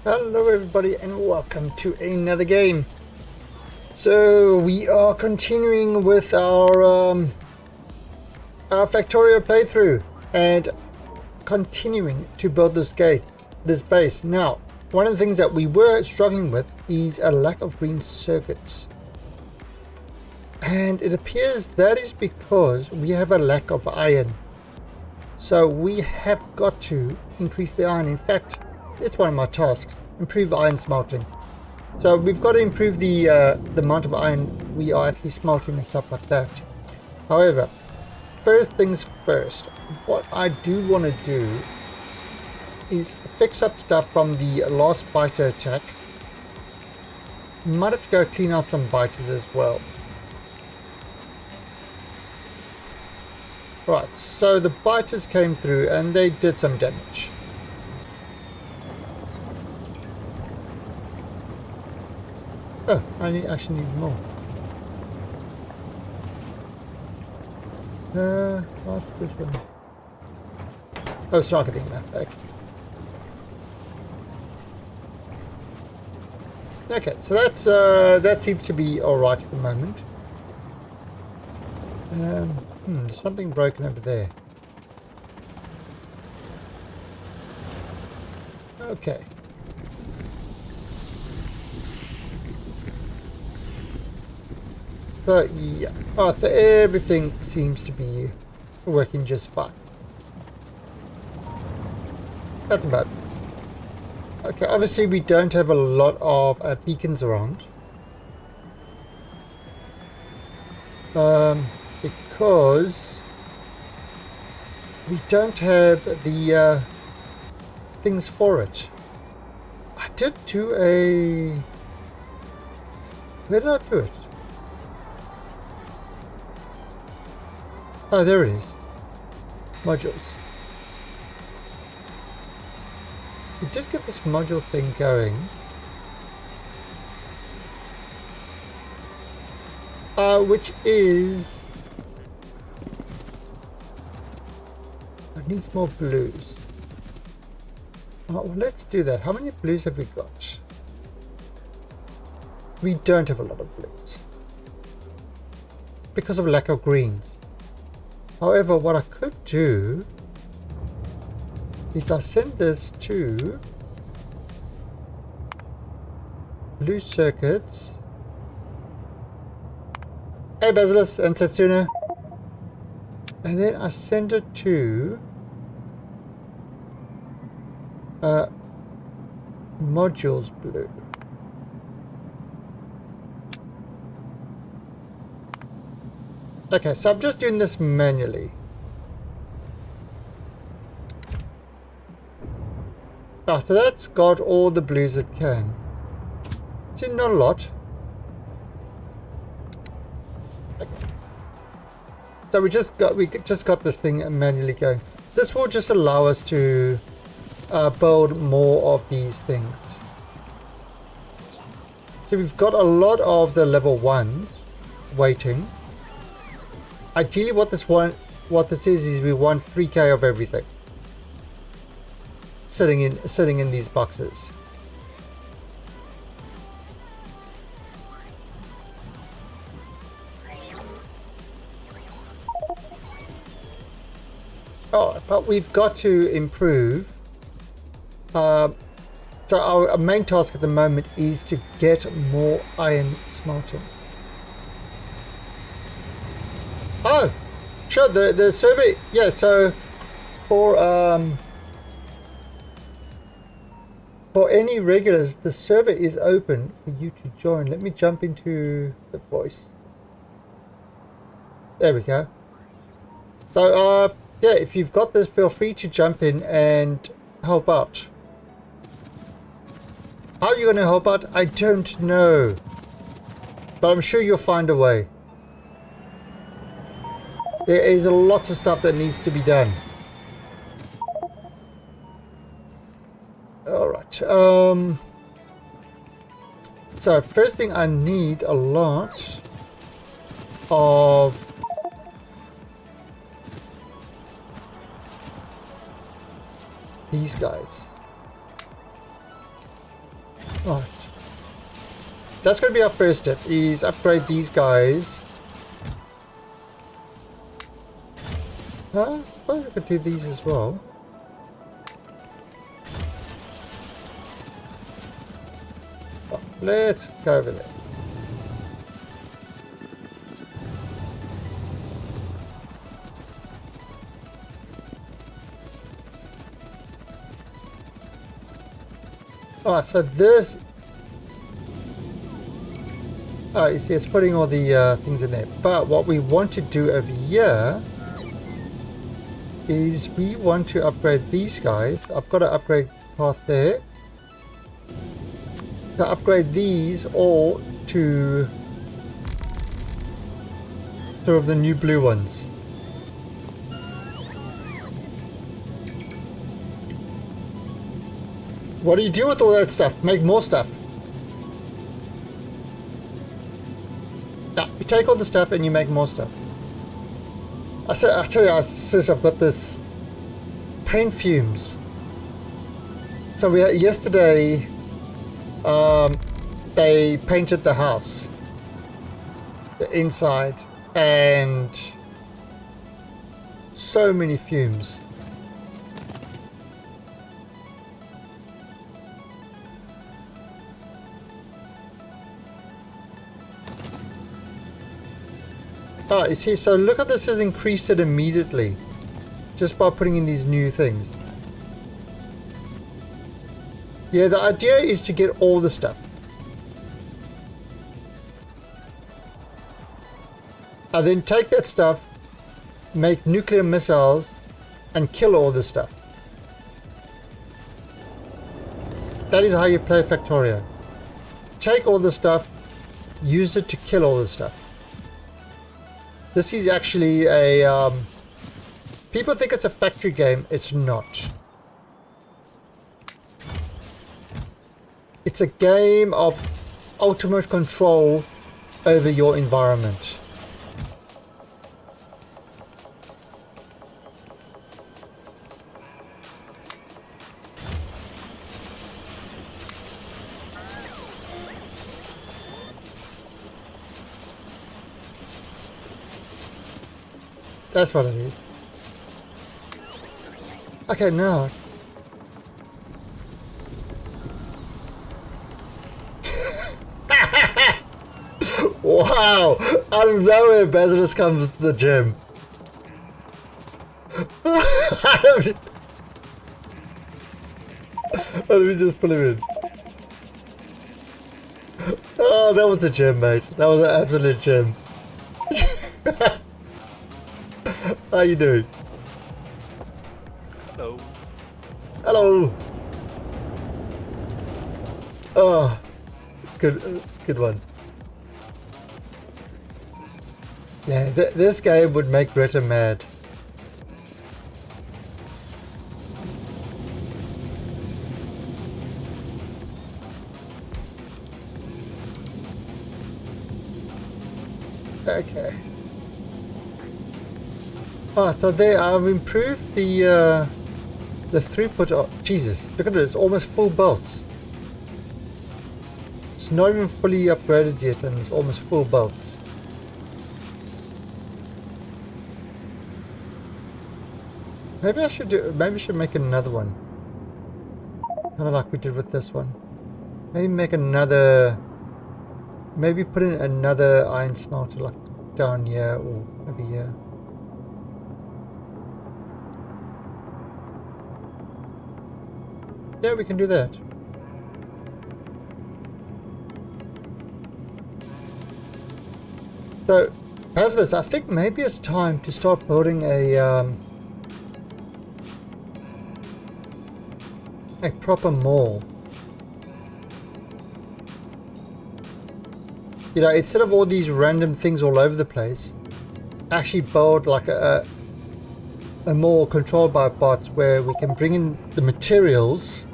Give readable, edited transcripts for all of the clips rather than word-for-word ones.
Hello everybody and welcome to another game. So we are continuing with our Factorio playthrough and continuing to build this base. Now, one of the things that we were struggling with is a lack of green circuits. And it appears that is because we have a lack of iron. So we have got to increase the iron. In fact, it's one of my tasks, improve iron smelting. So we've got to improve the amount of iron we are actually smelting and stuff like that. However, first things first, what I do want to do is fix up stuff from the last biter attack. Might have to go clean out some biters as well. Right, so the biters came through and they did some damage. Oh, I actually need more. What's this one? Oh, targeting that back. Okay, so that's that seems to be all right at the moment. There's something broken over there. Okay. So yeah, so everything seems to be working just fine at the moment. Okay, obviously we don't have a lot of beacons around because we don't have the things for it. I did do a... Where did I do it? Oh, there it is. Modules. We did get this module thing going. Which is... It needs more blues. Oh, well, let's do that. How many blues have we got? We don't have a lot of blues. Because of lack of greens. However, what I could do is I send this to blue circuits Hey, Basilisk and Setsuna. And then I send it to modules blue. Okay, so I'm just doing this manually. Ah, so that's got all the blues it can. See, not a lot. Okay. So we just got this thing manually going. This will just allow us to build more of these things. So we've got a lot of the level 1s waiting. Ideally what this is we want 3k of everything sitting in these boxes. Oh, but we've got to improve. So our main task at the moment is to get more iron smelting. Oh, sure. The survey. Yeah. So for any regulars, the server is open for you to join. Let me jump into the voice. There we go. So yeah, if you've got this, feel free to jump in and help out. How are you going to help out? I don't know, but I'm sure you'll find a way. There is a lot of stuff that needs to be done. Alright. So first thing, I need a lot of these guys. Alright. That's going to be our first step, is upgrade these guys. I suppose we could do these as well. Oh, let's go over there. Alright, so this... Oh, it's putting all the things in there. But what we want to do over here is we want to upgrade these guys. I've got an upgrade path there. To upgrade these all to sort of the new blue ones. What do you do with all that stuff? Make more stuff. Yeah, you take all the stuff and you make more stuff. I tell you, seriously, I've got this paint fumes. So yesterday, they painted the house, the inside, and so many fumes. Ah, you see, so look at this, has increased it immediately just by putting in these new things. Yeah, the idea is to get all the stuff. And then take that stuff, make nuclear missiles, and kill all the stuff. That is how you play Factorio. Take all the stuff, use it to kill all the stuff. This is actually a... people think it's a factory game. It's not. It's a game of ultimate control over your environment. That's what it is. Okay, now. Wow! Out of nowhere, Basilisk comes to the gym. Let me just pull him in. Oh, that was a gem, mate. That was an absolute gem. How you doing? Hello. Hello. Oh, good one. Yeah, this game would make Greta mad. Okay. Oh, so there I've improved the throughput. Oh, Jesus, look at it! It's almost full belts. It's not even fully upgraded yet, and it's almost full belts. Maybe I should do. Maybe I should make another one, kind of like we did with this one. Maybe make another. Maybe put in another iron smelter, like down here or maybe here. Yeah, we can do that. So, Basilisk, I think maybe it's time to start building a proper mall. You know, instead of all these random things all over the place, actually build like a mall controlled by bots where we can bring in the materials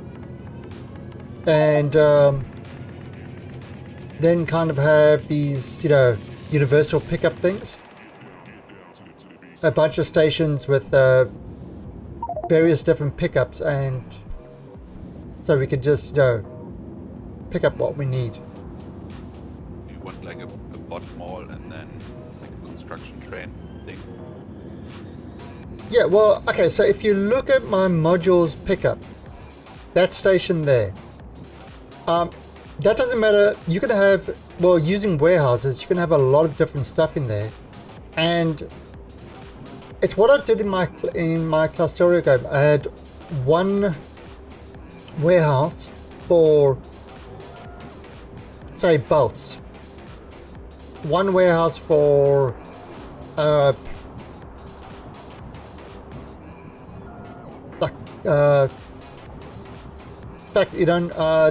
and then kind of have these, you know, universal pickup things. A bunch of stations with various different pickups, and so we could just, you know, pick up what we need. You want like a bot mall and then like a construction train thing? Yeah, well, okay, so if you look at my modules pickup, that station there, that doesn't matter. You can have, well, using warehouses, you can have a lot of different stuff in there, and it's what I did in my Clusterio game. I had one warehouse for, say, belts, one warehouse for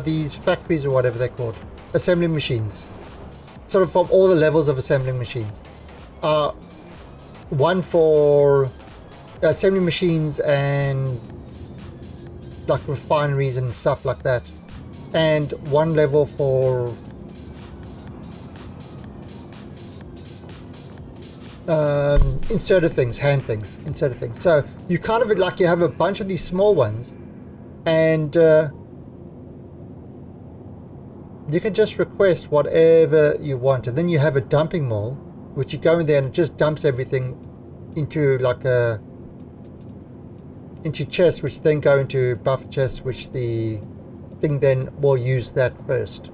these factories or whatever they're called, assembly machines, sort of from all the levels of assembling machines. One for assembly machines and like refineries and stuff like that, and one level for inserted things, hand things, inserted things. So you kind of like, you have a bunch of these small ones, and you can just request whatever you want, and then you have a dumping mall, which you go in there and it just dumps everything into like into chests, which then go into buffer chests, which the thing then will use that first.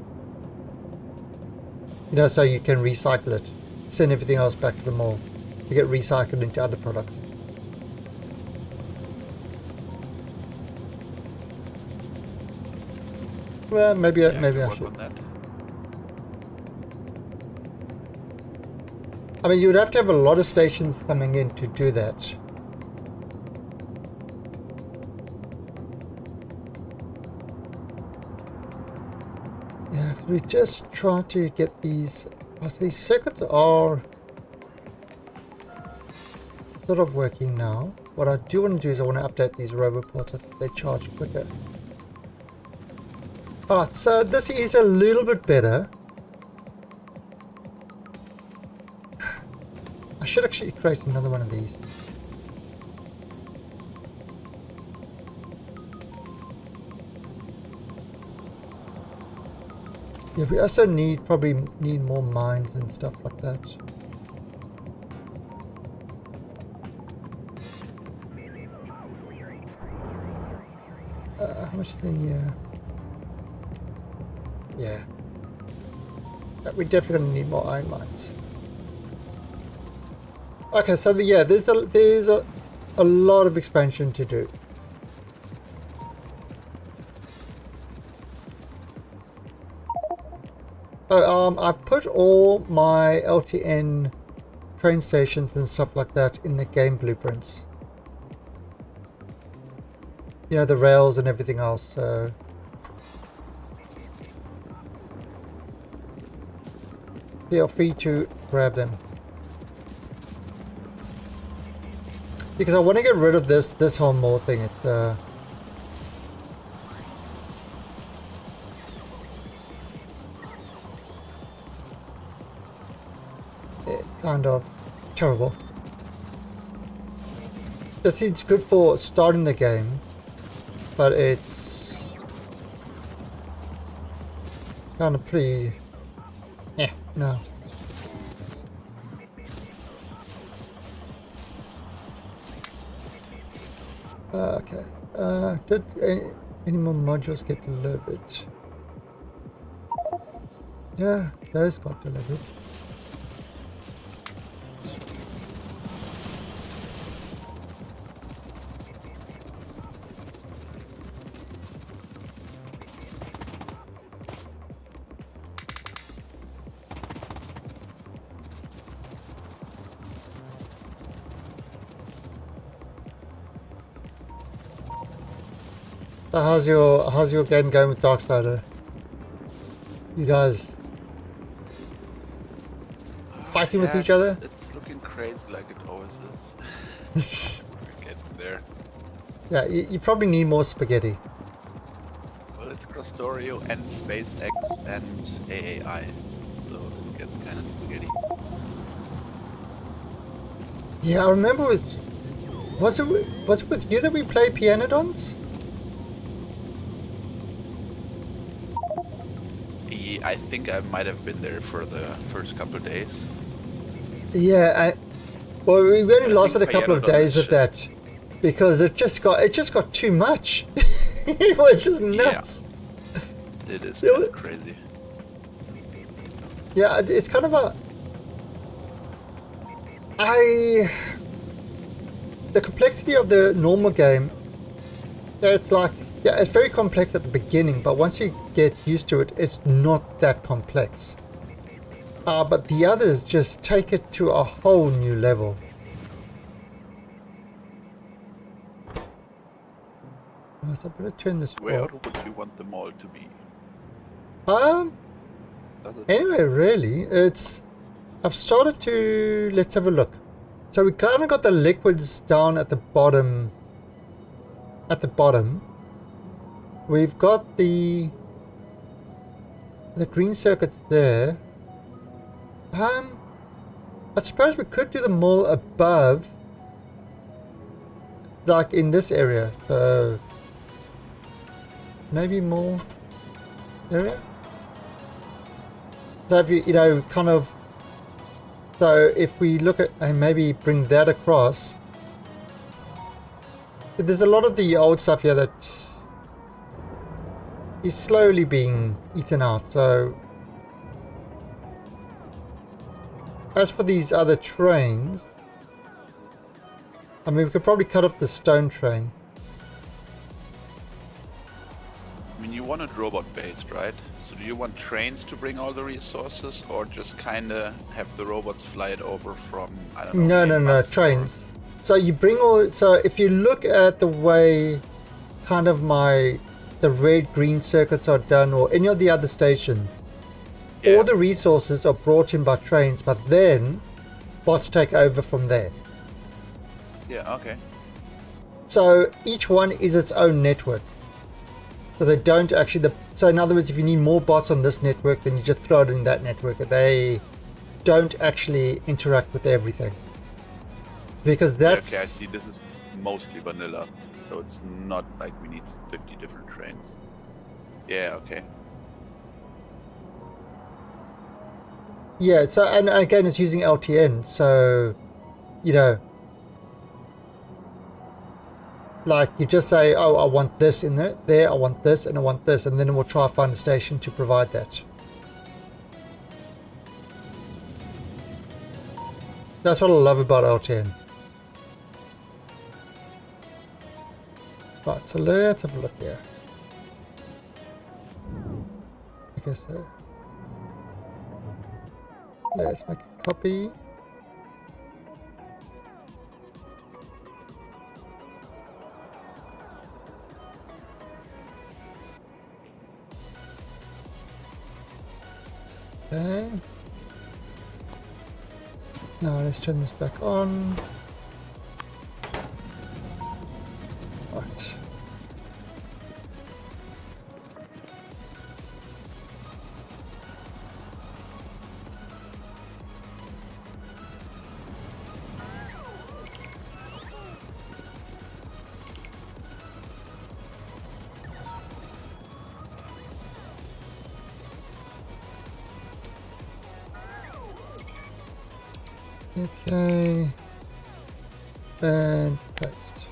You know, so you can recycle it, send everything else back to the mall to get recycled into other products. Well, maybe I should. I mean, you'd have to have a lot of stations coming in to do that. Yeah, we just try to get these. These circuits are sort of working now. What I do want to do is I want to update these roboports so that they charge quicker. Alright, so this is a little bit better. I should actually create another one of these. Yeah, we also probably need more mines and stuff like that. How much then? Yeah. We definitely need more iron mines. Okay, so yeah, there's a lot of expansion to do. Oh, I put all my LTN train stations and stuff like that in the game blueprints. You know, the rails and everything else, so... Feel free to grab them. Because I want to get rid of this whole mall thing. It's kind of terrible. It's good for starting the game, but it's kind of pretty... no. Okay. Did any more modules get delivered? Yeah, those got delivered. So how's your game going with Darksider? You guys fighting with each other? It's looking crazy like it always is. We're getting there. Yeah, you probably need more spaghetti. Well, it's Crostorio and SpaceX and AAI, so it gets kind of spaghetti. Yeah, I remember was it with you that we played Pianodons? I think I might have been there for the first couple of days. Yeah, well, we only lasted a couple of days with that because it just got too much. It was just nuts. Yeah, it is kind of crazy. Yeah, it's kind of the complexity of the normal game. It's like, yeah, it's very complex at the beginning, but once you get used to it, it's not that complex. But the others just take it to a whole new level. So I'm gonna turn this Where off. would you want them all to be? Anyway, really, I've started to, let's have a look. So we kind of got the liquids down at the bottom. We've got the green circuits there. I suppose we could do them all above, like in this area. So maybe more area. So if you know, kind of. So if we look at and maybe bring that across. There's a lot of the old stuff here that is slowly being eaten out. So as for these other trains, I mean, we could probably cut off the stone train. I mean, you want it robot-based, right? So do you want trains to bring all the resources, or just kind of have the robots fly it over from, I don't know... No, trains. So you bring all... So if you look at the way kind of the red-green circuits are done, or any of the other stations, Yeah. all the resources are brought in by trains, but then bots take over from there. Yeah, okay. So each one is its own network. So they don't actually... So in other words, if you need more bots on this network, then you just throw it in that network. They don't actually interact with everything. Because that's... Yeah, okay, I see. This is mostly vanilla, so it's not like we need 50 different trains. Yeah, okay. Yeah, so, and again, it's using LTN, so, you know, like you just say, oh, I want this in there, I want this, and I want this, and then it will try to find a station to provide that. That's what I love about LTN. Right, so let's have a look here. Okay, so let's make a copy. Okay. Now let's turn this back on. Right. Okay. And paste.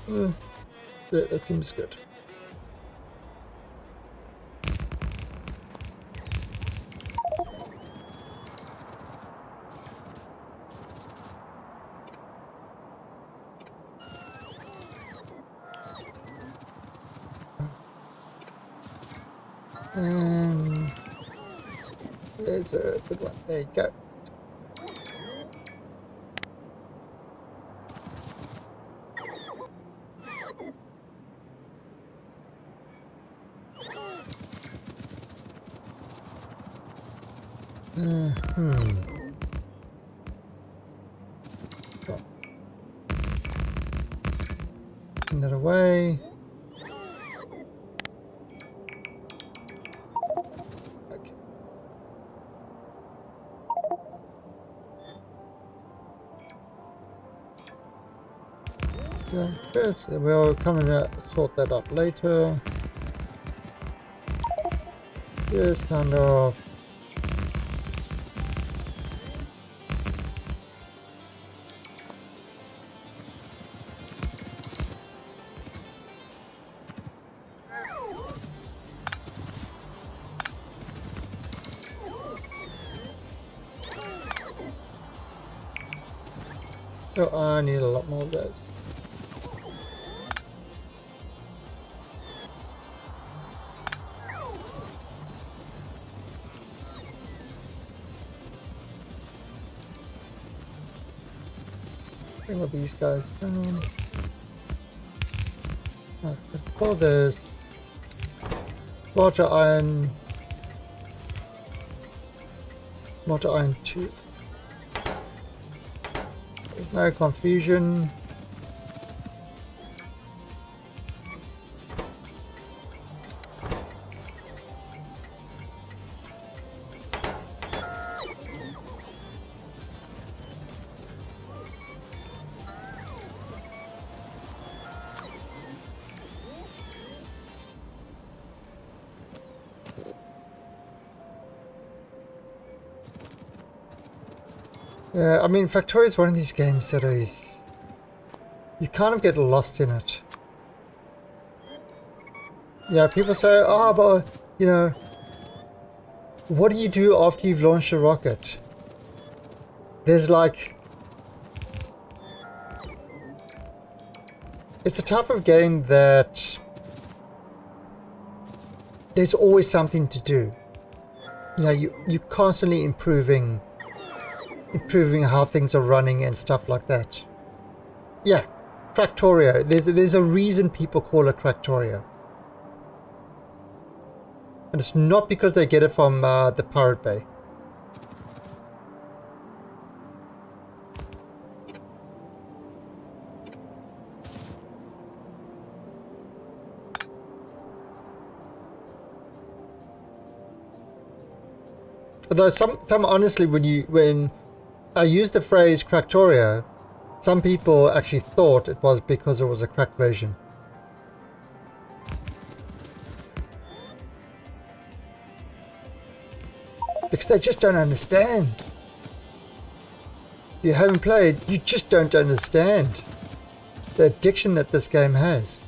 Yeah, that seems good. And there's a good one. There you go. Put that away. Okay. Yeah, yes, we'll come and sort that out later. Just kind of oh, I need a lot more of those. Bring all these guys down. For this water iron 2. There's no confusion. Yeah, I mean, Factorio is one of these games that is, you kind of get lost in it. Yeah, people say, oh, but, you know, what do you do after you've launched a rocket? There's like, it's a type of game that there's always something to do. You know, you're constantly improving how things are running and stuff like that. Yeah, Cractorio. There's a reason people call it Cractorio. And it's not because they get it from the Pirate Bay. Although some honestly, when I used the phrase Cractorio, some people actually thought it was because it was a cracked version. Because they just don't understand. If you haven't played, you just don't understand the addiction that this game has.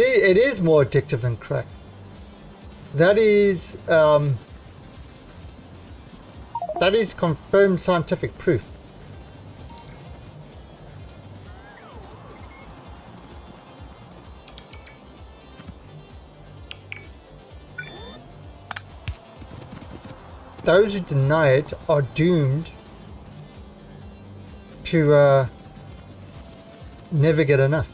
It is more addictive than crack. That is confirmed scientific proof. Those who deny it are doomed to never get enough.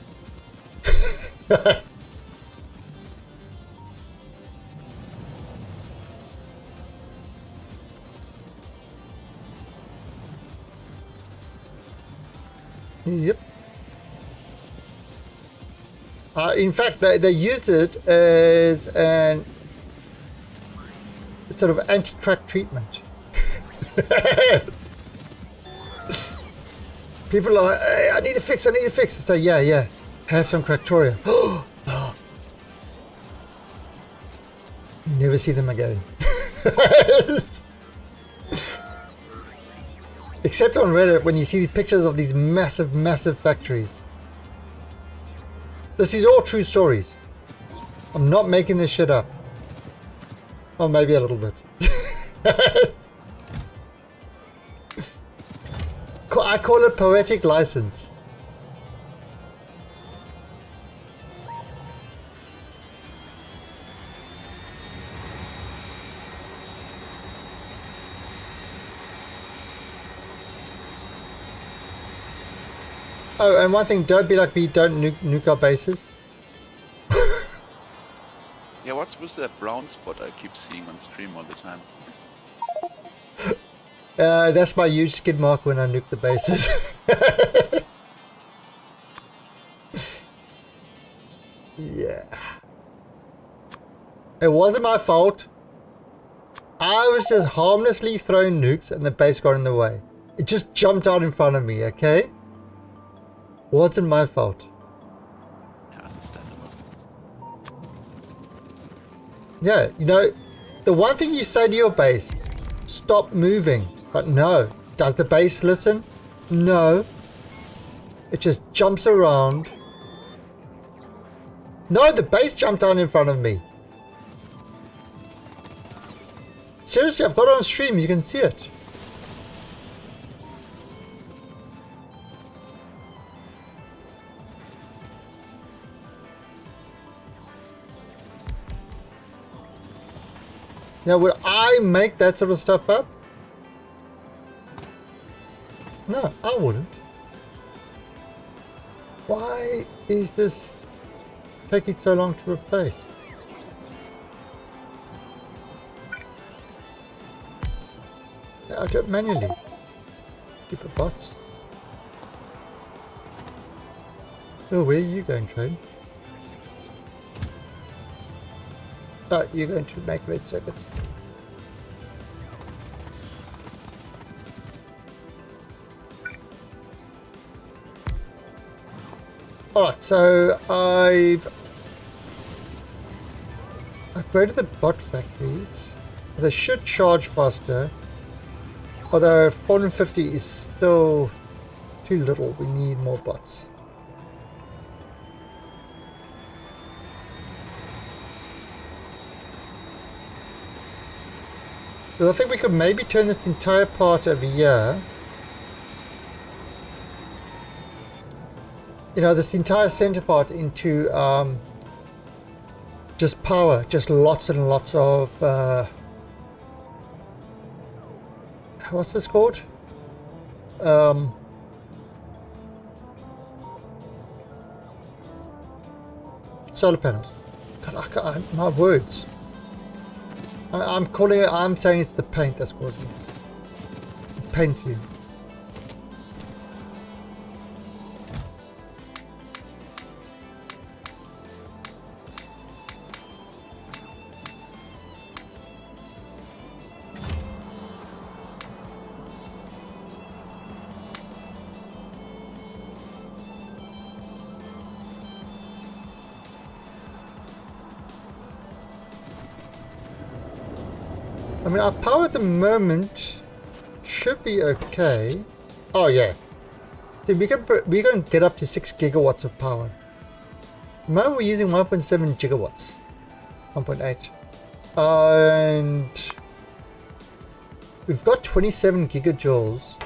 Yep. In fact, they use it as an sort of anti-crack treatment. People are like, hey, I need a fix. I say, yeah, have some Cracktoria. Never see them again. Except on Reddit when you see the pictures of these massive factories. This is all true stories. I'm not making this shit up. Well, maybe a little bit. I call it poetic license. Oh, and one thing, don't be like me, don't nuke our bases. Yeah, what's with that brown spot I keep seeing on stream all the time? That's my huge skid mark when I nuke the bases. Yeah. It wasn't my fault. I was just harmlessly throwing nukes and the base got in the way. It just jumped out in front of me, okay? Wasn't my fault. Yeah, understandable. Yeah, you know, the one thing you say to your base, stop moving. But no. Does the base listen? No. It just jumps around. No, the base jumped down in front of me. Seriously, I've got it on stream. You can see it. Now, would I make that sort of stuff up? No, I wouldn't. Why is this taking so long to replace? I'll do it manually. Stupid bots. Oh, where are you going, train? Oh, you're going to make red circuits. Alright, so I've upgraded the bot factories. They should charge faster. Although 450 is still too little. We need more bots. So I think we could maybe turn this entire part over here. You know, this entire center part into just power, just lots and lots of what's this called? Solar panels. God, my words. I'm calling it. I'm saying it's the paint that's causing this. Paint fume. I mean, our power at the moment should be okay. Oh yeah, see, we can get up to 6 gigawatts of power. Now we're using 1.7 gigawatts. 1.8. And we've got 27 gigajoules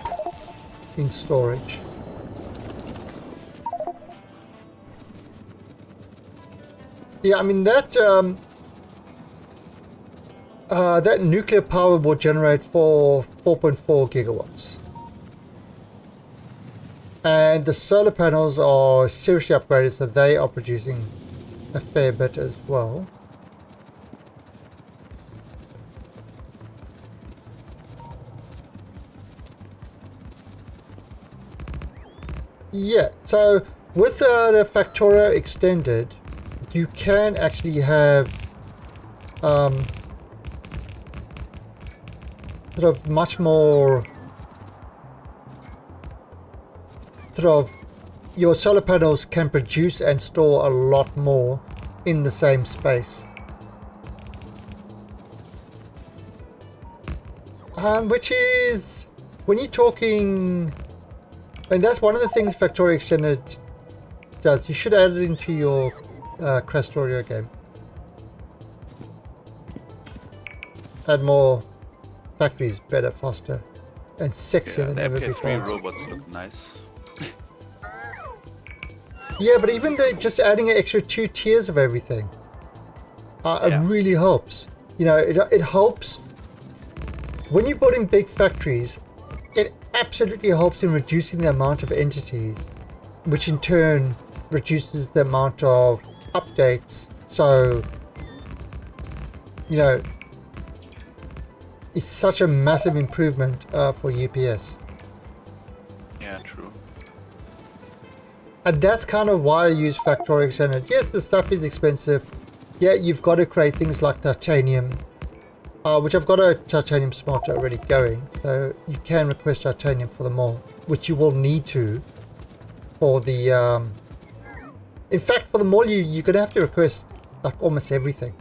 in storage. Yeah, I mean that that nuclear power will generate for 4.4 gigawatts. And the solar panels are seriously upgraded, so they are producing a fair bit as well. Yeah, so with the Factorio extended, you can actually have sort of much more your solar panels can produce and store a lot more in the same space. Which is, when you're talking, and that's one of the things Factorio Extended does. You should add it into your Crastorio game. Add more factories, better, faster, and sexier than ever before. The MK3 robots look nice. Yeah, but even just adding an extra 2 tiers of everything, it really helps. You know, it helps when you put in big factories. It absolutely helps in reducing the amount of entities, which in turn reduces the amount of updates. So, you know, it's such a massive improvement for UPS. Yeah, true. And that's kind of why I use Factorio Extended. Yes, the stuff is expensive. Yeah, you've got to create things like titanium, which I've got a titanium smelter already going. So you can request titanium for the mall, which you will need to for the... in fact, for the mall, you're going to have to request like almost everything.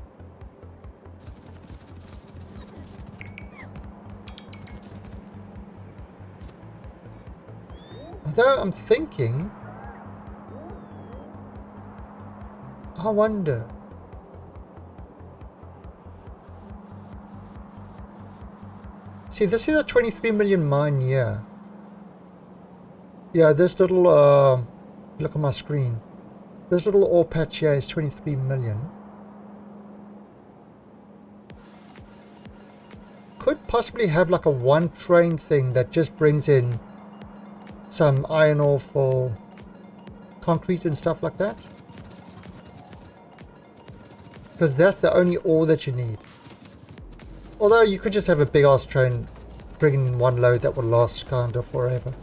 Although I'm thinking... I wonder. See, this is a 23 million mine here. Yeah, this little, look on my screen. This little ore patch here is 23 million. Could possibly have like a one train thing that just brings in some iron ore for concrete and stuff like that. Because that's the only ore that you need. Although you could just have a big ass train bringing in one load that will last kind of forever.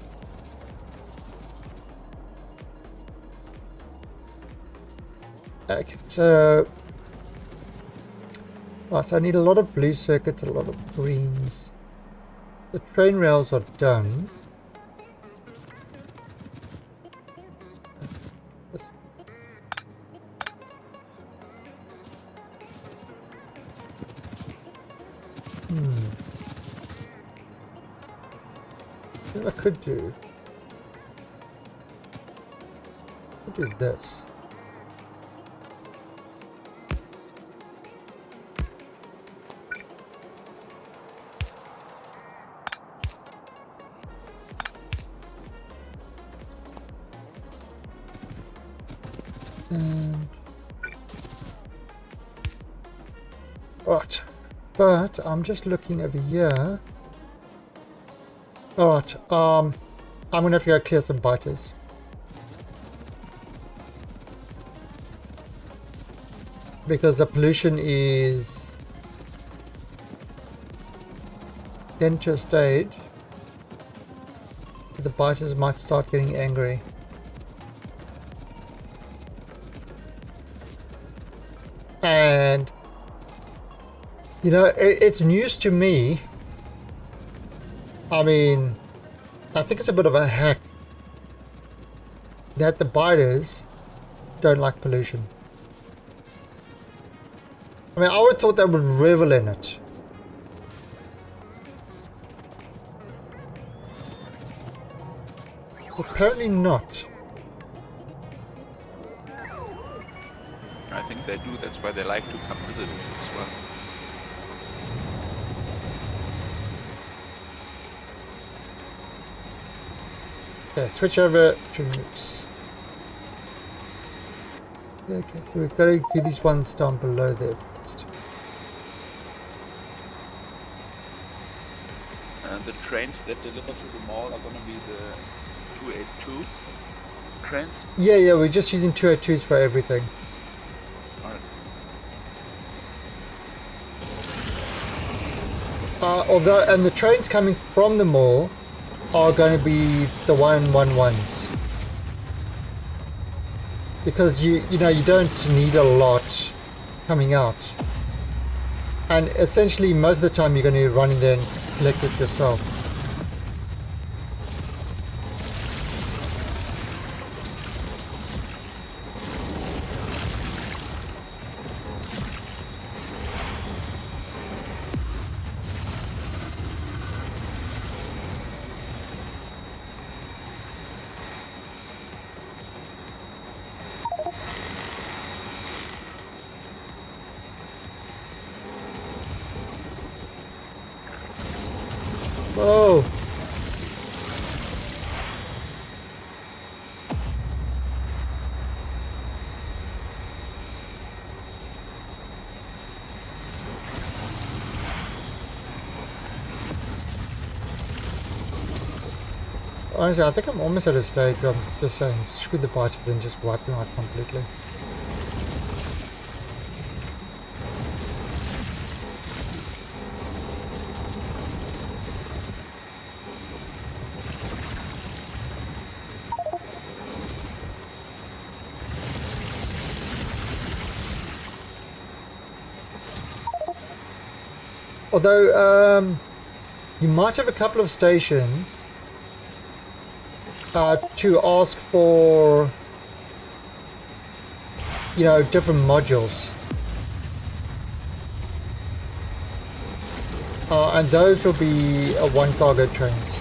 Okay, so... right, so I need a lot of blue circuits, a lot of greens. The train rails are done. What I could do this. And right, but I'm just looking over here. Alright, I'm gonna have to go clear some biters. Because the pollution is getting to a stage where the biters might start getting angry. And, you know, it's news to me. I mean, I think it's a bit of a hack that the biters don't like pollution. I mean, I would have thought they would revel in it. Apparently not. they do. That's why they like to come visit it as well. Okay, switch over to nukes. Okay, so we've got to do these ones down below there first. The trains that deliver to the mall are gonna be the 282 trains. Yeah, we're just using 202s for everything. Alright. And the trains coming from the mall are going to be the 111s. Because you don't need a lot coming out. And essentially most of the time you're going to run in there and collect it yourself. Whoa! Honestly, I think I'm almost at a stage where I'm just saying, screw the biter, then just wipe them out completely. Although, you might have a couple of stations to ask for, different modules. And those will be one cargo trains.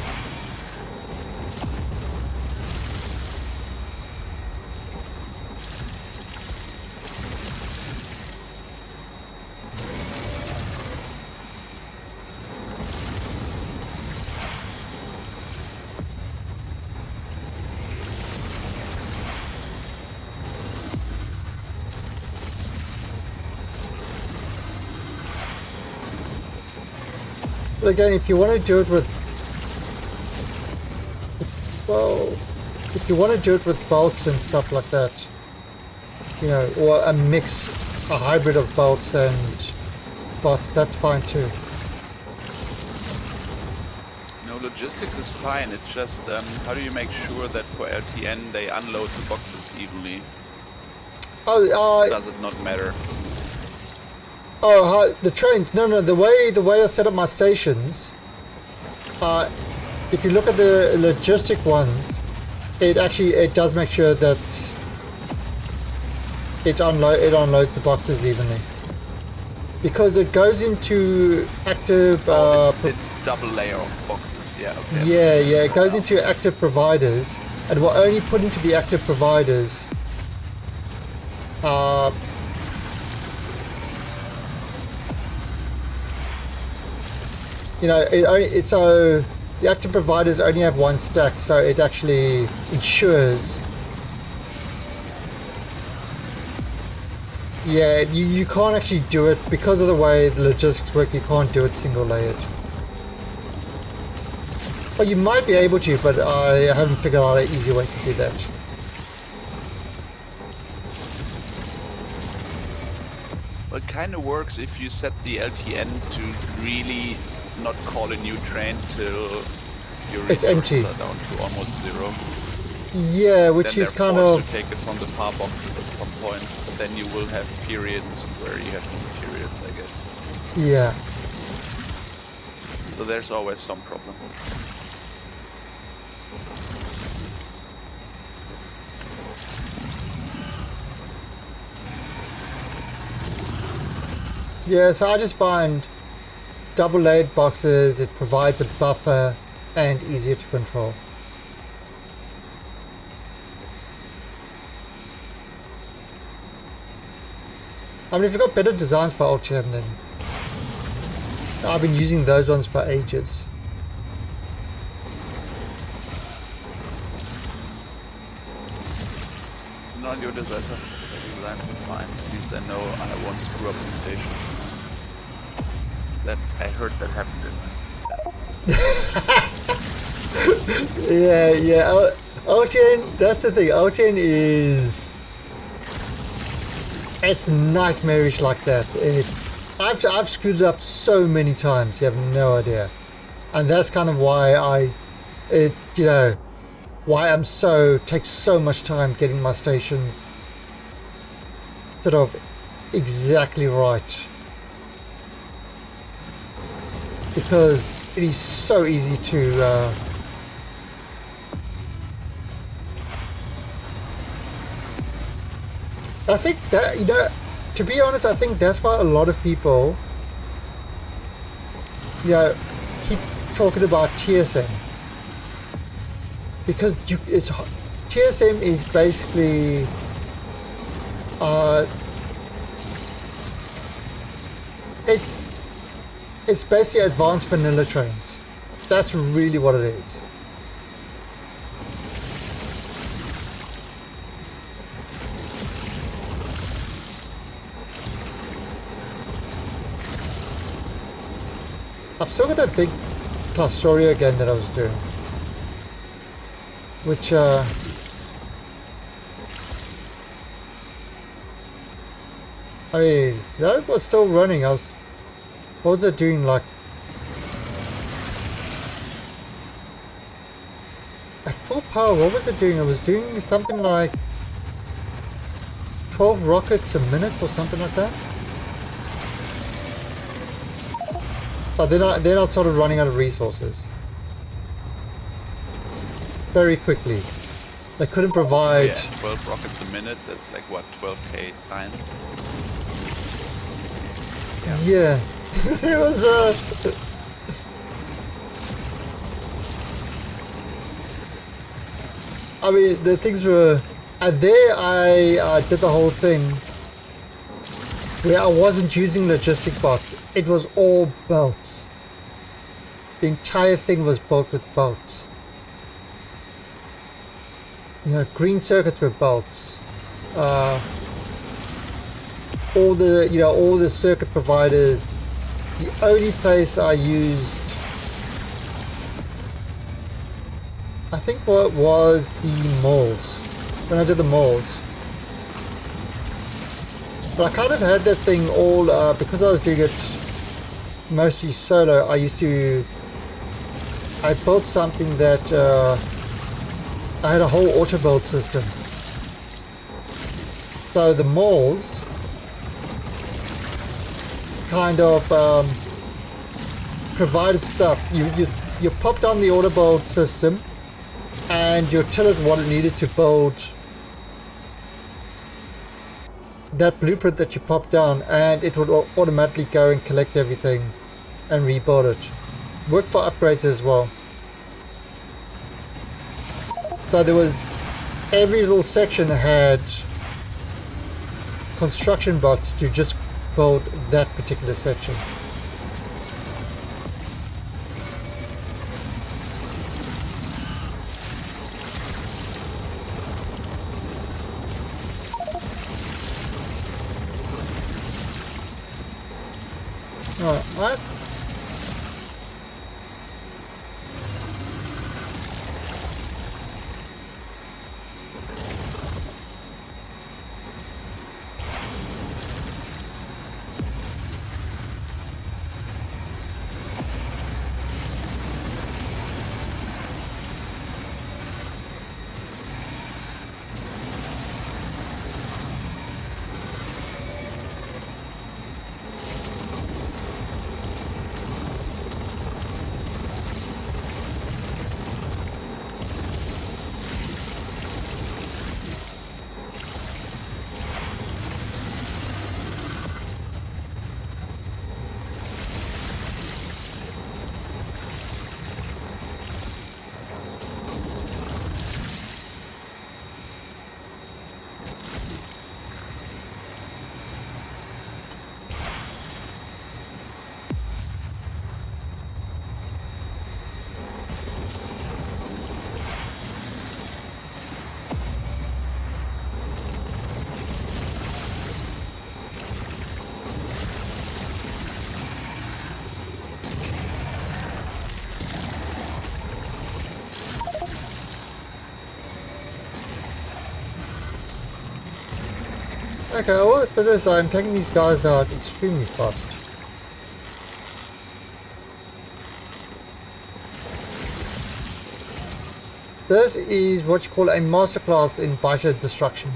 But again, if you want to do it with, if you want to do it with bolts and stuff like that, or a mix, a hybrid of bolts and bots, that's fine too. No, logistics is fine. It's just how do you make sure that for LTN they unload the boxes evenly? Does it not matter? The trains. No. The way I set up my stations. If you look at the logistic ones, it does make sure that it unloads the boxes evenly. Because it goes into active. It's double layer of boxes. Yeah. Okay. Yeah. It goes into active providers, and we'll only put into the active providers. So the active providers only have one stack, so it actually ensures. Yeah, you can't actually do it because of the way the logistics work. You can't do it single layered. Well, you might be able to, but I haven't figured out an easy way to do that. Well, it kind of works if you set the LTN to really not call a new train till your it's empty. Are down to almost zero. Yeah, which then is kind of. To take it from the far boxes at some point, but then you will have periods where you have no periods, I guess. Yeah. So there's always some problem. Yeah, so I just find double layered boxes, it provides a buffer and easier to control. I mean, if you've got better designs for Ultian, then I've been using those ones for ages. Not your disaster. The designs are fine. At least I know I won't screw up the stations. That I heard that happened in. Yeah. Ultian, that's the thing. Ultian is... It's nightmarish like that. I've screwed it up so many times, you have no idea. And that's kind of why why takes so much time getting my stations sort of exactly right. Because it is so easy to I think that, to be honest, I think that's why a lot of people, keep talking about TSM. Because TSM is basically, it's basically advanced vanilla trains. That's really what it is. I've still got that big Clastoria again that I was doing. Which, I mean, that was still running. What was it doing, like... At full power, what was it doing? It was doing something like 12 rockets a minute or something like that. But then I started running out of resources. Very quickly. They couldn't provide... Yeah, 12 rockets a minute, that's like what, 12k science? Yeah. It was I mean, the things were... And there I did the whole thing where I wasn't using logistic bots. It was all belts. The entire thing was built with belts. Green circuits were belts. All the circuit providers. The only place I used, I think, what was the molds. When I did the molds. But I kind of had that thing all, because I was doing it mostly solo, I built something that, I had a whole auto build system. So the molds kind of provided stuff. You popped on the auto build system and you tell it what it needed to build that blueprint that you popped down, and it would automatically go and collect everything and rebuild it. Worked for upgrades as well. So there was, every little section had construction bots to just build that particular section. Alright, Okay, I will say this, I'm taking these guys out extremely fast. This is what you call a masterclass in biter destruction.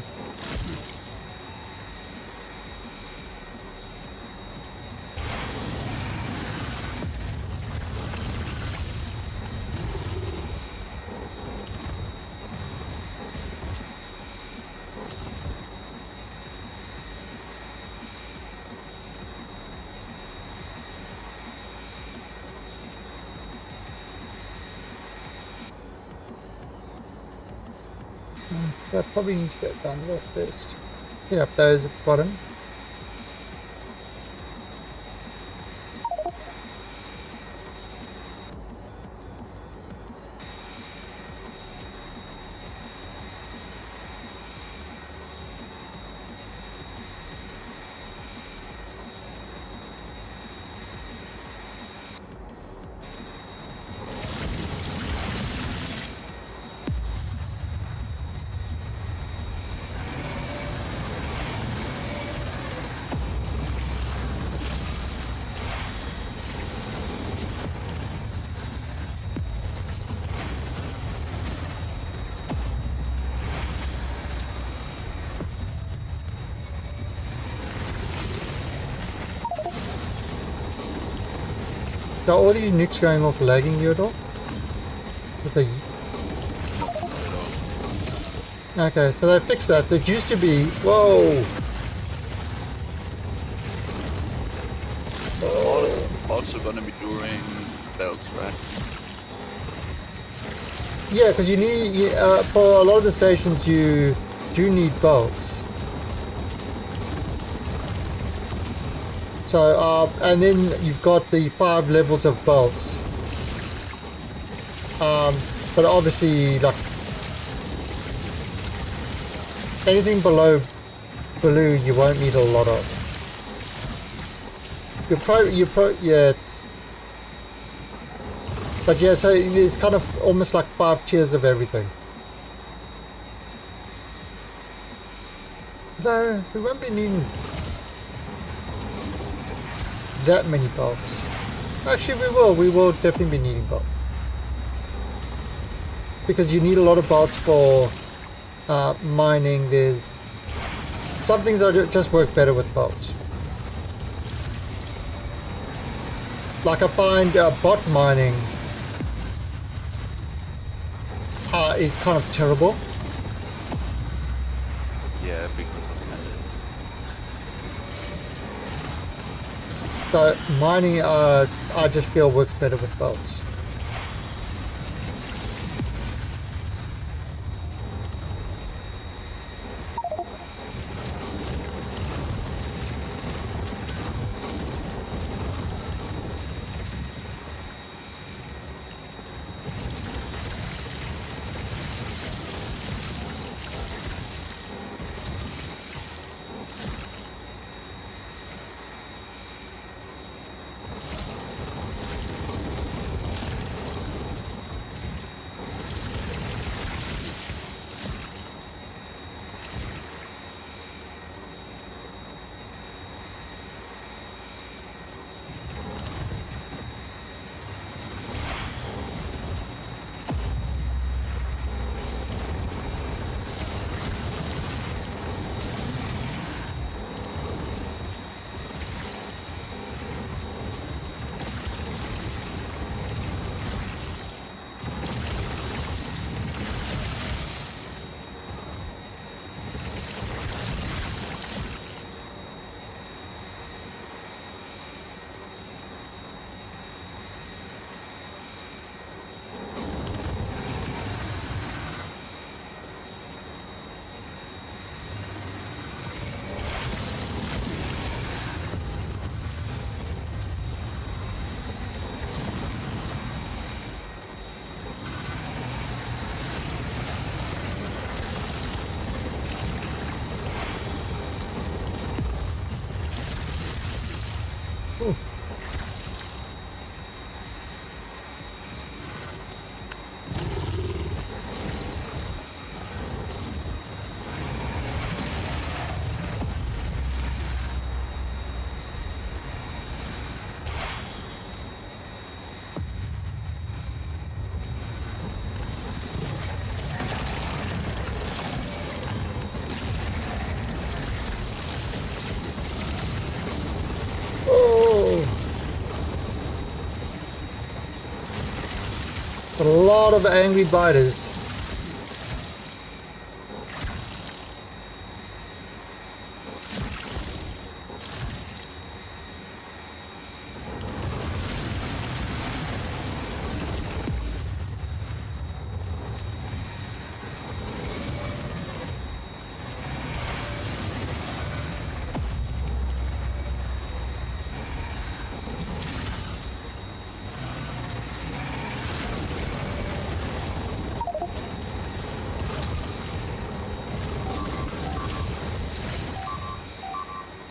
I probably need to get down there first. Yep, those at the bottom. Are all these nukes going off lagging you at all? With the... Okay, so they fixed that. It used to be... Whoa! Also gonna be during bells, right? Yeah, because you need... for a lot of the stations you do need bolts. So, and then you've got the 5 levels of bolts. But obviously, like, anything below blue, you won't need a lot of. Yeah. But yeah, so it's kind of almost like 5 tiers of everything. Though, we won't be needing that many bolts. Actually, we will definitely be needing bolts. Because you need a lot of bolts for mining. There's some things that just work better with bolts. Like I find bot mining is kind of terrible. Yeah, because of bandits. So mining, I just feel works better with bolts. A lot of angry biters.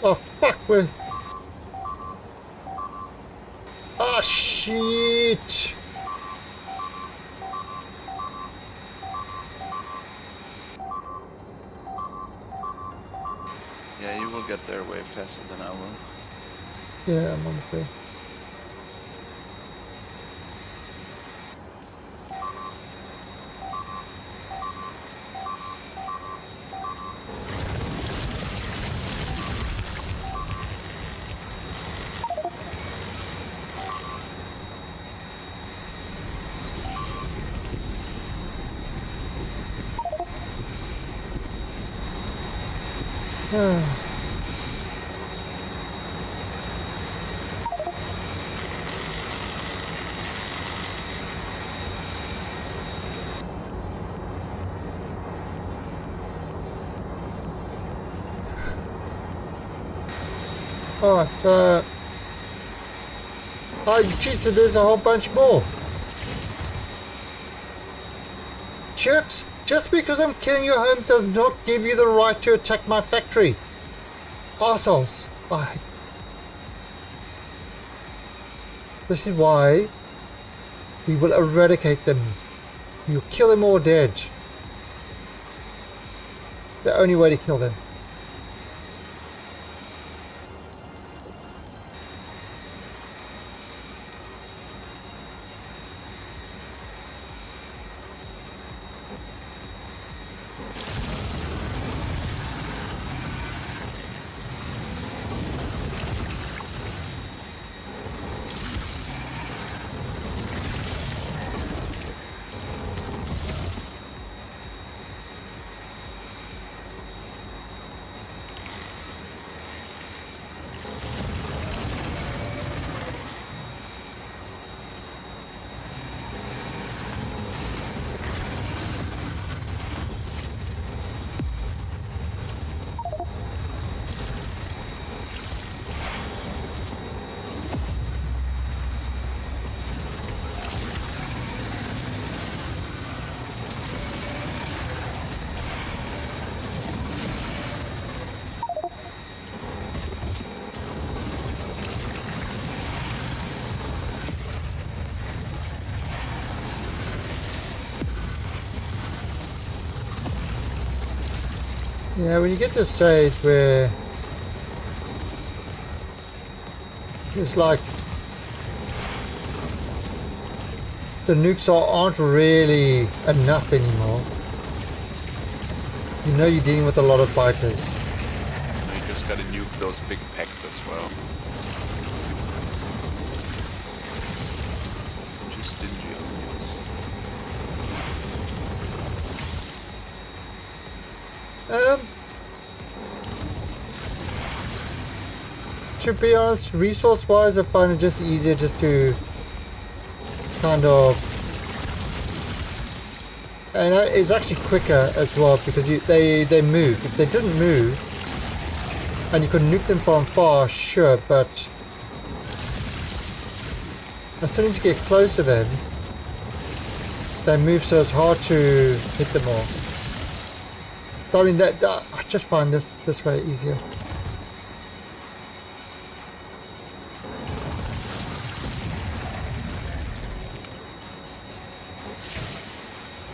Oh fuck, we're... Ah shit! Yeah, you will get there way faster than I will. Yeah, I'm almost there. Oh, so... Oh, Jesus, there's a whole bunch more. Jerks, just because I'm killing your home does not give you the right to attack my factory. Arseholes. This is why we will eradicate them. You kill them or dead. The only way to kill them. Yeah, when you get to the stage where it's like the nukes aren't really enough anymore. You know you're dealing with a lot of biters. So you just gotta nuke those big packs as well. Too stingy on these. To be honest, resource-wise, I find it just easier just to kind of, and it's actually quicker as well because they move. If they didn't move, and you could nuke them from far, sure, but as soon as you get close to them, they move, so it's hard to hit them all. So I mean, that I just find this way easier.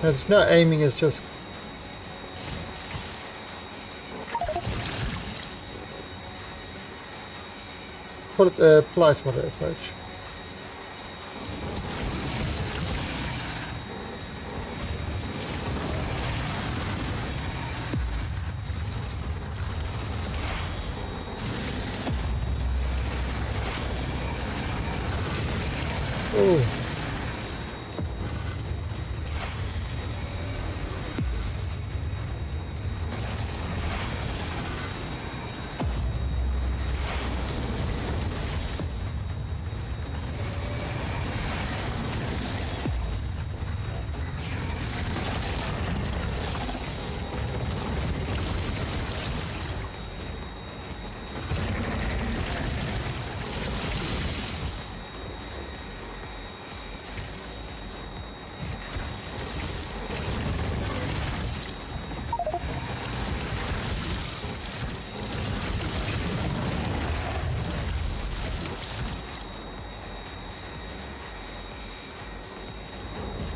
There's no aiming, it's just put it the police water approach. Oh.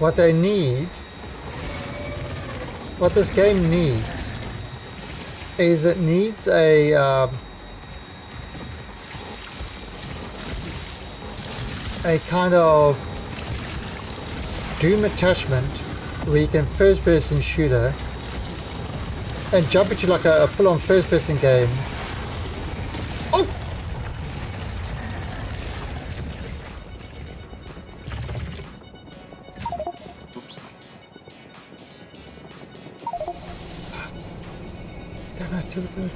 what they need, what this game needs, is it needs a kind of Doom attachment where you can first-person shooter and jump into like a full-on first-person game. Oh! Oops. Damn it, do it.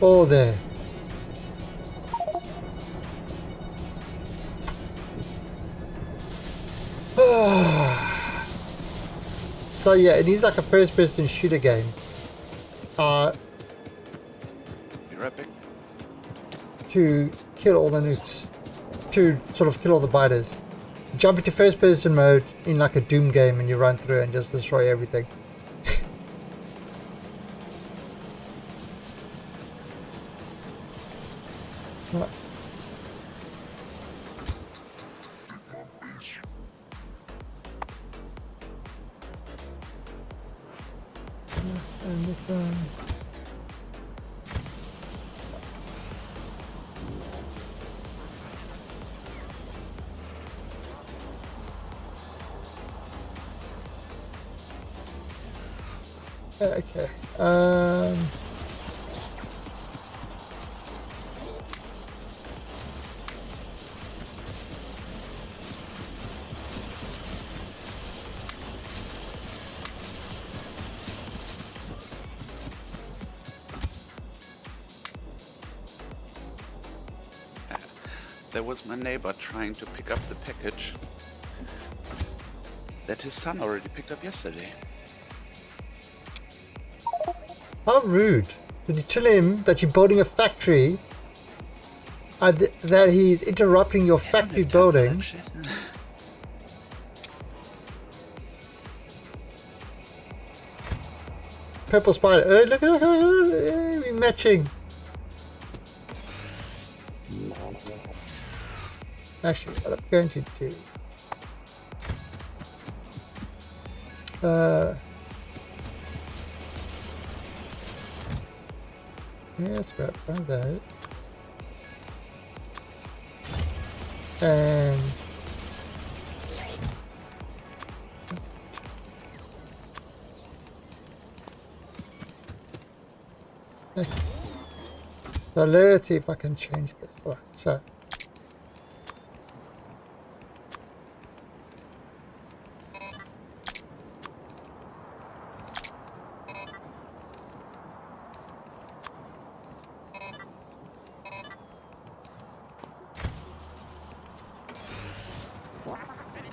Oh, there. So yeah, it needs like a first-person shooter game. You're epic. To kill all the nukes. To sort of kill all the biters. Jump into first-person mode in like a Doom game and you run through and just destroy everything. Right. And this one. Okay. There was my neighbor trying to pick up the package that his son already picked up yesterday. How rude. Did you tell him that you're building a factory? That he's interrupting your factory building? Purple spider. Oh, look, we're matching. Actually, what I'm going to do. Let's grab one of those. And okay. So let's see if I can change this. All right, so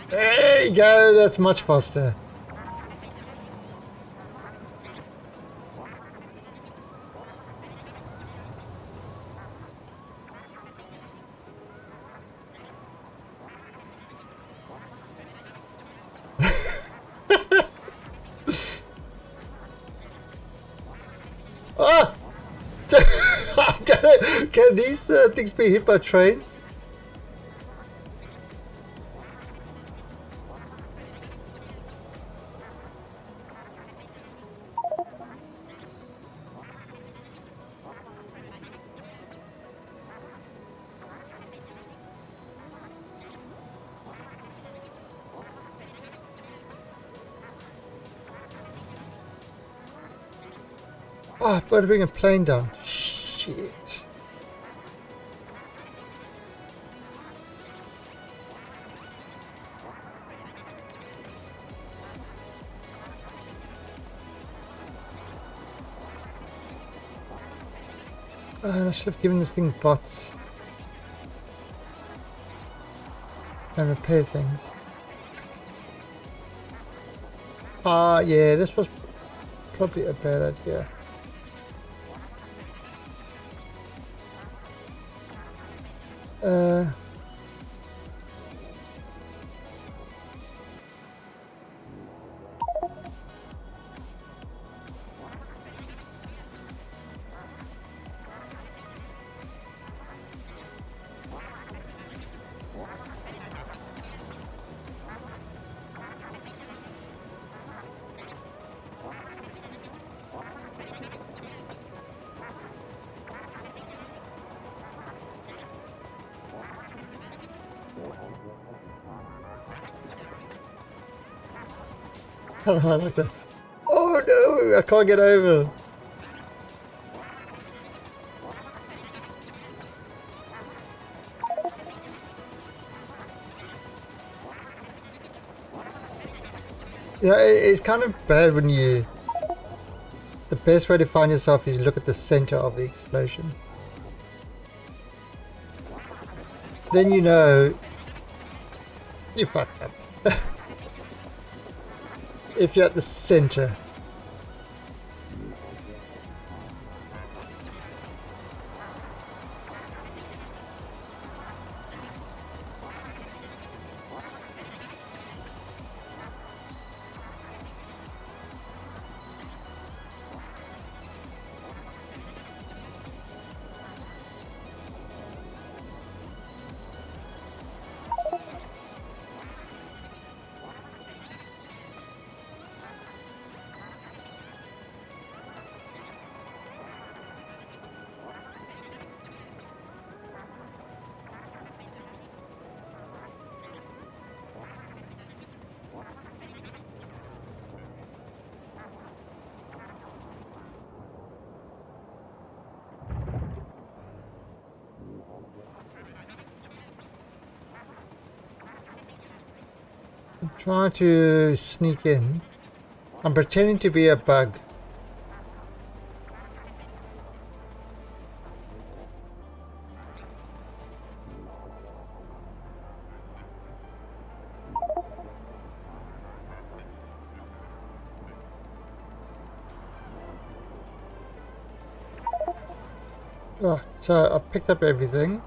there you go, that's much faster. Ah! I don't know. Can these things be hit by trains? Oh, I've got to bring a plane down. Shit. I should have given this thing bots. And repair things. Yeah, this was probably a bad idea. I like that. Oh no, I can't get over. Yeah, it's kind of bad when you... The best way to find yourself is look at the center of the explosion. Then you know you fucked up. If you're at the center. I'm trying to sneak in. I'm pretending to be a bug. Oh, so I picked up everything.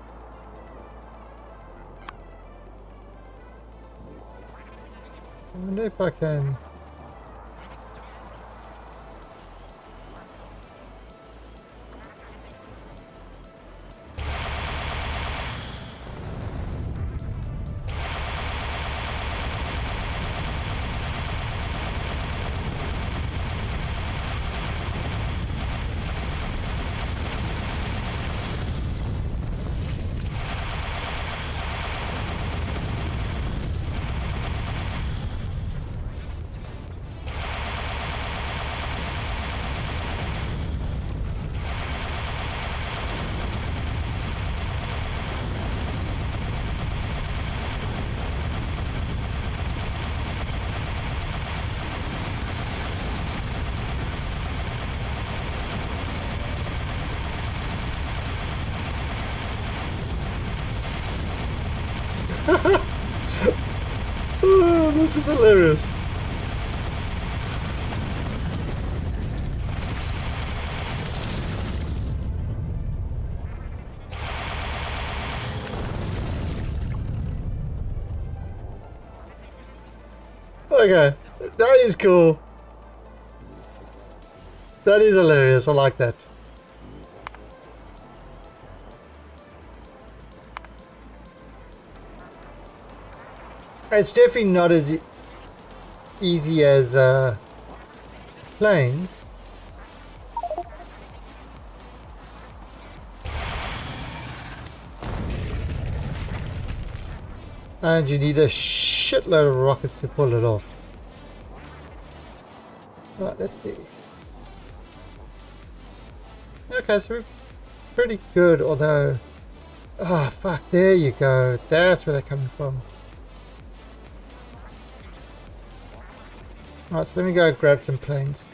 I wonder if I can... Oh, this is hilarious. Okay, that is cool. That is hilarious. I like that. It's definitely not as easy as planes. And you need a shitload of rockets to pull it off. Right, let's see. Okay, so we're pretty good, although... Oh, fuck, there you go. That's where they're coming from. Alright, so let me go grab some planes.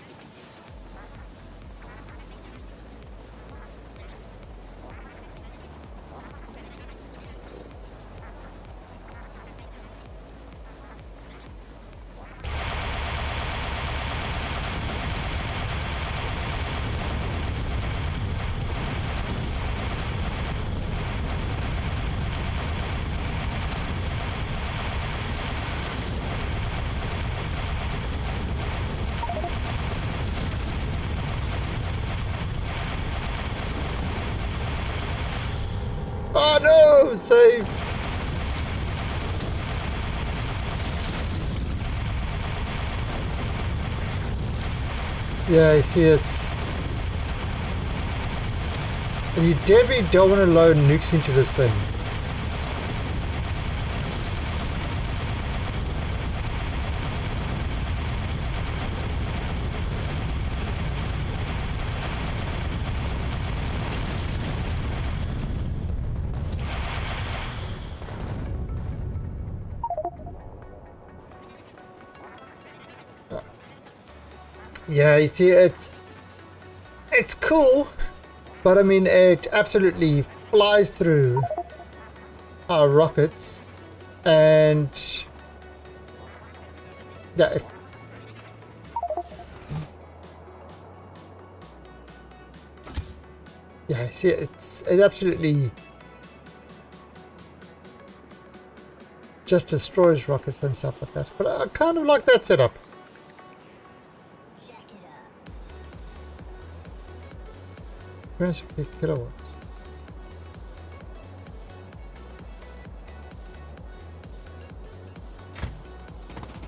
Oh no! Save! Yeah, you see it's... And you definitely don't want to load nukes into this thing. Yeah, you see, it's cool, but I mean, it absolutely flies through our rockets, and yeah, yeah, see, it absolutely just destroys rockets and stuff like that. But I kind of like that setup. Jack it up. 350 kilowatts.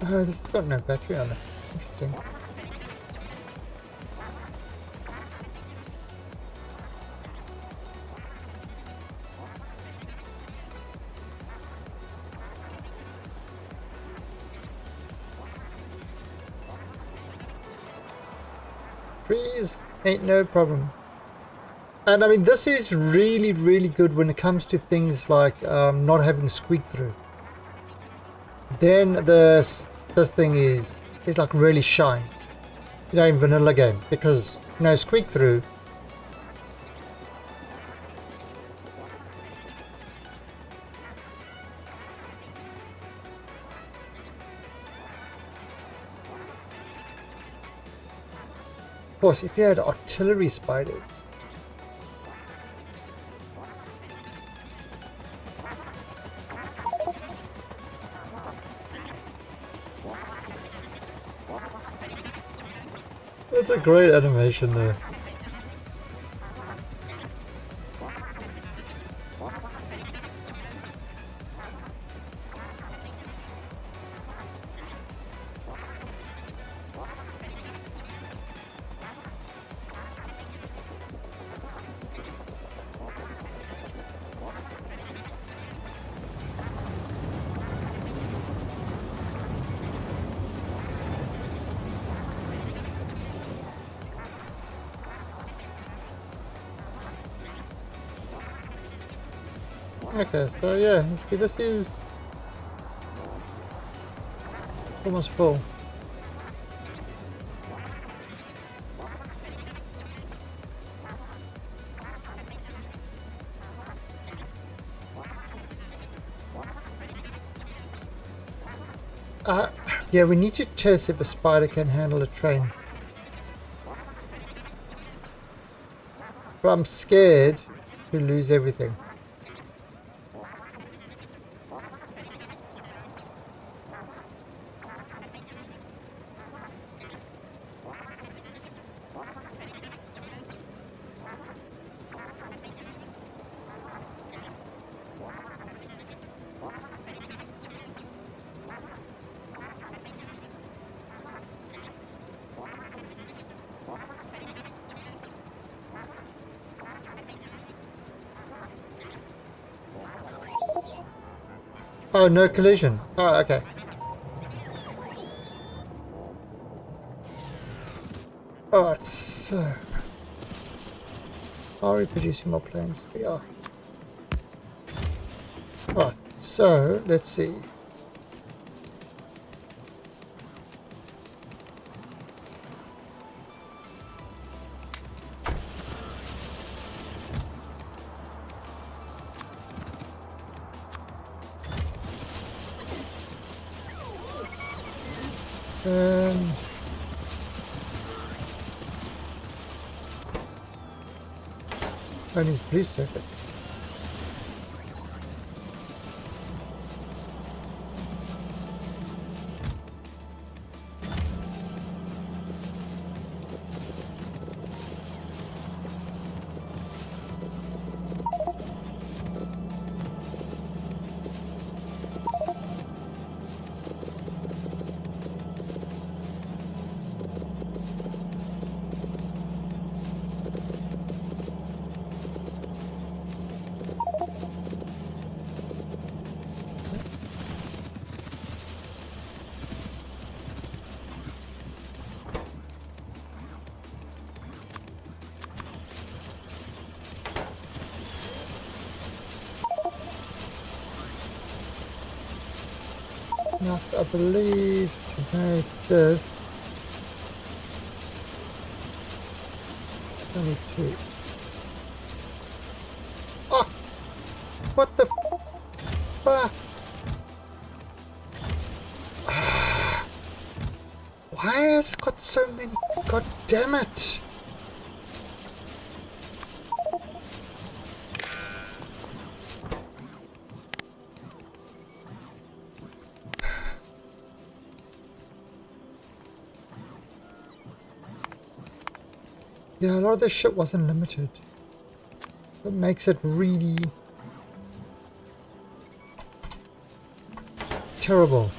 Oh, this has got no battery on it. Interesting. Trees ain't no problem. And I mean, this is really, really good when it comes to things like not having squeak through. Then this thing is, it like really shines, you know, in vanilla game, because no squeak through. Of course, if you had artillery spiders. That's a great animation there. Okay, so yeah, see, this is almost full. Yeah, we need to test if a spider can handle a train. But I'm scared to lose everything. Oh, no collision. Oh, okay. Oh, it's... are we producing more planes? We are. Right, so, let's see. I need police circuit. Now, I believe to make this Only 2. Oh! What the fuck? Why has it got so many? God damn it! Yeah, a lot of this shit wasn't limited. That makes it really terrible.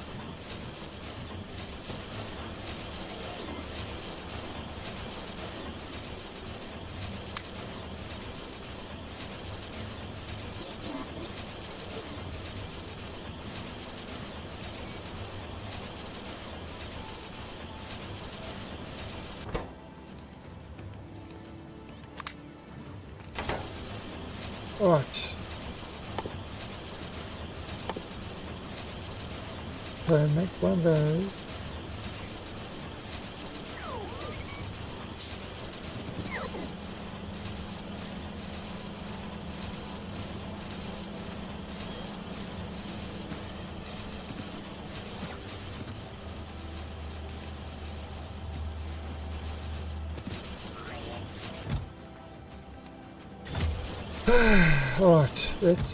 Alright. So make one of those. Alright, let's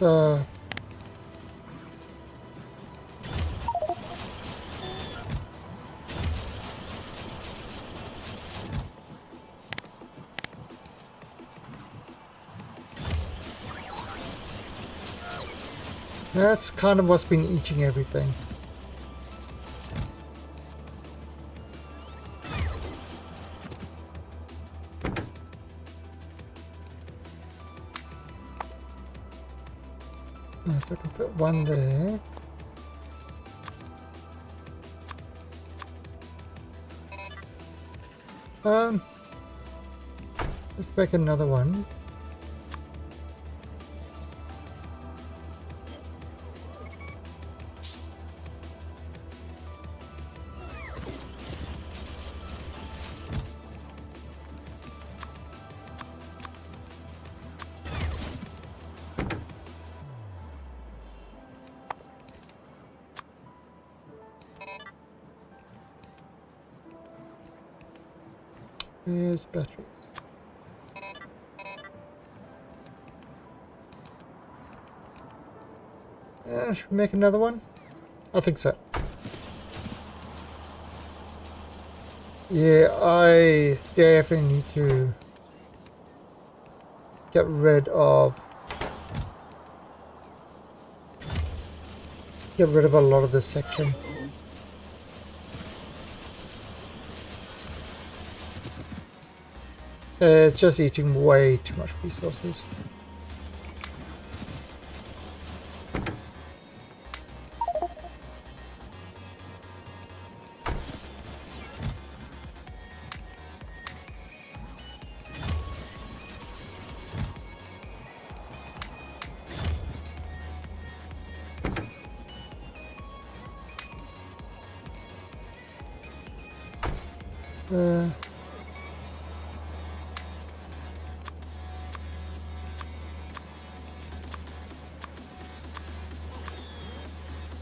that's kind of what's been eating everything. So I can put one there. Let's make another one. There's batteries. Should we make another one? I think so. Yeah, I definitely need to get rid of a lot of this section. It's just eating way too much resources.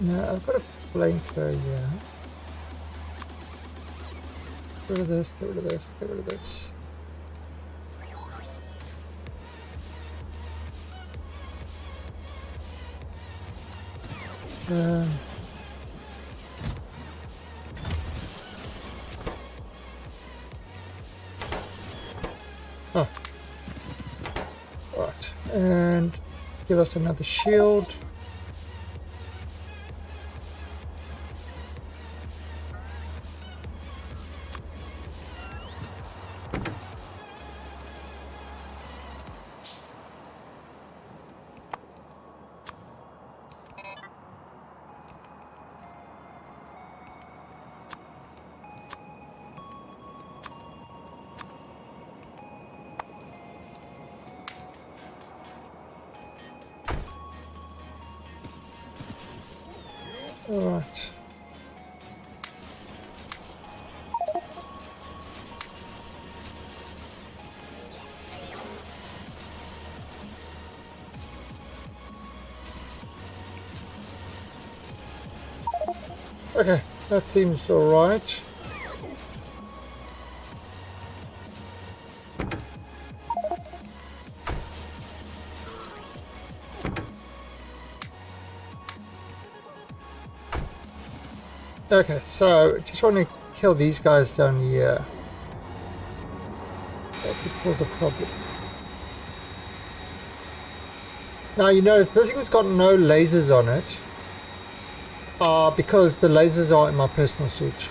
No, I've got a flamethrower, yeah. Get rid of this, get rid of this, get rid of this. Oh. Right, and give us another shield. Alright. Okay, that seems alright. Okay, so just want to kill these guys down here. That could cause a problem. Now you notice this thing's got no lasers on it. Because the lasers are in my personal suit.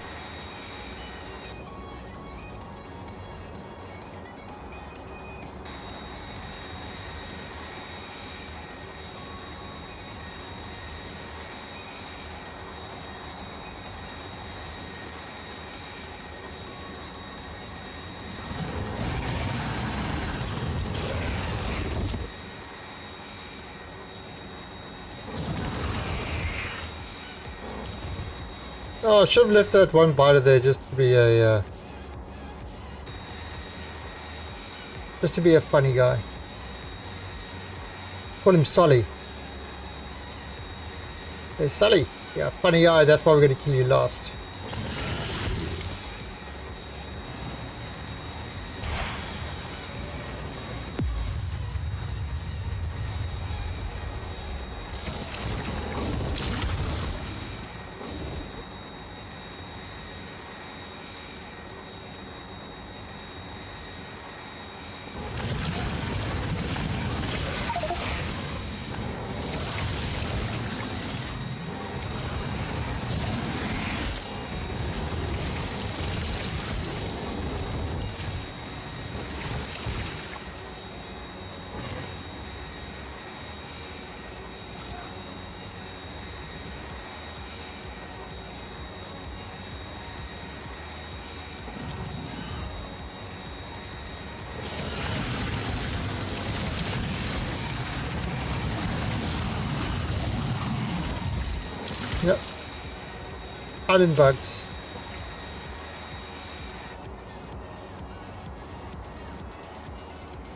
Oh, I should have left that one biter there just to be a funny guy. Call him Sully. Hey Sully, yeah, funny guy. That's why we're going to kill you last. Yep. Island bugs.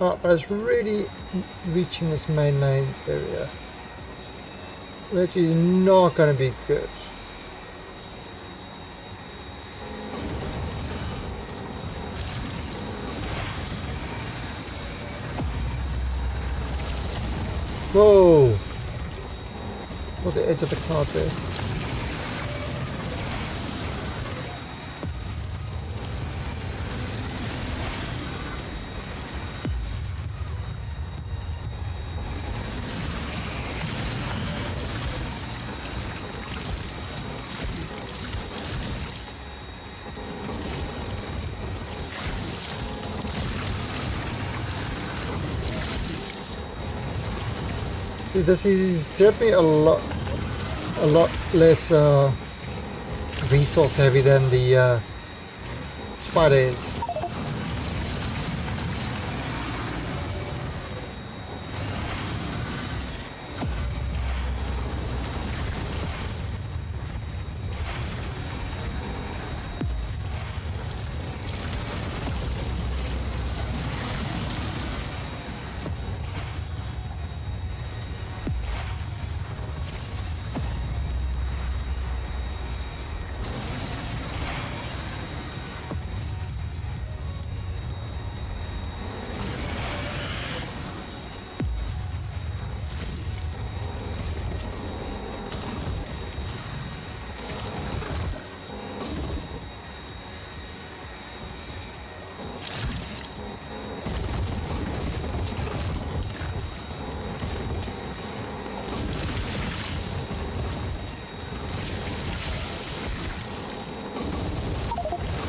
Oh, but it's really reaching this mainland area, which is not going to be good. Whoa! Got the edge of the cloud there. This is definitely a lot less resource heavy than the spider is.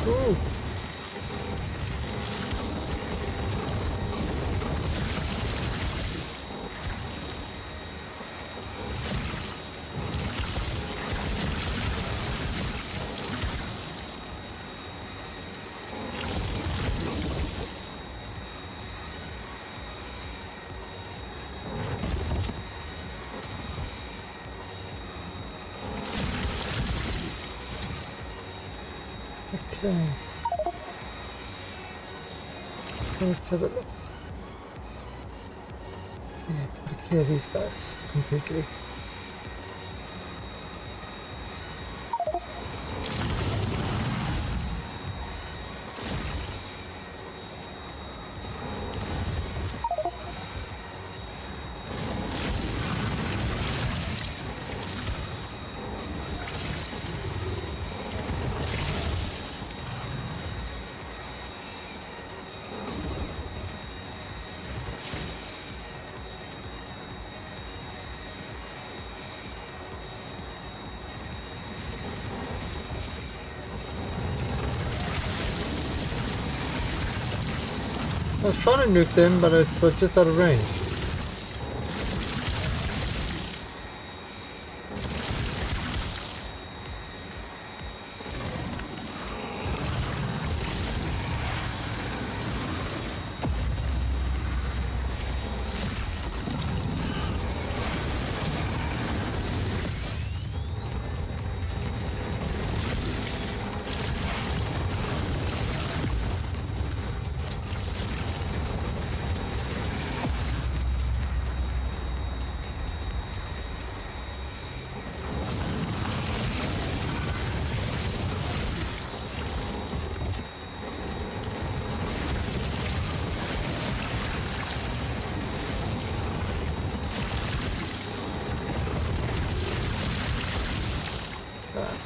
Ooh. Okay. Let's have a look. Yeah, clear these guys completely. was trying to nuke them, but it was just out of range.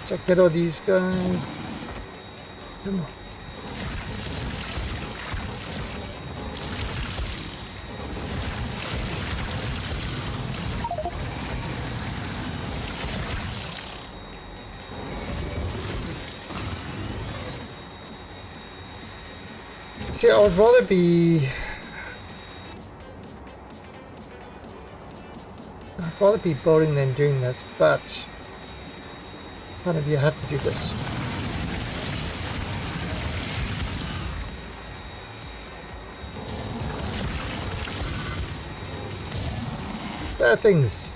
Check out all these guys. Come on. See, I would rather be... I'd rather be building than doing this, but... None of you have to do this. There are things.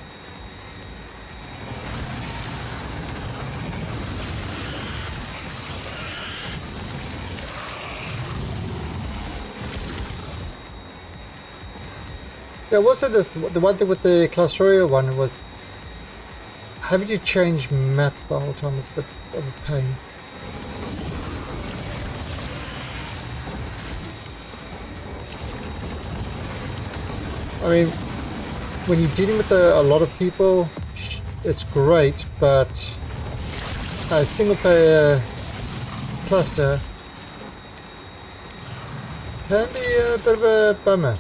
There was this, the one thing with the Clash Royale one was having to change map the whole time is a bit of a pain. I mean, when you're dealing with a lot of people, it's great, but a single player cluster can be a bit of a bummer.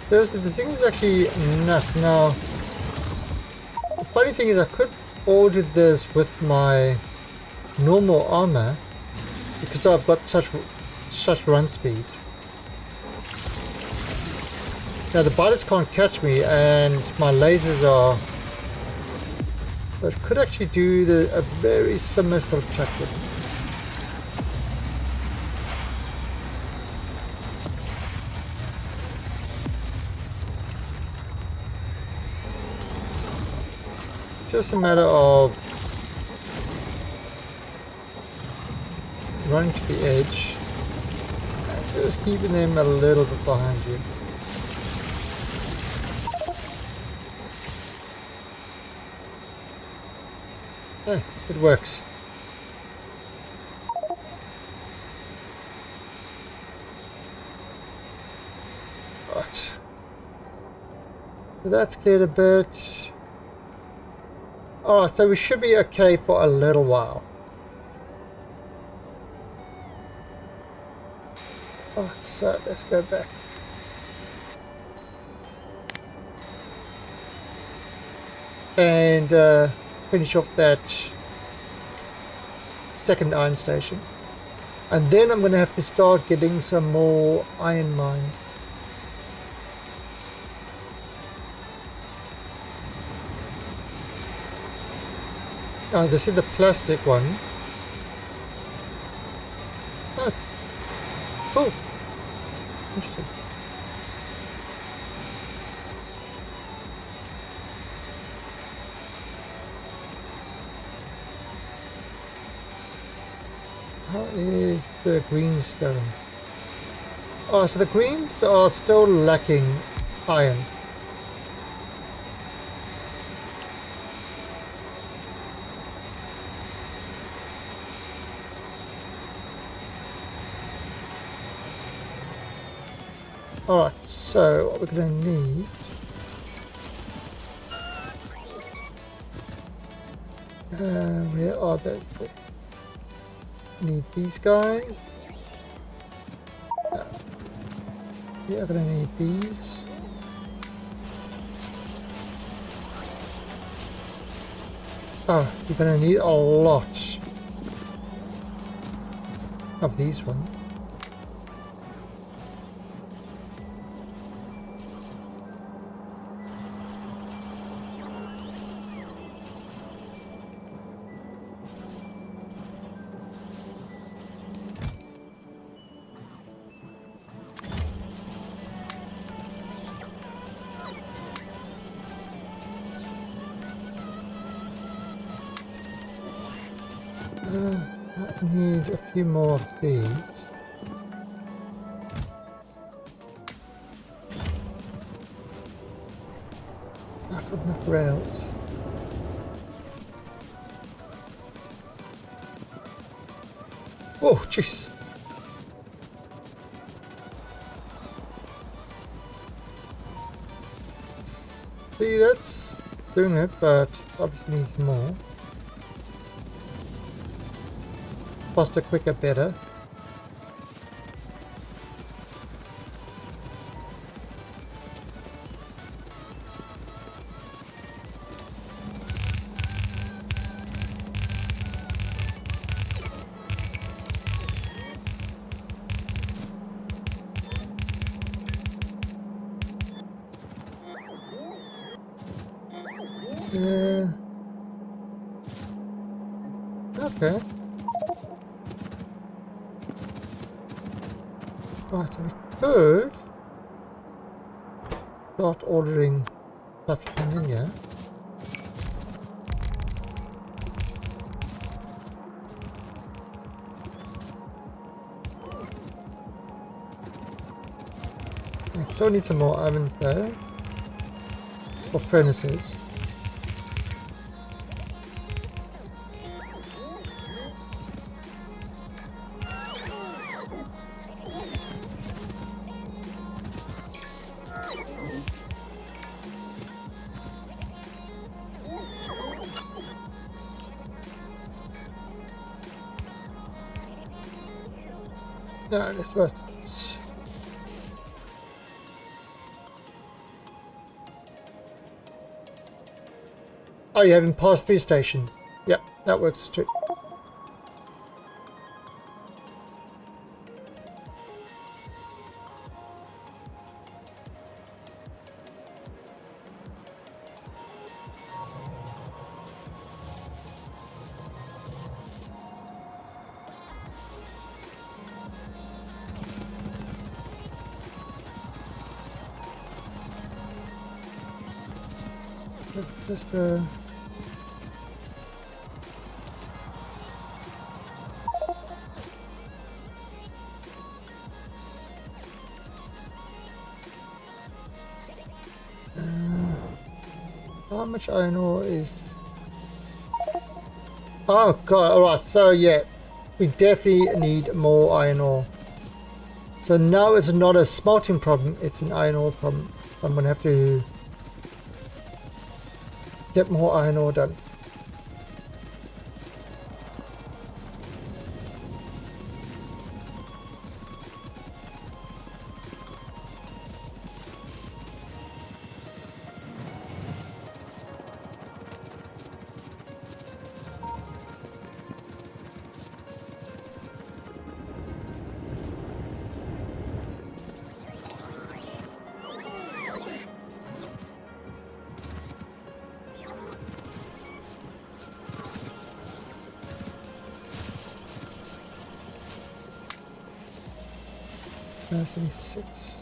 The thing is actually nuts. Now, the funny thing is I could order this with my normal armor because I've got such run speed. Now the biters can't catch me and my lasers are... But could actually do a very similar sort of tactic. Just a matter of running to the edge and just keeping them a little bit behind you. Hey, it works. Right. So that's cleared a bit. Oh, so we should be okay for a little while. Oh, so let's go back. and finish off that second iron station. And then I'm going to have to start getting some more iron mines. Oh, this is the plastic one. Oh, it's full. Interesting. How is the greens going? Oh, so the greens are still lacking iron. Alright, so what we're going to need... where are those things? Need these guys. Yeah, I'm going to need these. Oh, you're going to need a lot of these ones. I need a few more of these. I've got enough rails. Oh, jeez. See, that's doing it, but obviously needs more. Faster, quicker, better. Okay. Right, so we could start ordering stuff to come in here. I still need some more ovens though, or furnaces. No, this was. Oh, you haven't passed 3 stations. Yep, that works too. Let's go. How much iron ore is... Oh god, alright, so yeah, we definitely need more iron ore. So now it's not a smelting problem, it's an iron ore problem. I'm going to have to get more iron ore done. 76.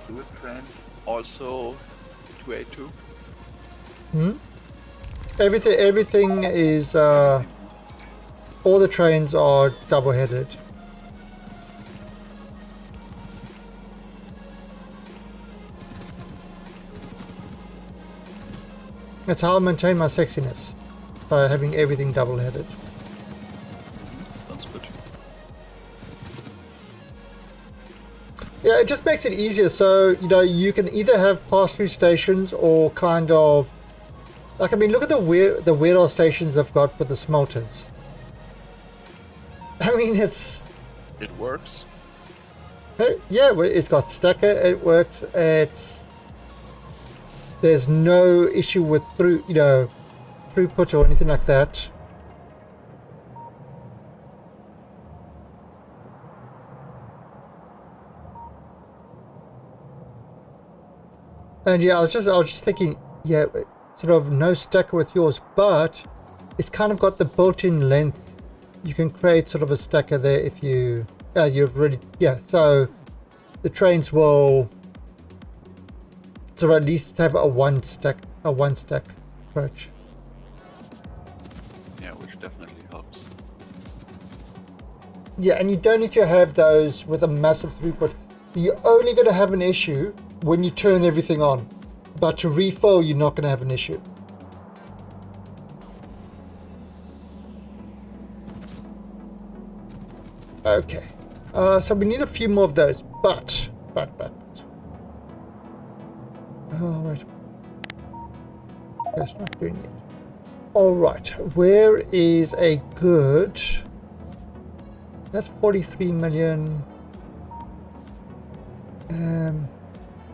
Fluid trains also 2A2. Everything is all the trains are double-headed. That's how I maintain my sexiness, by having everything double-headed. Sounds good. Yeah, it just makes it easier. So, you know, you can either have pass-through stations or kind of... Like, I mean, look at the weird old stations I've got with the smelters. I mean, it's... It works. Yeah, it's got stacker, it works, it's... There's no issue with throughput or anything like that. And yeah, I was just thinking, yeah, sort of no stacker with yours, but it's kind of got the built-in length. You can create sort of a stacker there if you've really, yeah, so the trains will sort of at least have a one stack approach. Yeah, which definitely helps. Yeah, and you don't need to have those with a massive throughput. You're only going to have an issue when you turn everything on, but to refill, you're not going to have an issue. Okay, so we need a few more of those, but. Oh, wait. That's not doing it. All right, where is a good... That's 43 million.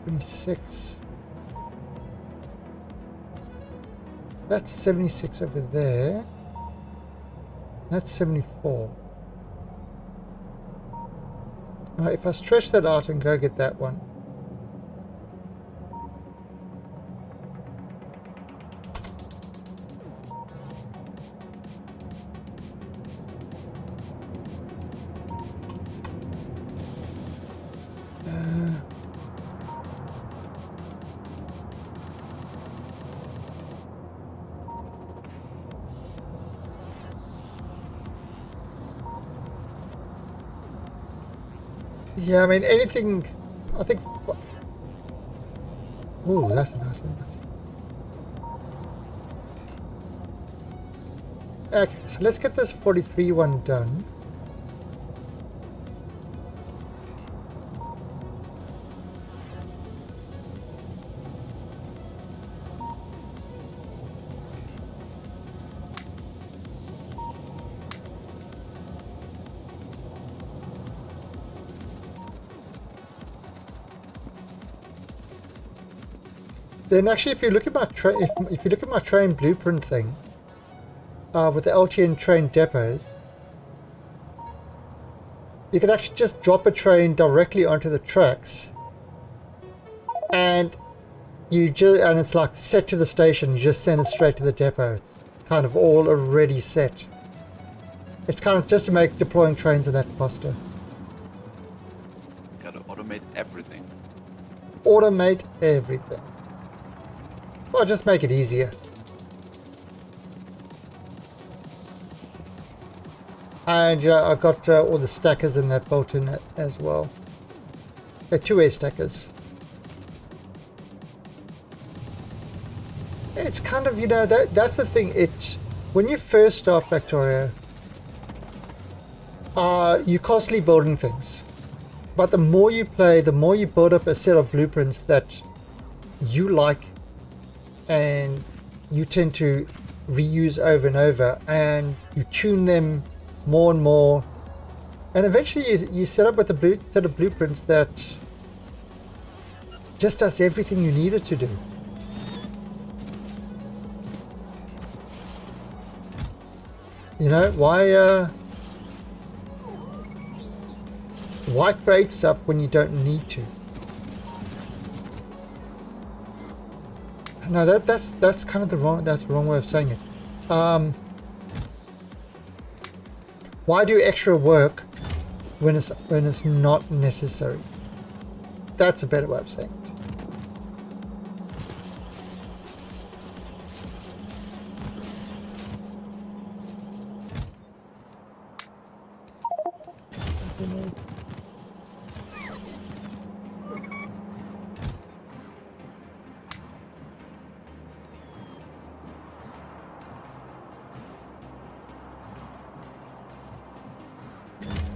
26. That's 76 over there. That's 74. Alright, if I stretch that out and go get that one. Yeah, I mean, anything, I think... Oh, that's a nice one. Okay, so let's get this 43 one done. Then actually, if you look at my if you look at my train blueprint thing, with the LTN train depots, you can actually just drop a train directly onto the tracks, and it's like set to the station. You just send it straight to the depot. It's kind of all already set. It's kind of just to make deploying trains a that faster. Gotta automate everything. Automate everything. Well, just make it easier. And I got all the stackers in that built in as well. They're two-way stackers. It's kind of, that's the thing. It's when you first start Factorio, you're constantly building things. But the more you play, the more you build up a set of blueprints that you like, and you tend to reuse over and over, and you tune them more and more, and eventually you set up with a set of blueprints that just does everything you need it to do. You know, why create stuff when you don't need to? No, that's kind of the wrong way of saying it. Why do extra work when it's not necessary? That's a better way of saying it.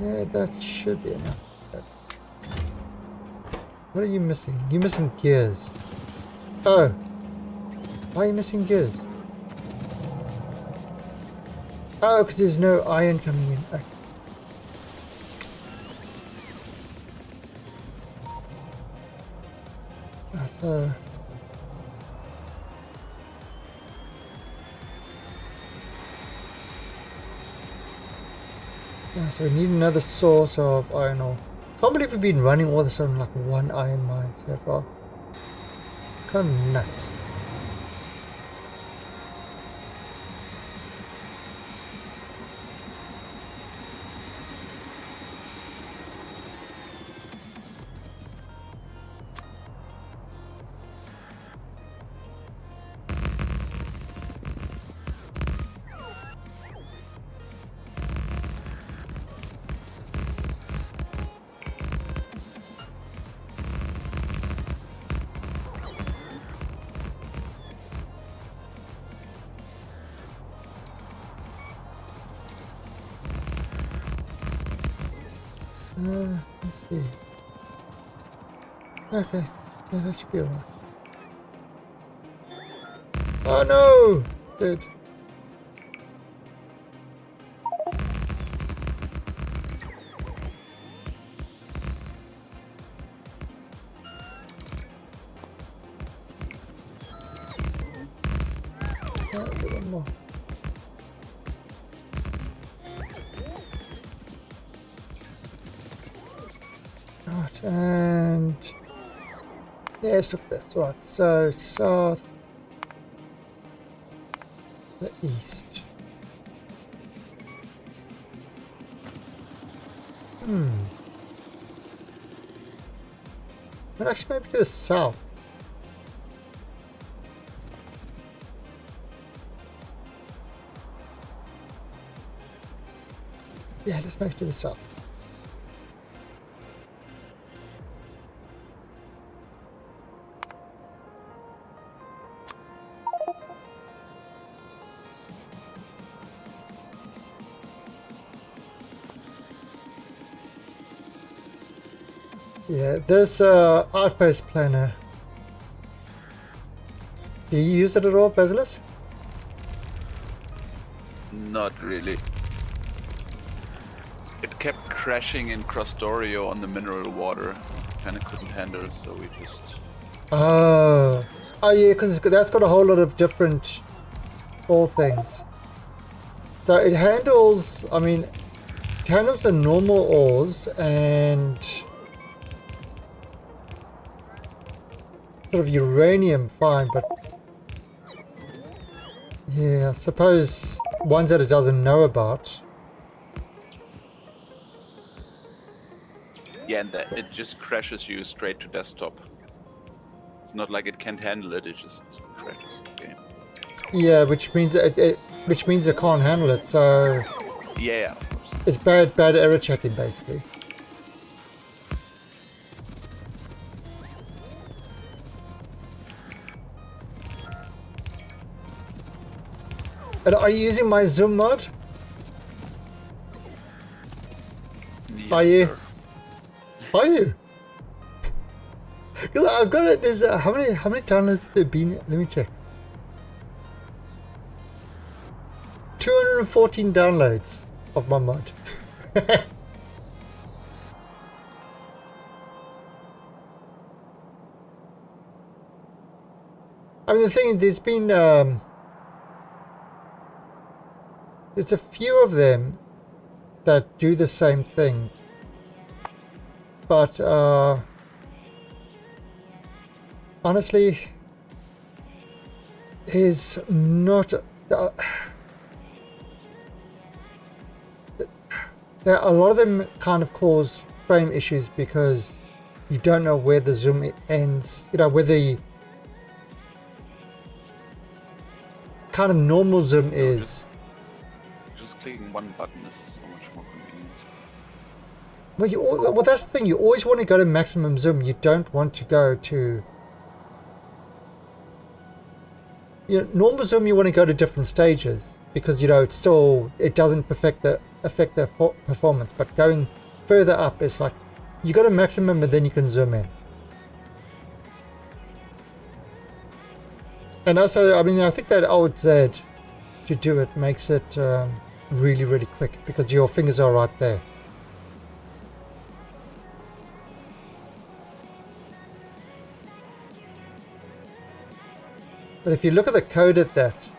Yeah, that should be enough. What are you missing? You're missing gears. Oh. Why are you missing gears? Oh, because there's no iron coming in. Okay. Yeah, so we need another source of iron ore. Can't believe we've been running all this on like one iron mine so far. Kind of nuts. Let's see. Okay, yeah, that should be alright. Oh no! Dude. One more. Right, and yeah, let's look at this. Right, so south, the east. But actually, maybe to the south. Yeah, let's make it to the south. Yeah, there's a outpost planner. Do you use it at all, Basilis? Not really. It kept crashing in Crostorio on the mineral water. Kinda couldn't handle it, so we just... Oh yeah, because that's got a whole lot of different ore things. So it handles, I mean, it handles the normal ores and sort of uranium, fine, but yeah, I suppose ones that it doesn't know about. Yeah, and it just crashes you straight to desktop. It's not like it can't handle it, it just crashes the game. Yeah, which means it can't handle it. So Yeah, of course. it's bad error checking basically. And are you using my zoom mod? Yes, Are you? sir. Are you? Because I've got it. There's how many downloads have there been? Let me check. 114 downloads of my mod. I mean, the thing, there's been, there's a few of them that do the same thing, but honestly, is not. There, a lot of them kind of cause frame issues because you don't know where the zoom ends. You know, where the kind of normal zoom is. Just clicking one button is so much more convenient. Well, that's the thing. You always want to go to maximum zoom. You don't want to go to. You know, normal zoom. You want to go to different stages because it still doesn't affect the performance. But going further up, it's like you go to maximum and then you can zoom in. And also, I mean, I think that Alt Z to do it makes it really, really quick because your fingers are right there. But if you look at the code at that,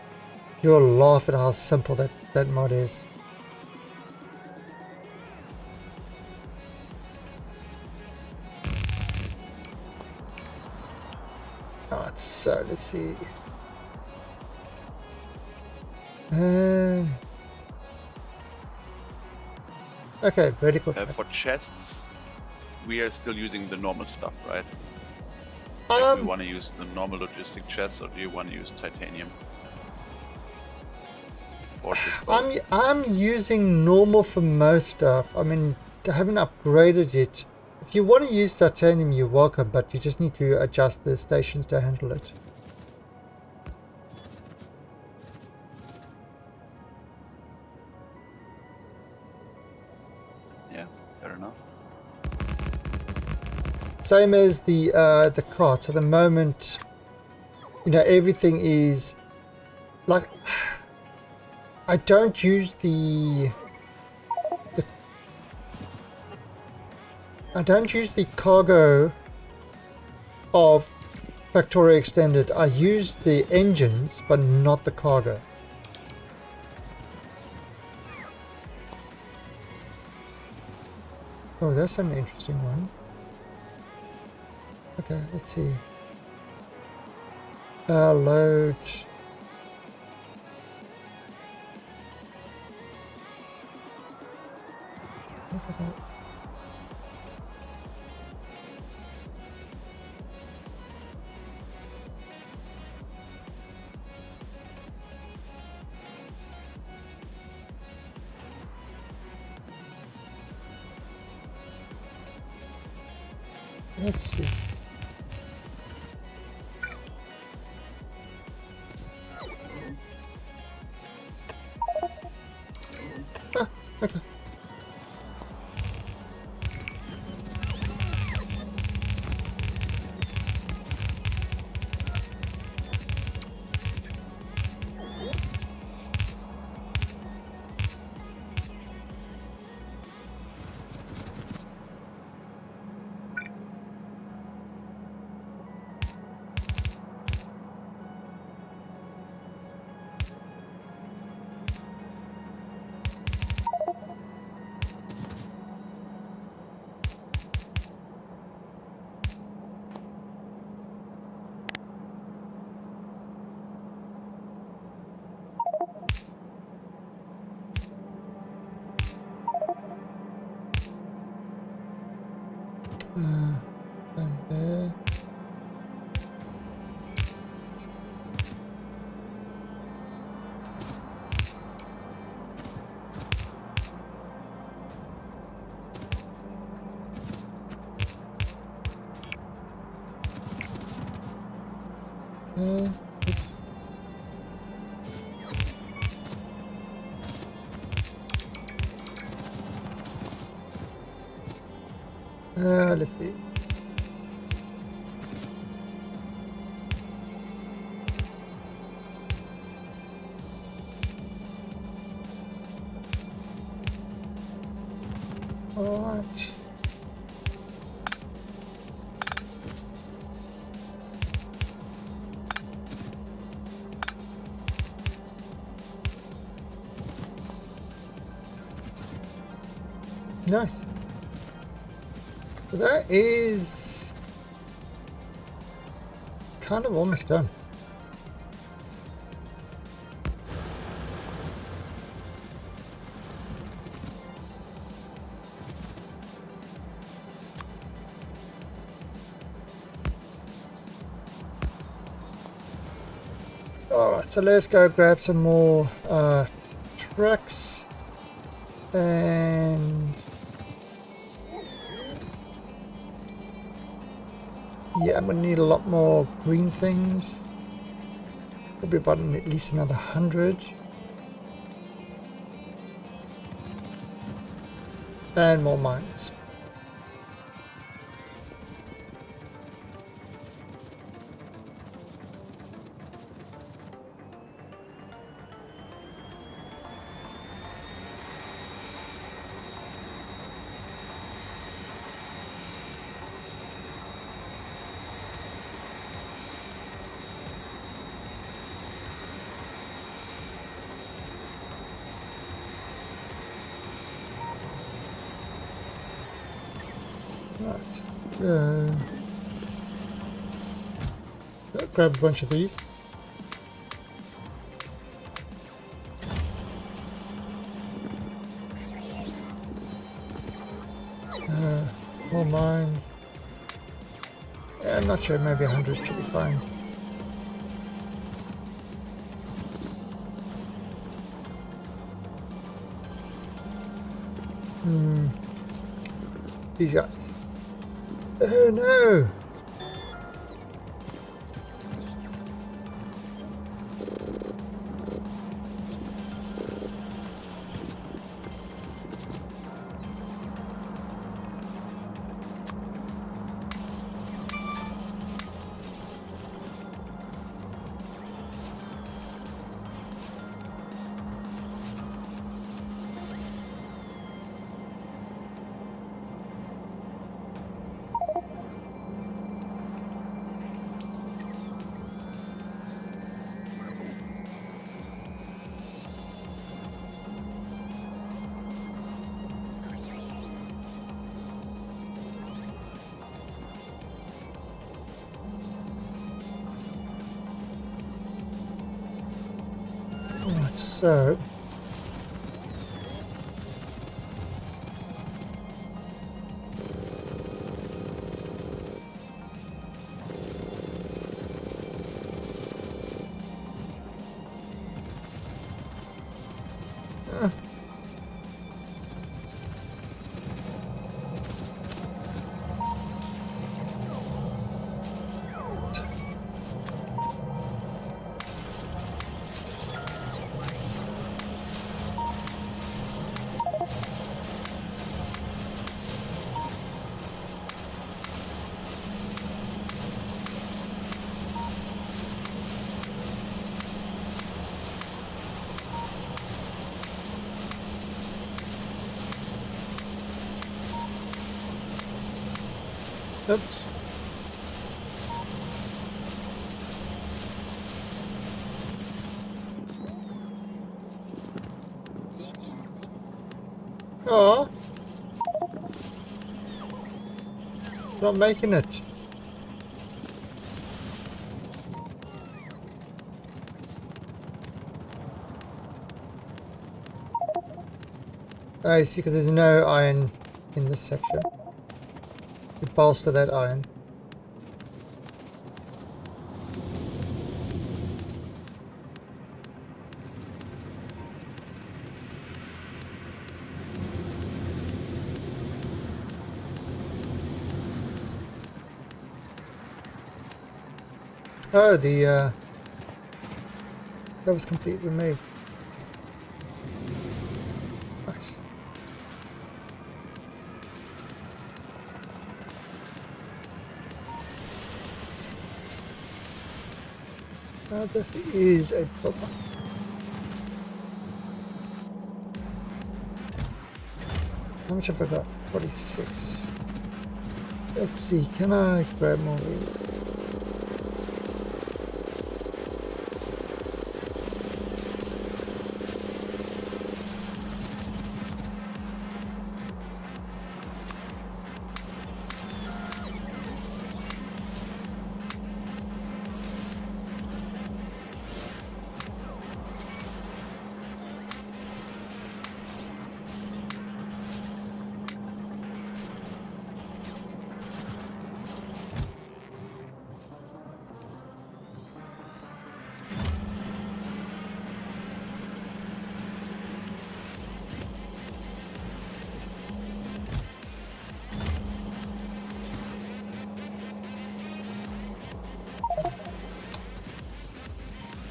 you'll laugh at how simple that mod is. Alright, so let's see. Okay, vertical. For chests, we are still using the normal stuff, right? Do you want to use the normal logistic chests, or do you want to use titanium? Or just both? I'm using normal for most stuff. I mean, I haven't upgraded it. If you want to use titanium, you're welcome, but you just need to adjust the stations to handle it. Yeah, fair enough. Same as the carts. At the moment, everything is like I don't use the cargo of Factorio Extended. I use the engines, but not the cargo. Oh, that's an interesting one. Okay, let's see. Load. Let's see. Okay. And there. Let's see. Right. Nice. So that is kind of almost done. Alright, so let's go grab some more trucks. And yeah, I'm gonna need a lot more green things. Probably about at least another 100. And more mines. Right. Grab a bunch of these. More mines. Yeah, I'm not sure, maybe 100 should be fine. These guys. Oh no! Right, so oops. Oh, not making it. I see, because there's no iron in this section. We bolster that iron. Oh, that was completely removed. Nice. This is a problem. How much have I got? 46. Let's see, can I grab more of these?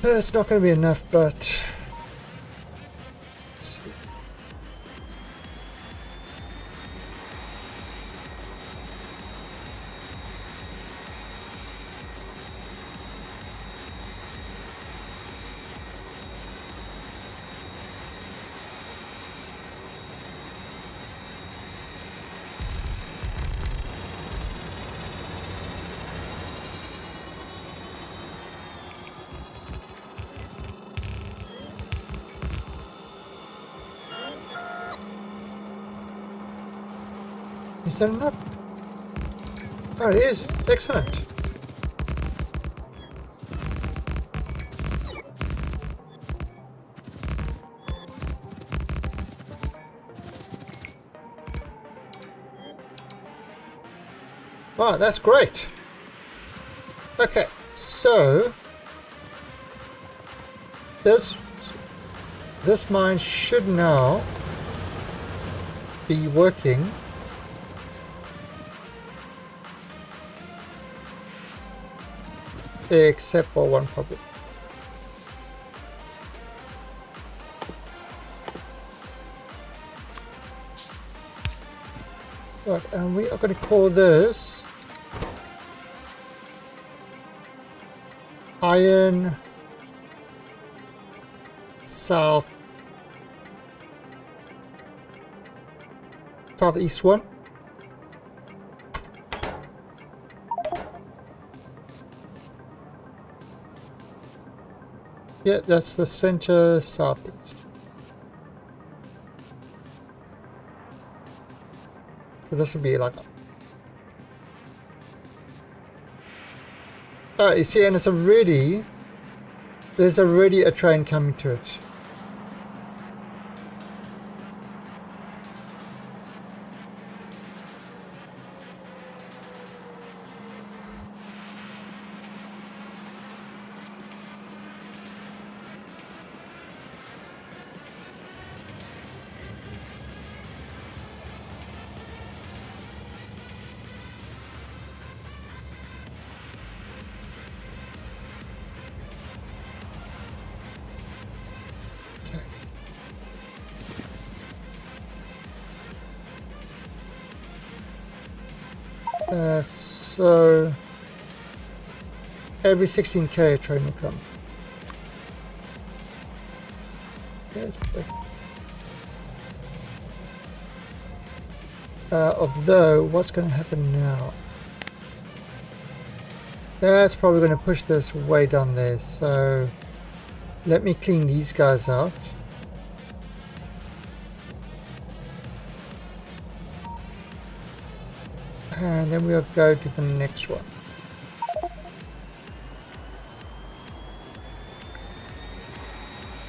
It's not going to be enough, but let's see. Is that enough? Oh, it is. Excellent. Wow, that's great. Okay, so this mine should now be working. Except for one problem. Right, and we are going to call this Iron Southeast one. Yeah, that's the center southeast. So this would be like, oh, you see, and there's already a train coming to it. So every 16k a train will come. Yes, although, what's going to happen now? That's probably going to push this way down there. So let me clean these guys out. And then we'll go to the next one.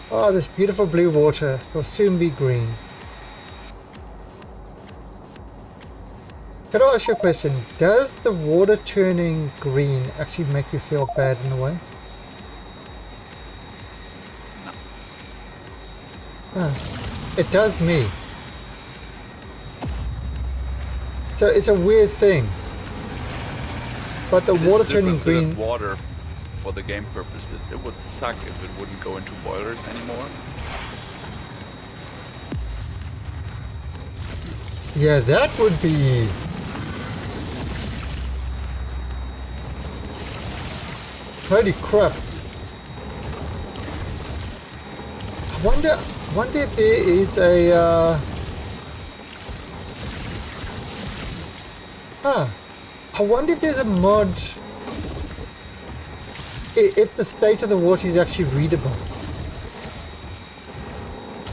Oh, this beautiful blue water will soon be green. Can I ask you a question? Does the water turning green actually make you feel bad in a way? No. Oh, it does me. So it's a weird thing. But the water turning green... water for the game purpose. It would suck if it wouldn't go into boilers anymore. Yeah, that would be... Holy crap. I wonder if there is a... Ah, I wonder if there's a mod. If the state of the water is actually readable.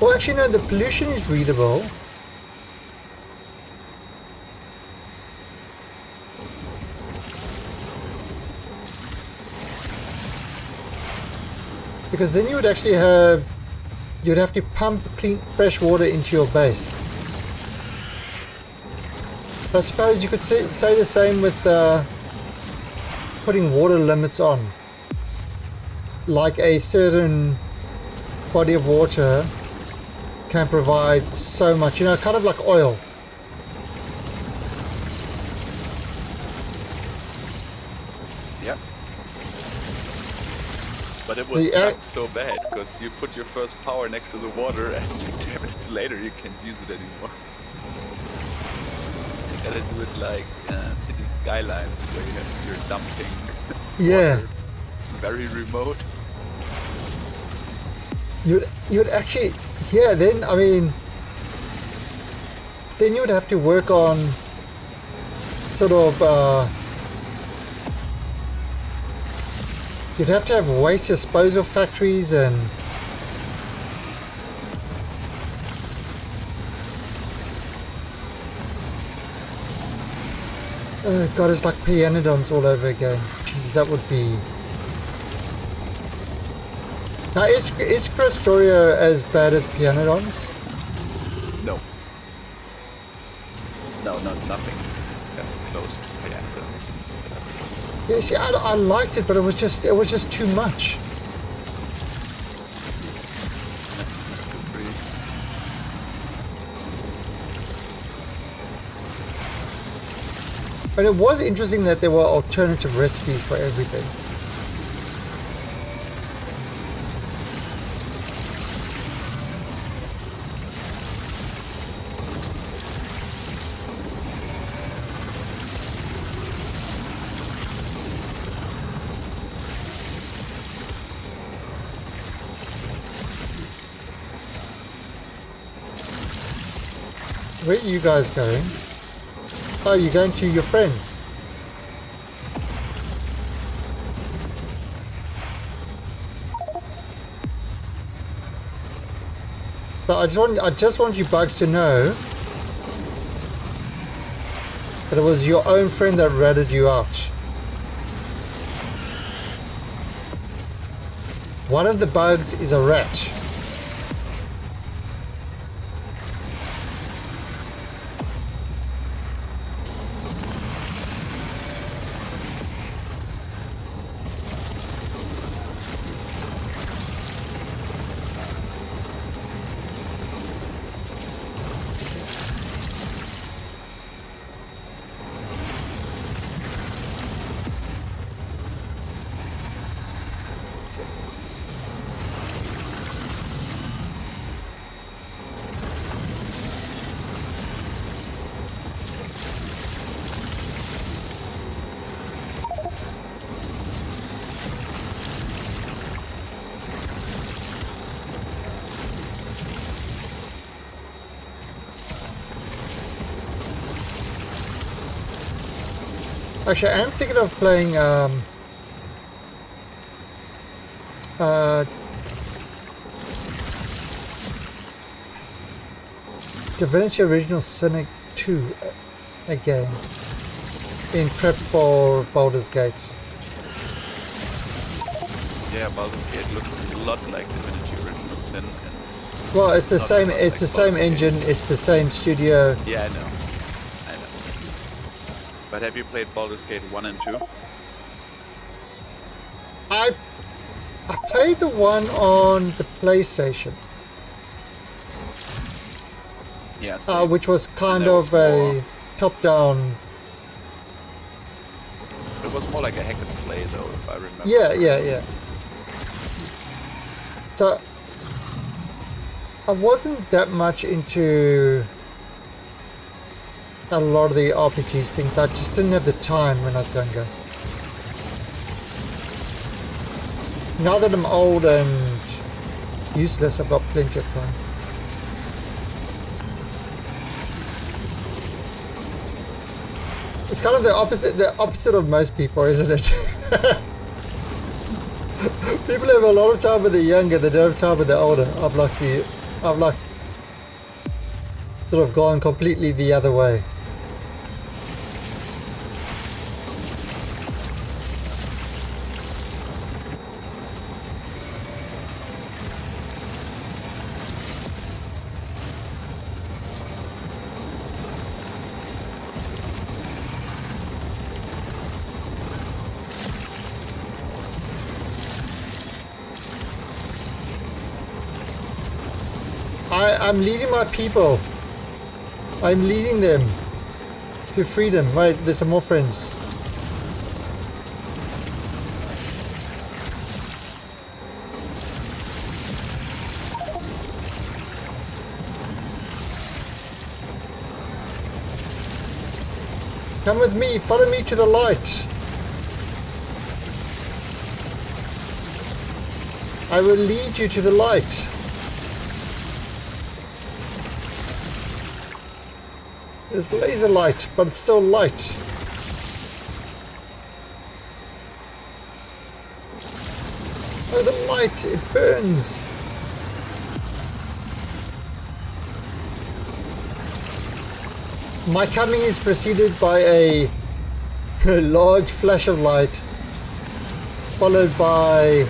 Well, actually, no, the pollution is readable. Because then you would actually you'd have to pump clean, fresh water into your base. I suppose you could say the same with putting water limits on. Like a certain body of water can provide so much, kind of like oil. Yep. But it would suck so bad, because you put your first power next to the water and 10 minutes later you can't use it anymore. You gotta do it like City Skylines, where you're dumping water very remote. You'd actually, then, I mean, then you would have to work on sort of, you'd have to have waste disposal factories and God, it's like Pianodons all over again. Jesus, that would be... Now, is Krastorio as bad as Pianodons? No. No, nothing close to Pianodons. Yeah, see, I liked it, but it was just too much. But it was interesting that there were alternative recipes for everything. Where are you guys going? Oh, you're going to your friends. So I just want you bugs to know that it was your own friend that ratted you out. One of the bugs is a rat. Actually, I am thinking of playing Divinity Original Sin 2 again in prep for Baldur's Gate. Yeah, Baldur's Gate looks a lot like Divinity Original Sin. And well, it's the same. It's the same engine. It's the same studio. Yeah, I know. But have you played Baldur's Gate 1 and 2? I played the one on the PlayStation. Yeah, so which was kind of a top-down. It was more like a hack and slay, though, if I remember. Yeah. So I wasn't that much into a lot of the RPGs things. I just didn't have the time when I was younger. Now that I'm old and useless, I've got plenty of time. It's kind of the opposite of most people, isn't it? People have a lot of time when they're younger, they don't have time when they're older. I've like sort of gone completely the other way. I'm leading my people. I'm leading them to freedom. Wait, there's some more friends. Come with me, follow me to the light. I will lead you to the light. It's laser light, but it's still light. Oh, the light, it burns. My coming is preceded by a large flash of light, followed by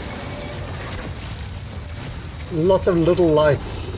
lots of little lights.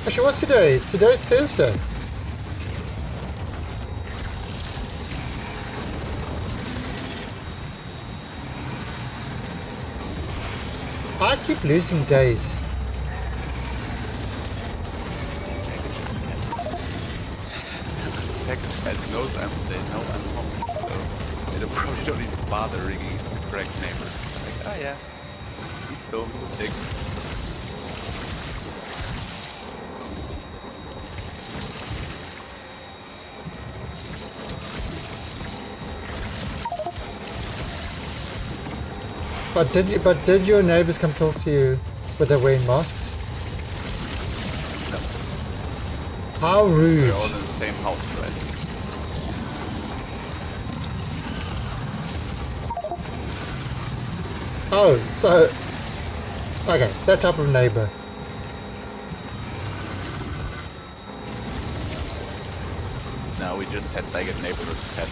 Actually, what's today? Today's Thursday. I keep losing days. Package knows they know I'm home, so they probably don't even bother ringing the correct neighbor. Like, oh yeah, he's home, take. But did your neighbors come talk to you with their wearing masks? No. How rude. We're all in the same house, right? Oh, so okay, that type of neighbor. No, we just had like a neighborhood pet.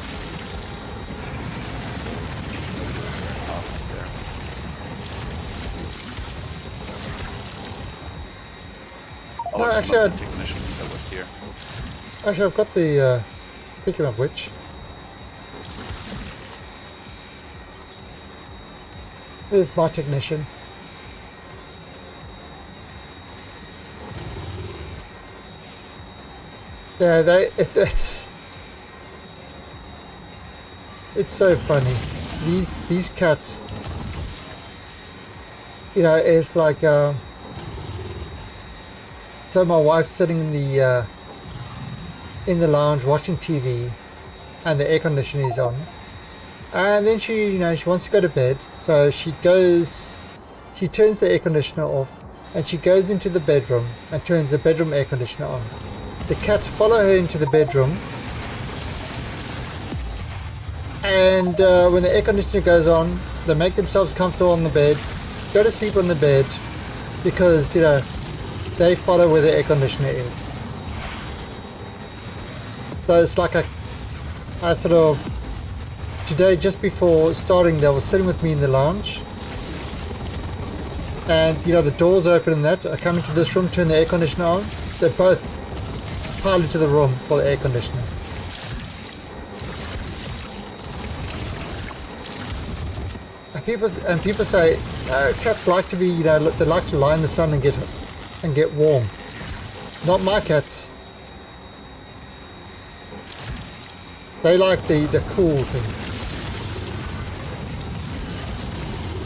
No, actually, technician that was here. I've got the. Speaking of which, here's my technician. Yeah, it's so funny. These cats. You know, it's like. So my wife's sitting in the lounge watching TV, and the air conditioner is on, and then she wants to go to bed, so she turns the air conditioner off, and she goes into the bedroom and turns the bedroom air conditioner on. The cats follow her into the bedroom, and when the air conditioner goes on, they make themselves comfortable on the bed, go to sleep on the bed, because they follow where the air conditioner is. So it's like I sort of, today just before starting, they were sitting with me in the lounge, and the door's open and that. I come into this room, turn the air conditioner on, they both pile into the room for the air conditioner. people say, no, cats like to be, you know, they like to lie in the sun and get warm. Not my cats. They like the cool thing.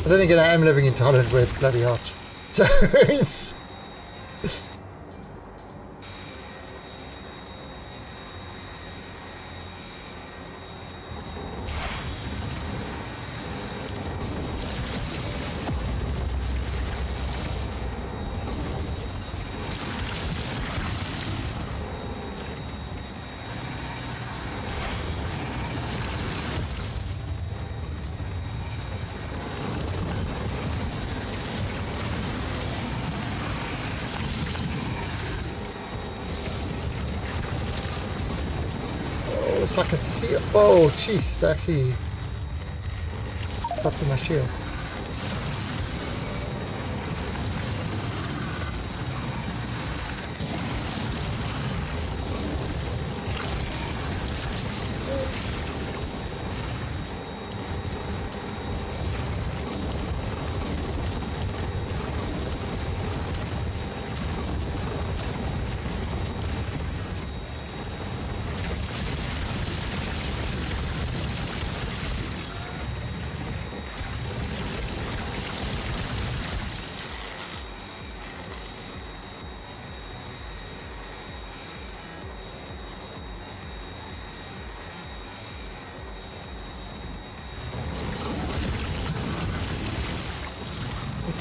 But then again, I am living in Thailand where it's bloody hot. So it's... It's like a sea. Oh, jeez, that actually got through my shield.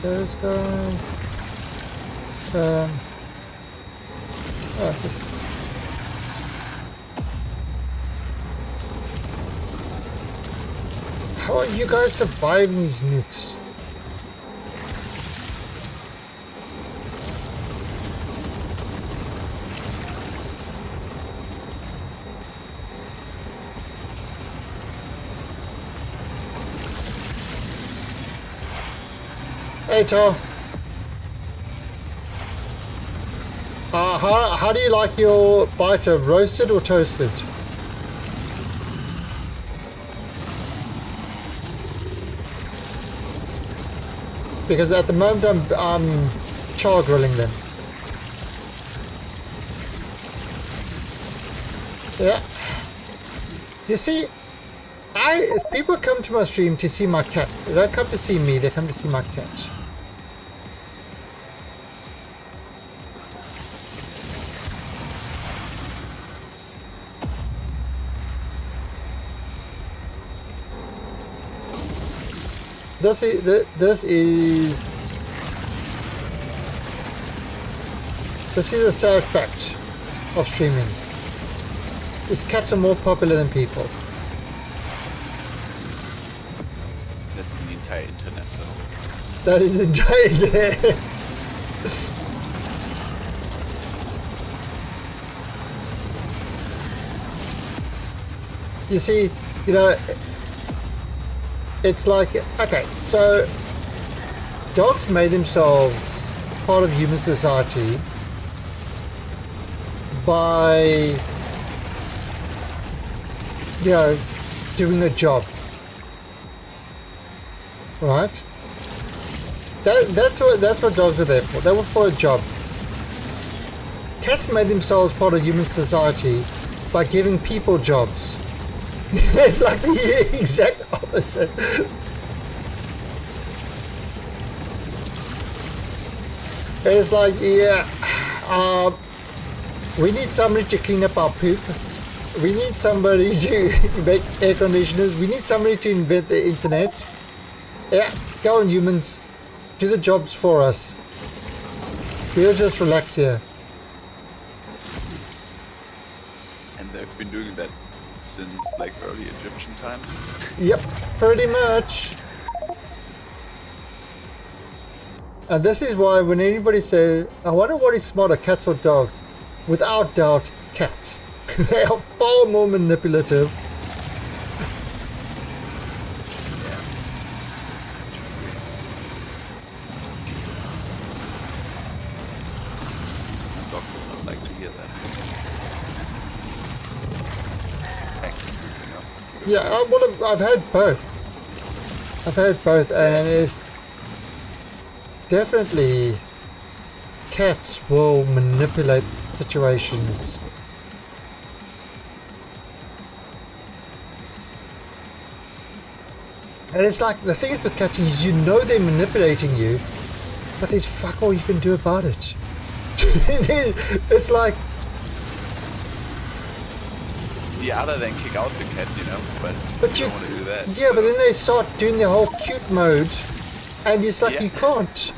Those guys. This. How are you guys surviving these nukes? Hey, Tom. How do you like your biter, roasted or toasted? Because at the moment I'm char grilling them. Yeah. You see, if people come to my stream to see my cat, they don't come to see me, they come to see my cat. This is a sad fact of streaming. Is cats are more popular than people. That's the entire internet, though. That is the entire internet. You see, you know, it's like, okay, so dogs made themselves part of human society by, you know, doing a job, right? That's what dogs are there for. They were for a job. Cats made themselves part of human society by giving people jobs. It's like the exact opposite. It's like, yeah, we need somebody to clean up our poop. We need somebody to make air conditioners. We need somebody to invent the internet. Yeah, go on, humans. Do the jobs for us. We'll just relax here. And they've been doing that since like early Egyptian times. Yep, pretty much. And this is why when anybody says, I wonder what is smarter, cats or dogs? Without doubt, cats. They are far more manipulative. Dog would not like to hear that. Actually, you know. Yeah, well, I've had both. I've had both, and it's definitely cats will manipulate situations. And it's like, the thing is with cats is you know they're manipulating you, but there's fuck all you can do about it. It's like, Yeah, other than kick out the cat, you know, but but you you don't want to do that. yeah, but then they start doing the whole cute mode, and it's like Yeah. you can't.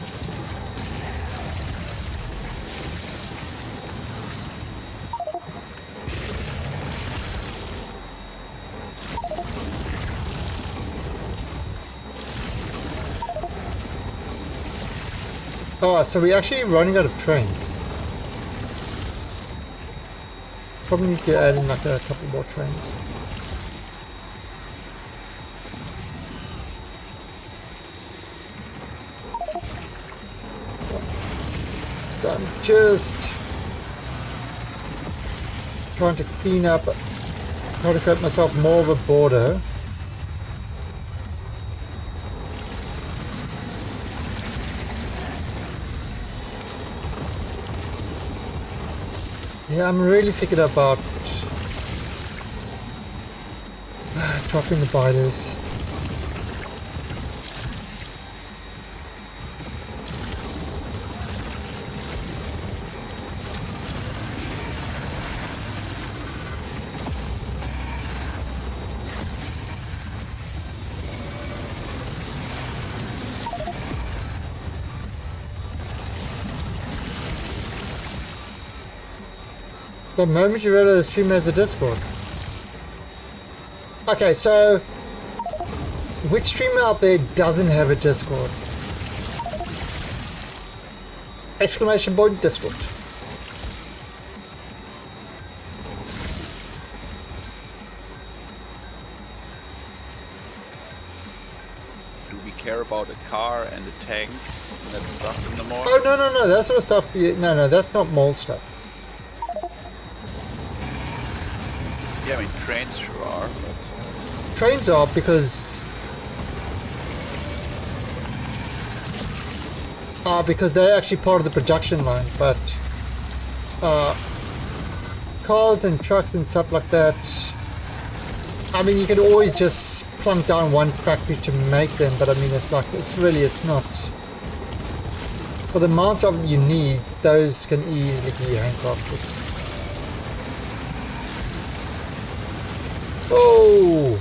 Oh, so we're actually running out of trains. Probably need to add in like a couple more trains. So I'm just trying to clean up, trying to create myself more of a border. Yeah, I'm really thinking about dropping the biters. The moment you realize the stream has a Discord. Okay, so which streamer out there doesn't have a Discord? Exclamation point Discord. Do we care about a car and a tank and that stuff in the mall? Oh no, that sort of stuff. No, that's not mole stuff. Yeah, I mean trains sure are. Trains are because they're actually part of the production line, but cars and trucks and stuff like that, I mean, you can always just plunk down one factory to make them, but I mean, it's not for the amount of you need, those can easily be handcrafted. Oh!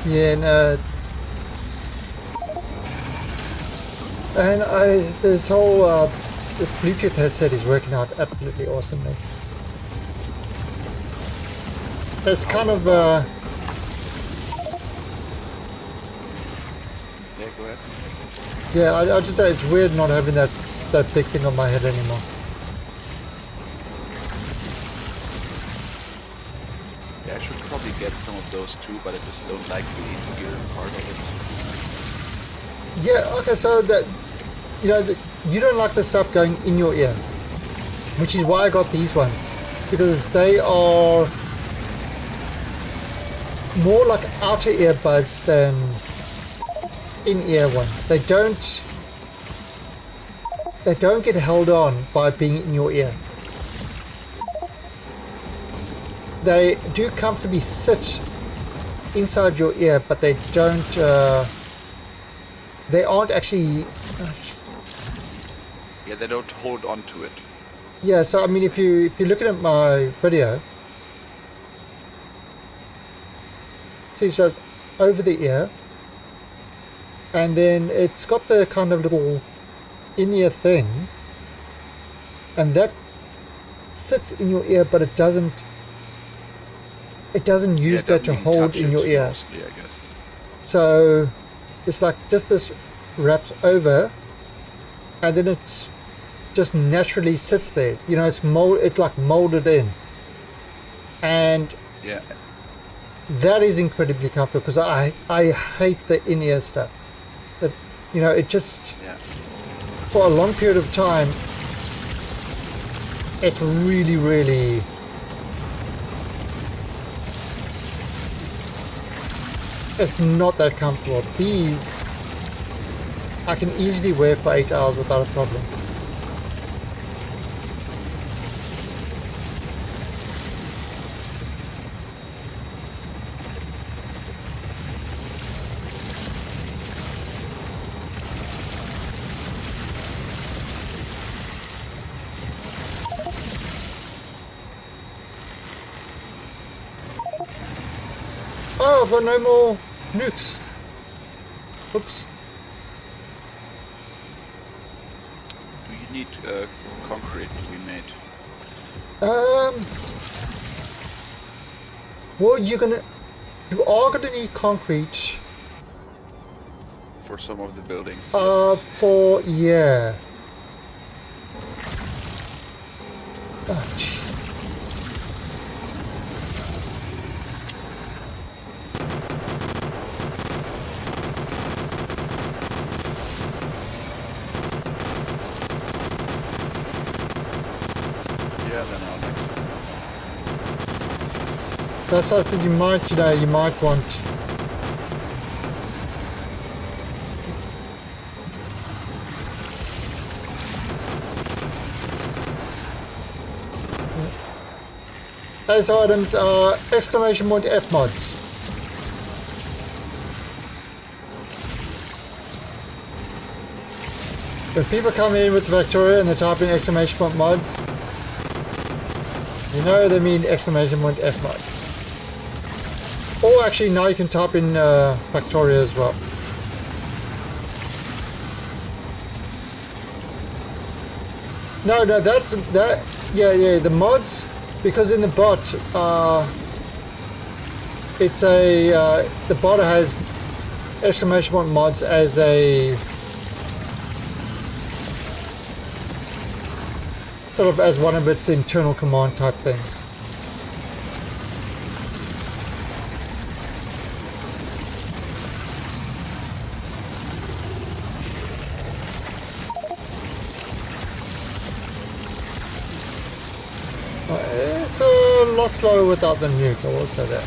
Yeah, no. And this whole this Bluetooth headset is working out absolutely awesomely. It's kind of Yeah, go ahead. yeah, I just say it's weird not having that big thing on my head anymore. Yeah, I should probably get some of those too, but I just don't like the ear part of it. Yeah, okay, so that, you know, you don't like the stuff going in your ear, which is why I got these ones, because they are more like outer earbuds than in-ear ones. They don't get held on by being in your ear. They do comfortably sit inside your ear, but they don't they aren't actually Yeah, they don't hold on to it. yeah, so I mean, if you're looking at my video, see, it shows over the ear, and then it's got the kind of little in-ear thing, and that sits in your ear, but it doesn't use it that doesn't to even hold touch in it, your ear. mostly, I guess. So it's like just this wraps over, and then it's just naturally sits there. You know, it's like molded in, and Yeah. that is incredibly comfortable because I hate the in-ear stuff. That, you know, it just, Yeah. for a long period of time, it's really, really, it's not that comfortable. These I can easily wear for 8 hours without a problem. Oh, for no more nukes. Oops. Do you need concrete to be made? Well, you are gonna need concrete. For some of the buildings, For, yeah. Oh, jeez. Yeah, then I'll make some. That's why I said you might want. Those items are exclamation point F mods. When people come in with Victoria and they type in exclamation point mods, you know they mean exclamation point F mods. Or actually now you can type in Factoria as well. No, that's that. Yeah, the mods, because in the bot, it's a the bot has exclamation point mods as a sort of as one of its internal command type things. It's a lot slower without the nuke, I will say that.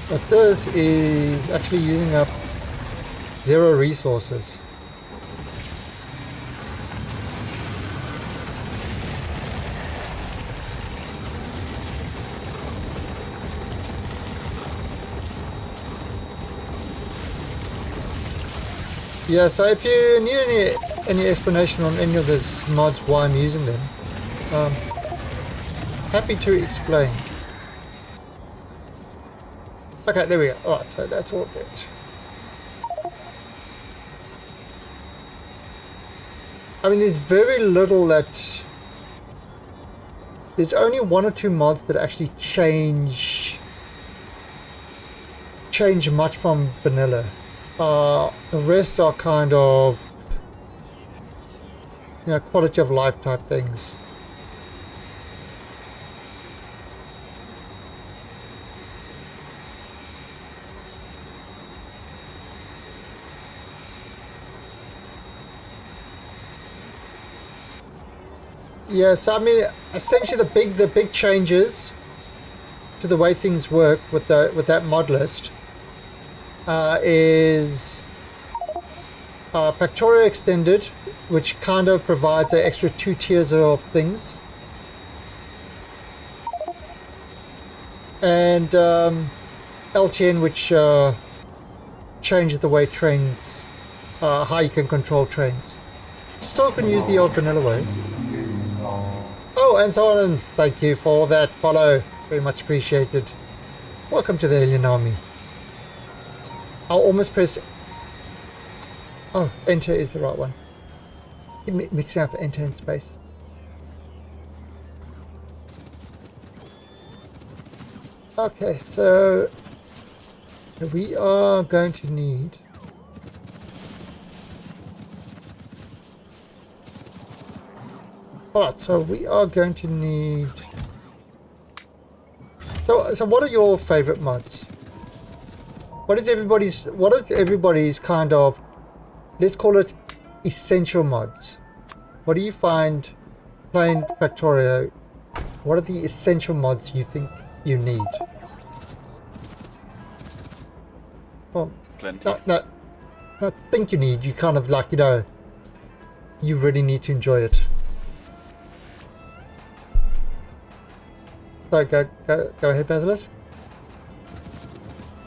But this is actually using up 0 resources. Yeah, so if you need any explanation on any of those mods, why I'm using them, happy to explain. Okay, there we go. Alright, so that's all it. I mean, there's very little that... There's only 1 or 2 mods that actually change much from vanilla. The rest are kind of, you know, quality of life type things. Yeah, so I mean, essentially the big changes to the way things work with that mod list is Factorio Extended, which kind of provides an extra 2 tiers of things, and LTN, which changes the way trains, how you can control trains. Still can use the old vanilla way. Oh, and so on, and thank you for that follow. Very much appreciated. Welcome to the Alien Army. I'll almost press... Oh, enter is the right one. Keep mixing up enter and space. Okay, so we are going to need... Alright, so we are going to need... So what are your favorite mods? What is everybody's kind of, let's call it essential mods? What do you find playing Factorio? What are the essential mods you think you need? Well, Plenty. not think you need, you kind of like, you know, you really need to enjoy it. So go ahead, Basilisk.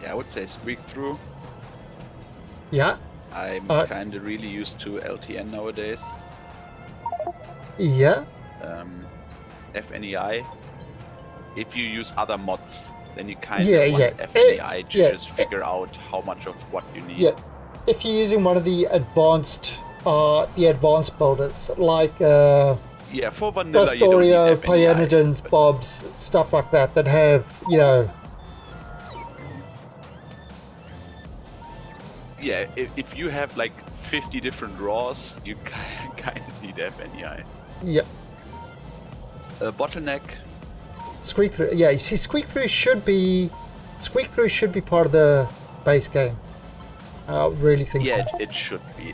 Yeah, I would say squeak through. Yeah. I'm kind of really used to LTN nowadays. Yeah. FNEI. If you use other mods, then you kind of want FNEI to just figure out how much of what you need. Yeah. If you're using one of the advanced builders, like yeah, for vanilla, Pastorio, you don't need FNEI, Pyanodons, Bobs, stuff like that, that have, you know... Yeah, if you have like 50 different draws, you kind of need FNEI. Yep. Bottleneck. Squeak through. Yeah, you see, Squeak through should be part of the base game. I really think so. Yeah, it should be.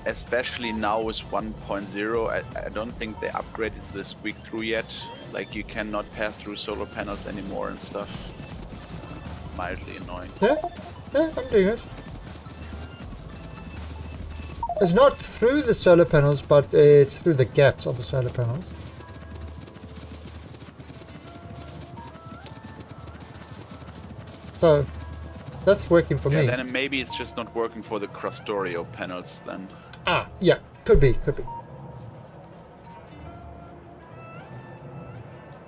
Especially now with 1.0, I don't think they upgraded the squeak through yet. Like you cannot pass through solar panels anymore and stuff. It's mildly annoying. Yeah, I'm doing it. It's not through the solar panels, but it's through the gaps of the solar panels. So, that's working for me. Then maybe it's just not working for the Crustorio panels then. Ah, yeah, could be.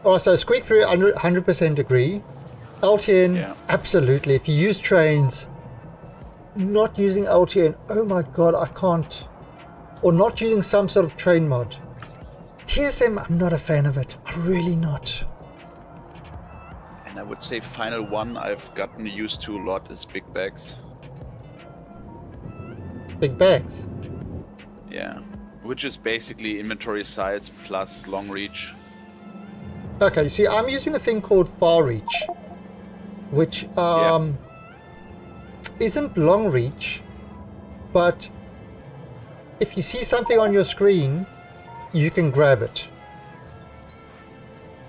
Also, squeak through, 100% agree. LTN, absolutely. If you use trains, not using LTN, oh my god, I can't. Or not using some sort of train mod. TSM, I'm not a fan of it. I'm really not. And I would say final one I've gotten used to a lot is big bags. Big bags? Yeah. Which is basically inventory size plus long reach. Okay, see, I'm using a thing called far reach, which isn't long reach, but if you see something on your screen, you can grab it.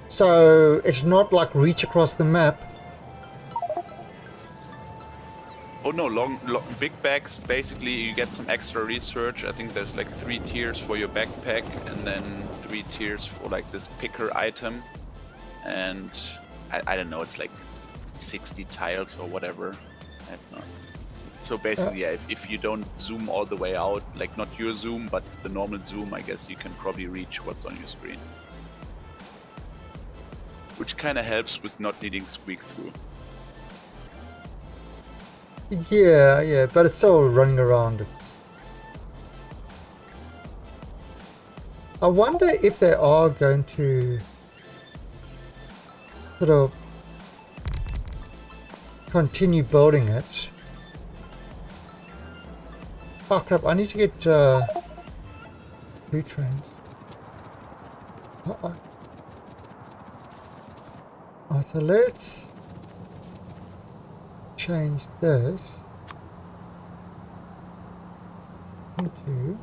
So it's not like reach across the map. Oh no, long big bags, basically you get some extra research. I think there's like 3 tiers for your backpack and then 3 tiers for like this picker item. And I don't know, it's like 60 tiles or whatever. I don't know. So basically, yeah, if you don't zoom all the way out, like not your zoom, but the normal zoom, I guess you can probably reach what's on your screen. Which kind of helps with not needing squeak through. Yeah, but it's still running around. I wonder if they are going to sort of continue building it. Oh crap, I need to get 2 trains. Oh, so let's change this into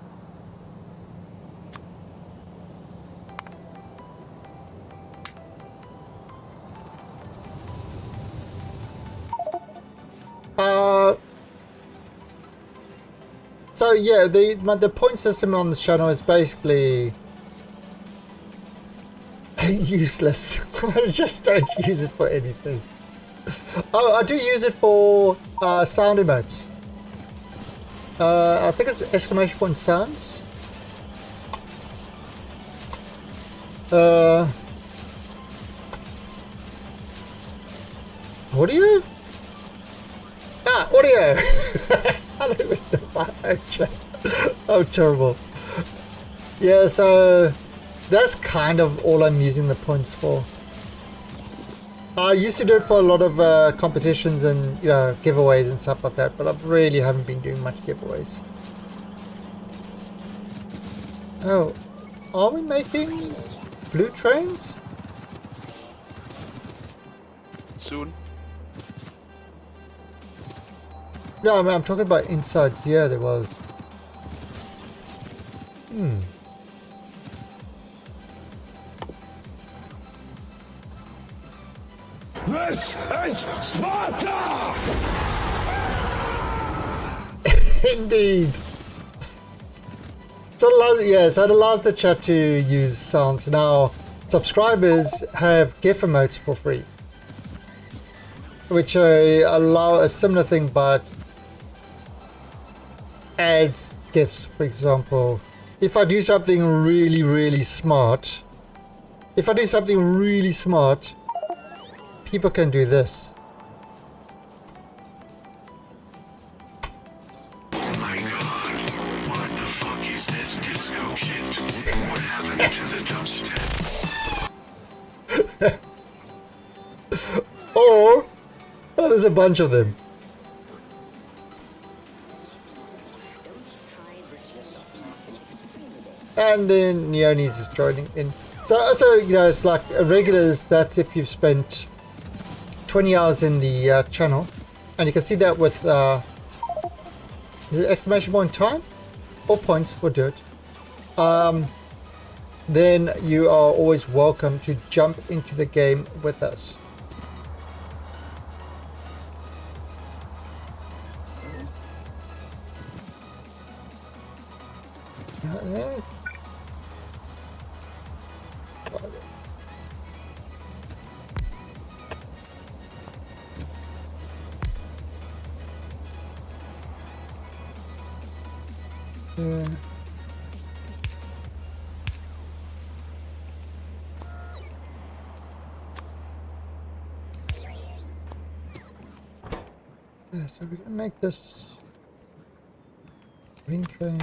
so yeah, the point system on this channel is basically useless. I just don't use it for anything. Oh, I do use it for sound emotes. I think it's exclamation point sounds. Audio? Ah, Audio! I don't even know why I checked. Oh, terrible. Yeah, so that's kind of all I'm using the points for. I used to do it for a lot of competitions and giveaways and stuff like that, but I really haven't been doing much giveaways. Oh, are we making blue trains? Soon. No, I mean, I'm talking about inside here there was. This is Sparta! Indeed. So it allows the chat to use sounds. Now, subscribers have GIF emotes for free, which allow a similar thing, but adds GIFs. For example, if I do something really smart, people can do this. Oh my god, what the fuck is this disco shit? What happened to the dubstep? Or, oh, there's a bunch of them. And then Neoni's is joining in. So it's like regulars. That's if you've spent 20 hours in the channel, and you can see that with is it exclamation point time or points for dirt. Then you are always welcome to jump into the game with us. Yes. Yeah. Yeah, so we're gonna make this green train.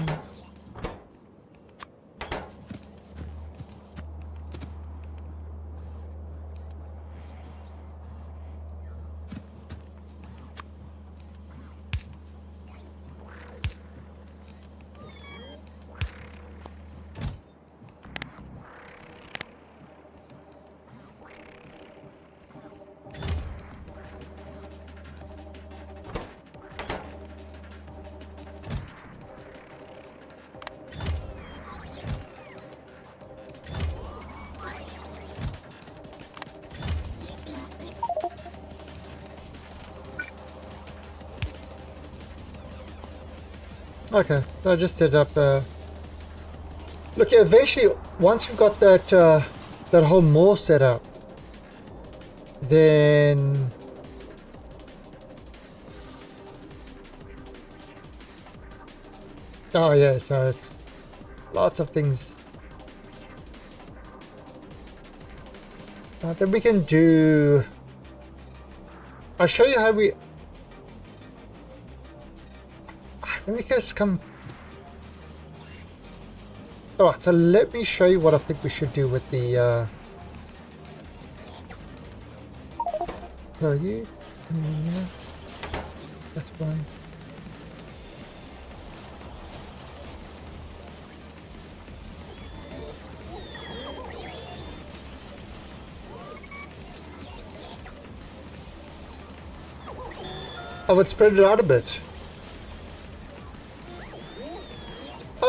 Okay, so I just set up. Look, eventually, once you've got that that whole mall set up, then oh yeah, so it's lots of things. Then we can do. I'll show you how we. Let me just come. Alright, so let me show you what I think we should do with the so you come in here. That's fine. I would spread it out a bit.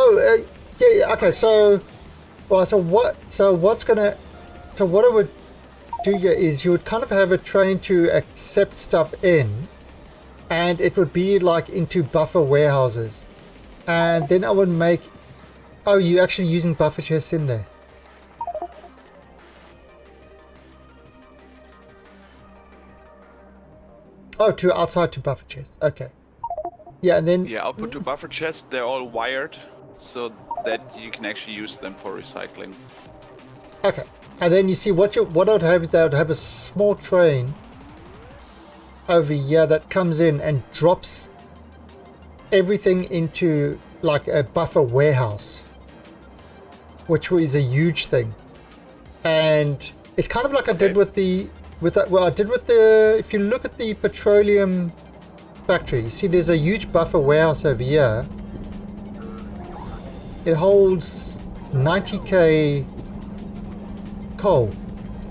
Oh, yeah, okay, so, well, so what I would do here is you would kind of have a train to accept stuff in, and it would be like into buffer warehouses, and then I would make, oh, you're actually using buffer chests in there. Oh, to outside to buffer chests, okay. Yeah, and then... Yeah, output to buffer chests, they're all wired, so that you can actually use them for recycling. Okay, and then you see what I would have is I would have a small train over here that comes in and drops everything into like a buffer warehouse, which is a huge thing. And it's kind of like I did with the if you look at the petroleum factory, you see there's a huge buffer warehouse over here. It holds 90k coal,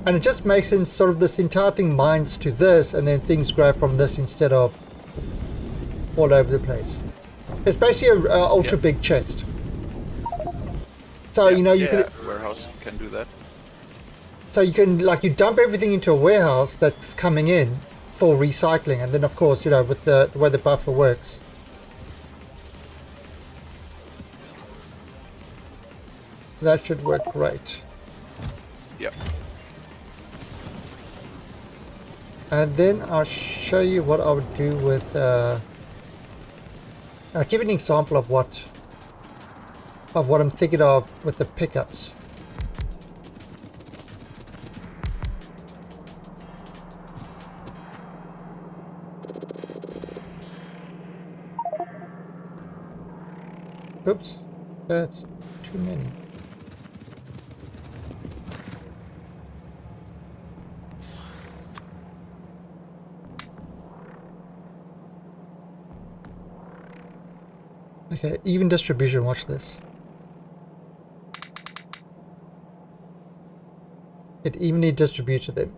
and it just makes sense, sort of this entire thing mines to this, and then things grow from this instead of all over the place. It's basically a ultra big chest. So you know you could warehouse can do that. So you can, like, you dump everything into a warehouse that's coming in for recycling, and then of course, you know, with the way the buffer works, that should work great. Yep. And then I'll show you what I would do with I'll give an example of what I'm thinking of with the pickups. Oops, that's too many. Okay, even distribution, watch this. It evenly distributed them.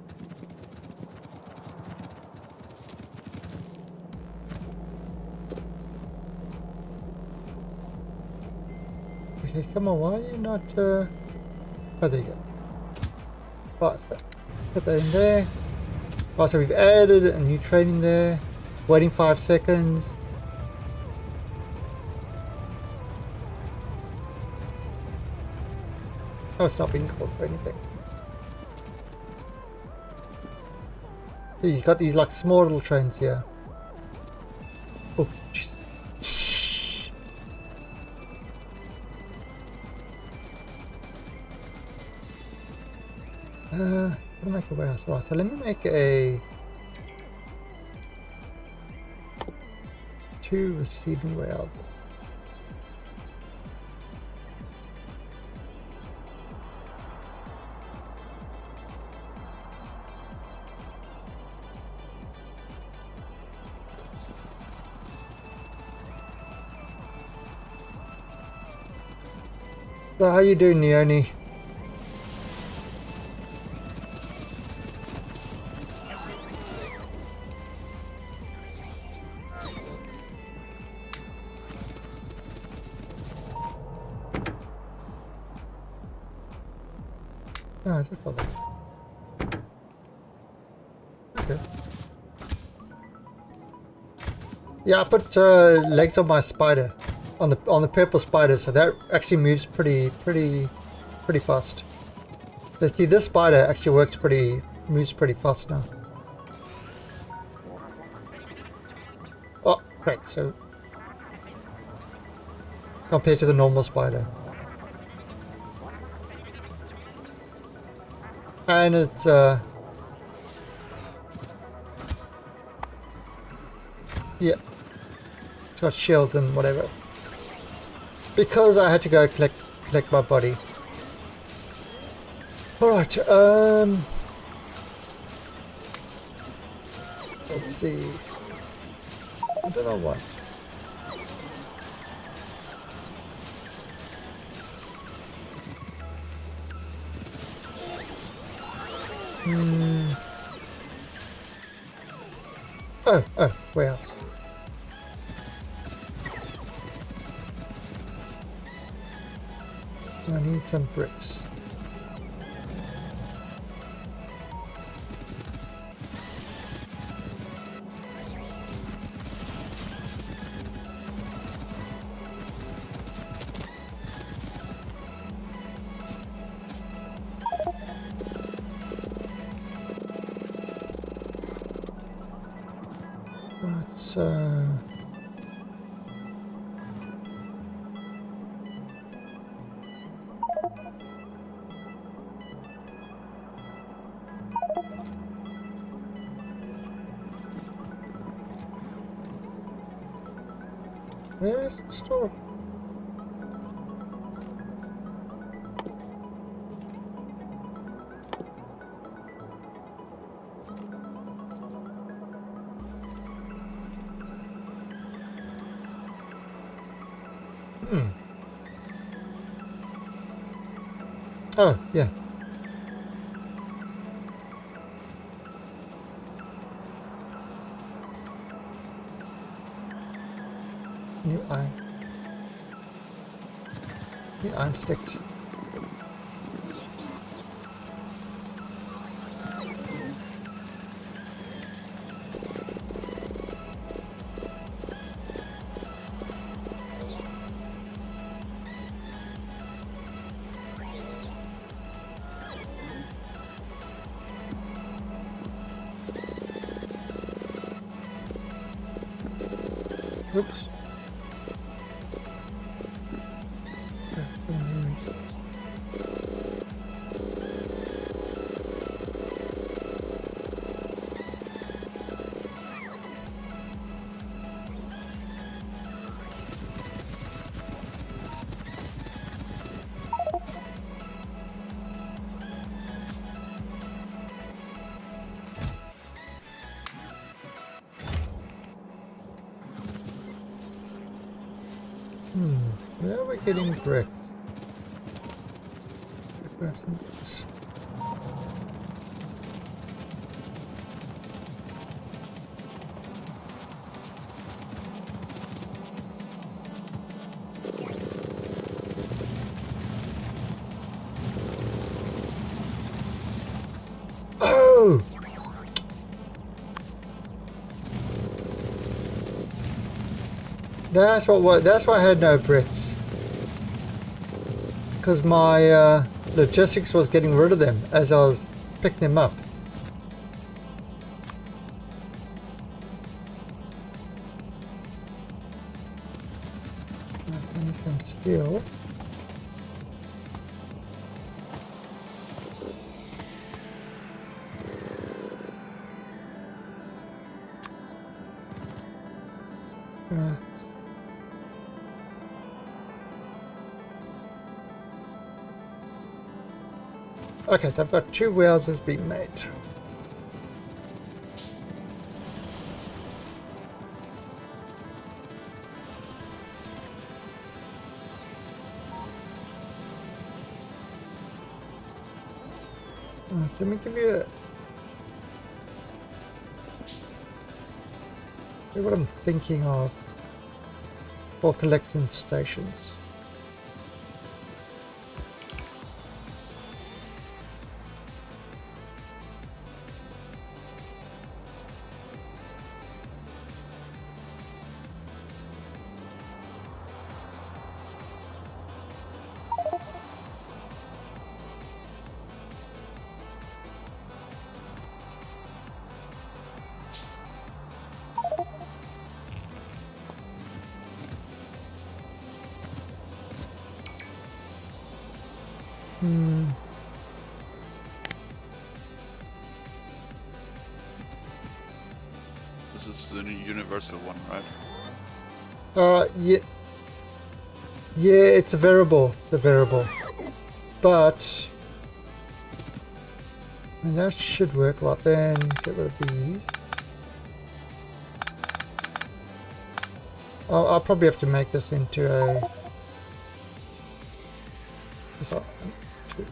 Okay, come on, why are you not, oh, there you go. Right, so put that in there. Right, so we've added a new training there. Waiting 5 seconds. Oh, it's not being called for anything. See, you've got these like small little trains here. Oh, jeez. How to make a warehouse? Right, so let me make a 2 receiving warehouses. So how you doing, Neone? Oh, I did follow that. Okay. Yeah, I put legs on my spider, on the purple spider, so that actually moves pretty fast. Let's see, this spider actually moves pretty fast now. Oh, great! So compared to the normal spider, and it's yeah. It's got shields and whatever. Because I had to go collect my body. Alright, let's see. I don't know what. Oh, where else? I need some bricks. Let's Where is the store? Oh, yeah. New iron. New iron sticks. Oops. Where are we getting brick? Grab some bricks. Oh! That's why I had no bricks. Because my logistics was getting rid of them as I was picking them up. Anything still? Okay, so I've got 2 warehouses being made. Let me give you what I'm thinking of for collection stations. This is the universal one, right? Yeah, it's a variable, but I mean, that should work. Right, then get rid of these. I'll probably have to make this into a. Sorry, 2.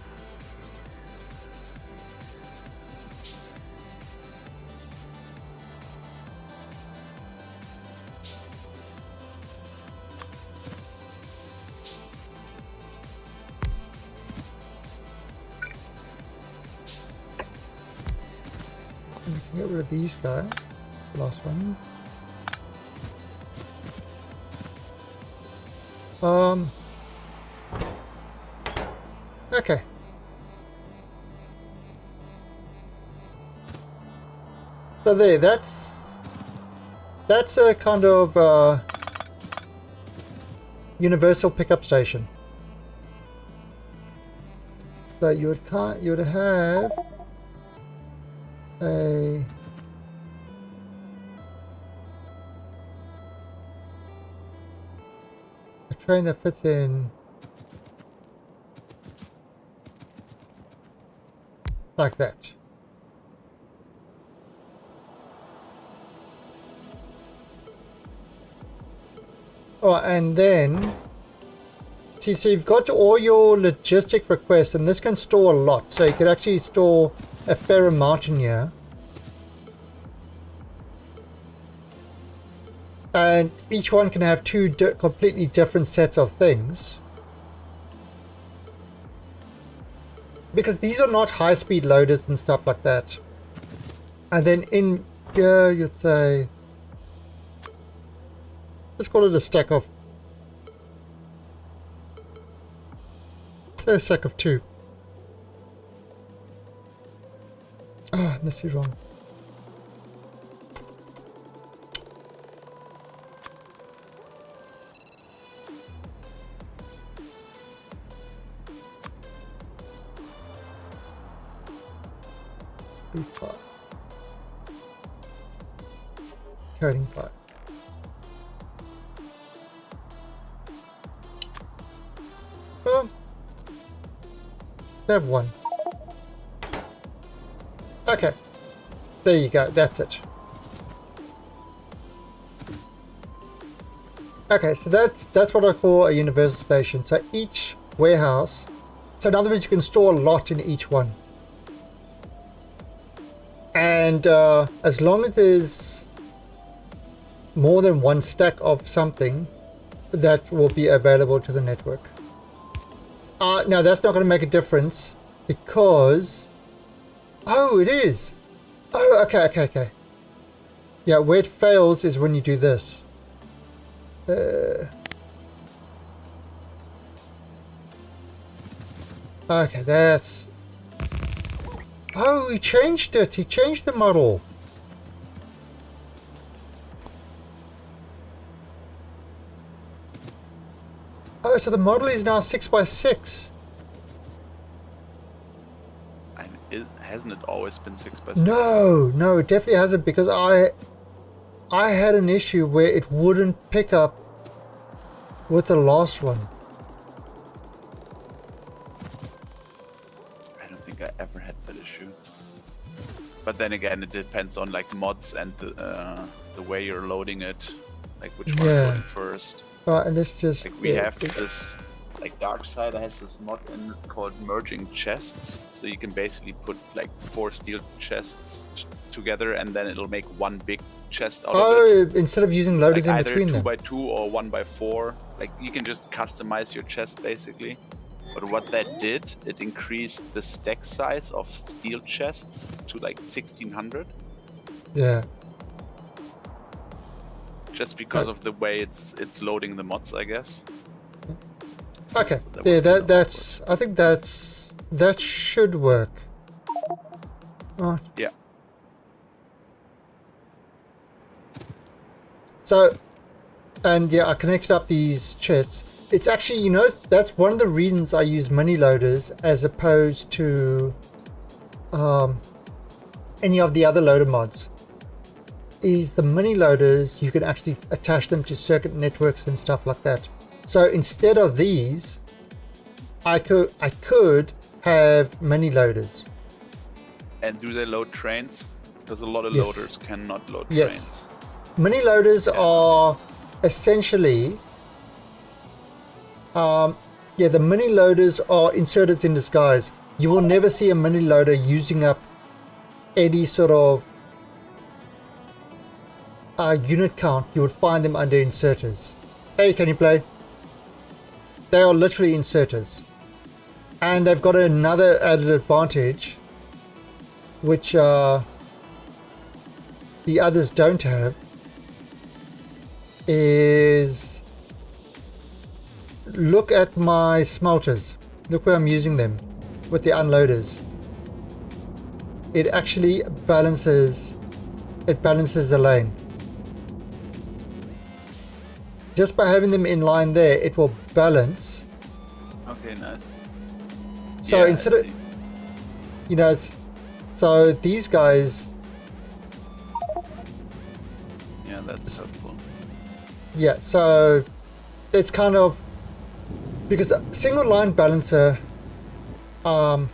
We can get rid of these guys. Last one. Okay. So there, that's a kind of universal pickup station. So you would have a train that fits in like that. Oh, and then see, so you've got all your logistic requests, and this can store a lot. So you could actually store a fair amount in here. And each one can have two completely different sets of things. Because these are not high-speed loaders and stuff like that. And then in here, you'd say, let's call it a stack of, say a stack of 2. Ah, this is wrong. File. Coding file. Well, they have 1. Okay, there you go. That's it. Okay, so that's what I call a universal station. So each warehouse. So in other words, you can store a lot in each one. And as long as there's more than one stack of something, that will be available to the network. Now that's not going to make a difference because... Oh, it is! Oh, okay. Yeah, where it fails is when you do this. Okay, that's... Oh, he changed it. He changed the model. Oh, so the model is now 6x6. Hasn't it always been 6x6? No, it definitely hasn't, because I had an issue where it wouldn't pick up with the last one. I don't think I ever had that issue. But then again, it depends on like mods and the way you're loading it, like which one's loading first. Right, and let's just... Like we have this, like Darksider has this mod and it's called merging chests. So you can basically put like 4 steel chests together and then it'll make one big chest out of it. Oh, instead of using loaders like in between them. either 2x2 or 1x4. Like you can just customize your chest basically. But what that did, it increased the stack size of steel chests to like 1600. Yeah. Just because of the way it's loading the mods, I guess. Okay. So Yeah, that's... I think that should work. Right. Yeah. So, and yeah, I connected up these chests. It's actually, you know, that's one of the reasons I use mini loaders as opposed to any of the other loader mods. Is the mini loaders, you can actually attach them to circuit networks and stuff like that. So instead of these, I could have mini loaders. And do they load trains? Because a lot of Yes. loaders cannot load Yes. trains. Mini loaders are essentially, the mini loaders are inserters in disguise. You will never see a mini loader using up any sort of unit count. You would find them under inserters. Hey, can you play? They are literally inserters. And they've got another added advantage, which the others don't have, is look at my smelters. Look where I'm using them with the unloaders. It actually balances the lane. Just by having them in line there, it will balance. Okay, nice. So Yeah, instead I of, see. you know, so these guys, Yeah, that's helpful. yeah, so it's kind of because a single line balancer, I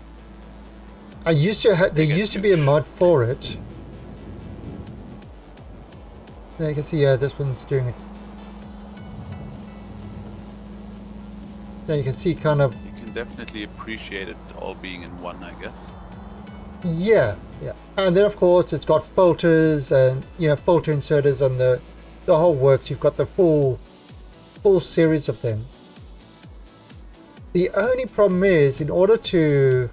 used to there get used to be a huge. mod for it. There you can see, yeah, this one's doing it. There you can see kind of, You can definitely appreciate it all being in one, I guess. yeah, yeah. And then of course it's got filters and, you know, filter inserters and the whole works. You've got the full series of them. The only problem is, in order to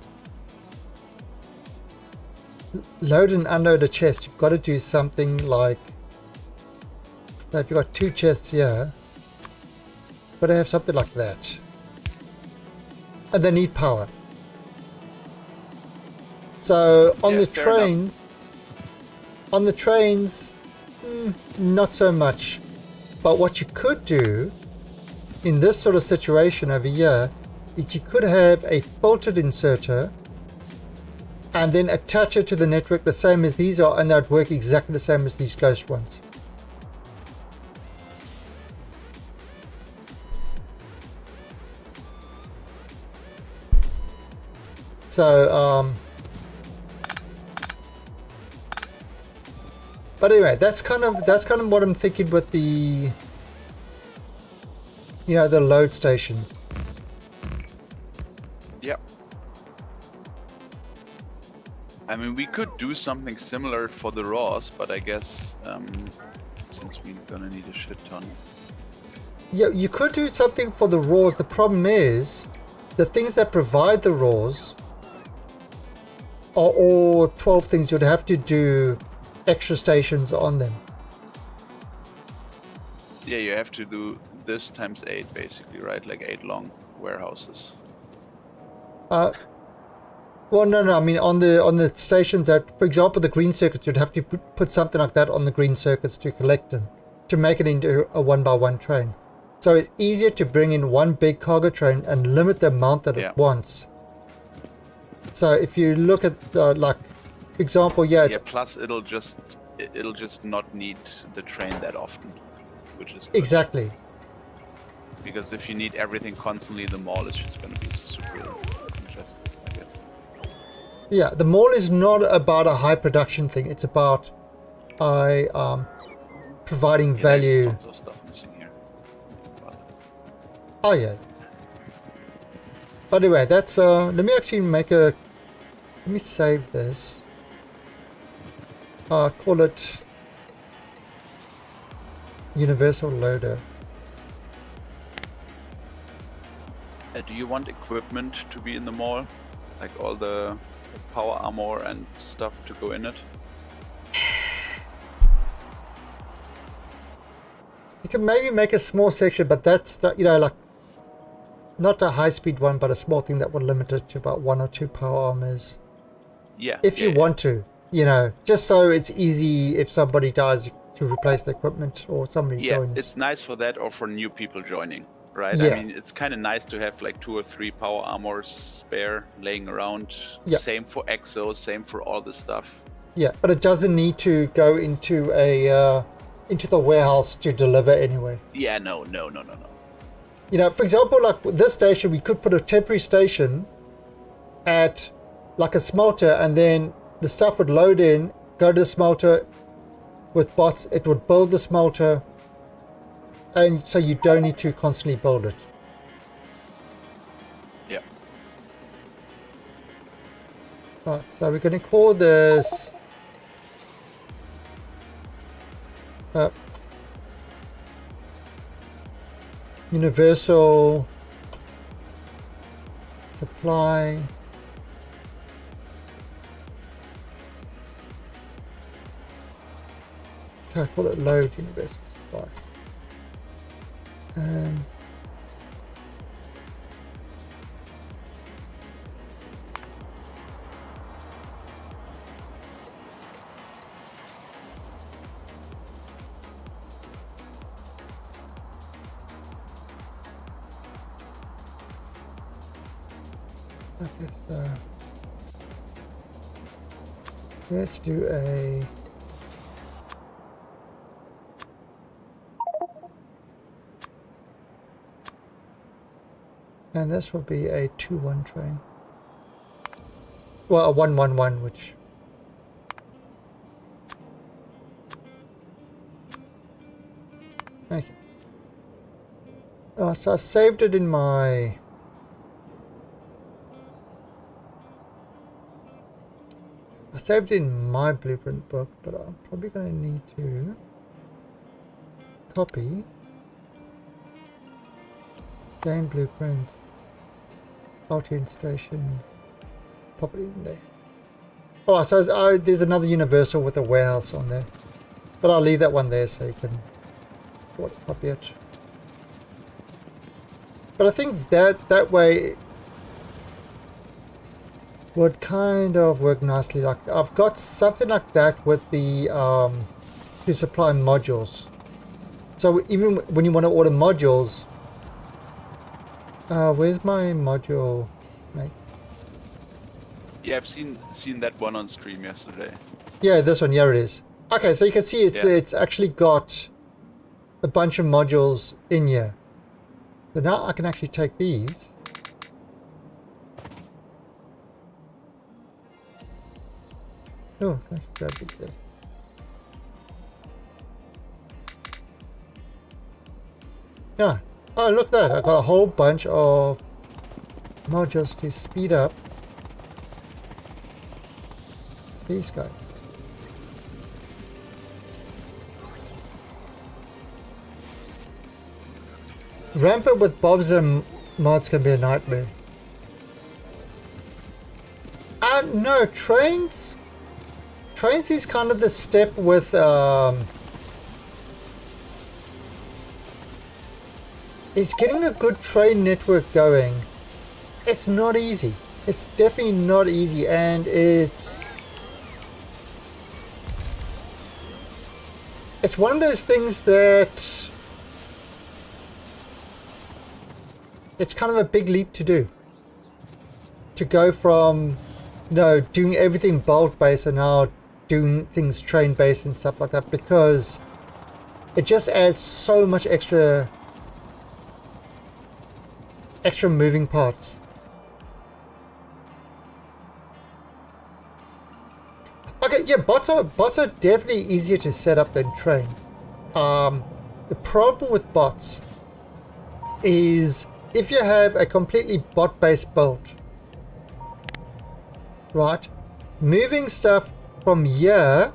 load and unload a chest, you've got to do something like, so if you've got 2 chests here, you've got to have something like that. And they need power. So on Yeah, the fair enough. trains, not so much. But what you could do in this sort of situation over here is you could have a filtered inserter and then attach it to the network the same as these are, and that would work exactly the same as these ghost ones. So, but anyway, that's kind of what I'm thinking with the, you know, the load stations. Yep. I mean, we could do something similar for the raws, but I guess since we're gonna need a shit ton. Yeah, you could do something for the raws. The problem is, the things that provide the raws are all 12 things. You'd have to do extra stations on them. Yeah, you have to do this times 8 basically, right? Like 8 long warehouses. Well, no. I mean, on the stations that, for example, the green circuits, you'd have to put something like that on the green circuits to collect them, to make it into a 1x1 train. So it's easier to bring in one big cargo train and limit the amount that it wants. So if you look at like, for example, yeah, Plus it'll just not need the train that often, which is good. Exactly. Because if you need everything constantly, the mall is just going to be super congested, I guess. Yeah, the mall is not about a high production thing. It's about providing value. There's tons of stuff missing here. Oh yeah. But anyway, that's let me actually let me save this. Call it Universal Loader. Do you want equipment to be in the mall? Like all the power armor and stuff to go in it? You can maybe make a small section, but that's, you know, like, not a high-speed one, but a small thing that will limit it to about 1 or 2 power armors. Yeah. If you want to, you know, just so it's easy if somebody dies to replace the equipment or somebody joins. It's nice for that or for new people joining, right? Yeah. I mean, it's kind of nice to have like 2 or 3 power armors spare laying around. Yeah. Same for exos, same for all the stuff. Yeah, but it doesn't need to go into a into the warehouse to deliver anyway. Yeah, no. You know, for example, like this station, we could put a temporary station at like a smelter, and then the stuff would load in, go to the smelter with bots. It would build the smelter, and so you don't need to constantly build it. Yeah. Right, so we're going to call this Universal Supply I call it Load Universal Supply. Okay, so let's do a And this will be a 2-1 train. Well, a 1-1-1, which... Okay. Oh, so I saved it in my... I saved it in my blueprint book, but I'm probably going to need to copy game blueprints, Altian stations, pop it in there. Oh, so there's another universal with a warehouse on there, but I'll leave that one there so you can copy it. But I think that way would kind of work nicely. Like I've got something like that with the to supply modules. So even when you want to order modules, where's my module, mate? Yeah, I've seen that one on stream yesterday. Yeah, this one. Here it is. Okay, so you can see it's actually got a bunch of modules in here. So now I can actually take these. Oh, let's grab it there. Yeah. Oh, look at that. I got a whole bunch of modules to speed up these guys. Rampant with bobs and mods can be a nightmare. No, trains is kind of the step with is getting a good train network going. It's not easy. It's definitely not easy, and it's one of those things that it's kind of a big leap to do. To go from, you know, doing everything bolt based and now doing things train based and stuff like that, because it just adds so much extra moving parts. Okay, yeah, bots are definitely easier to set up than trains. The problem with bots is if you have a completely bot-based build, right, moving stuff from here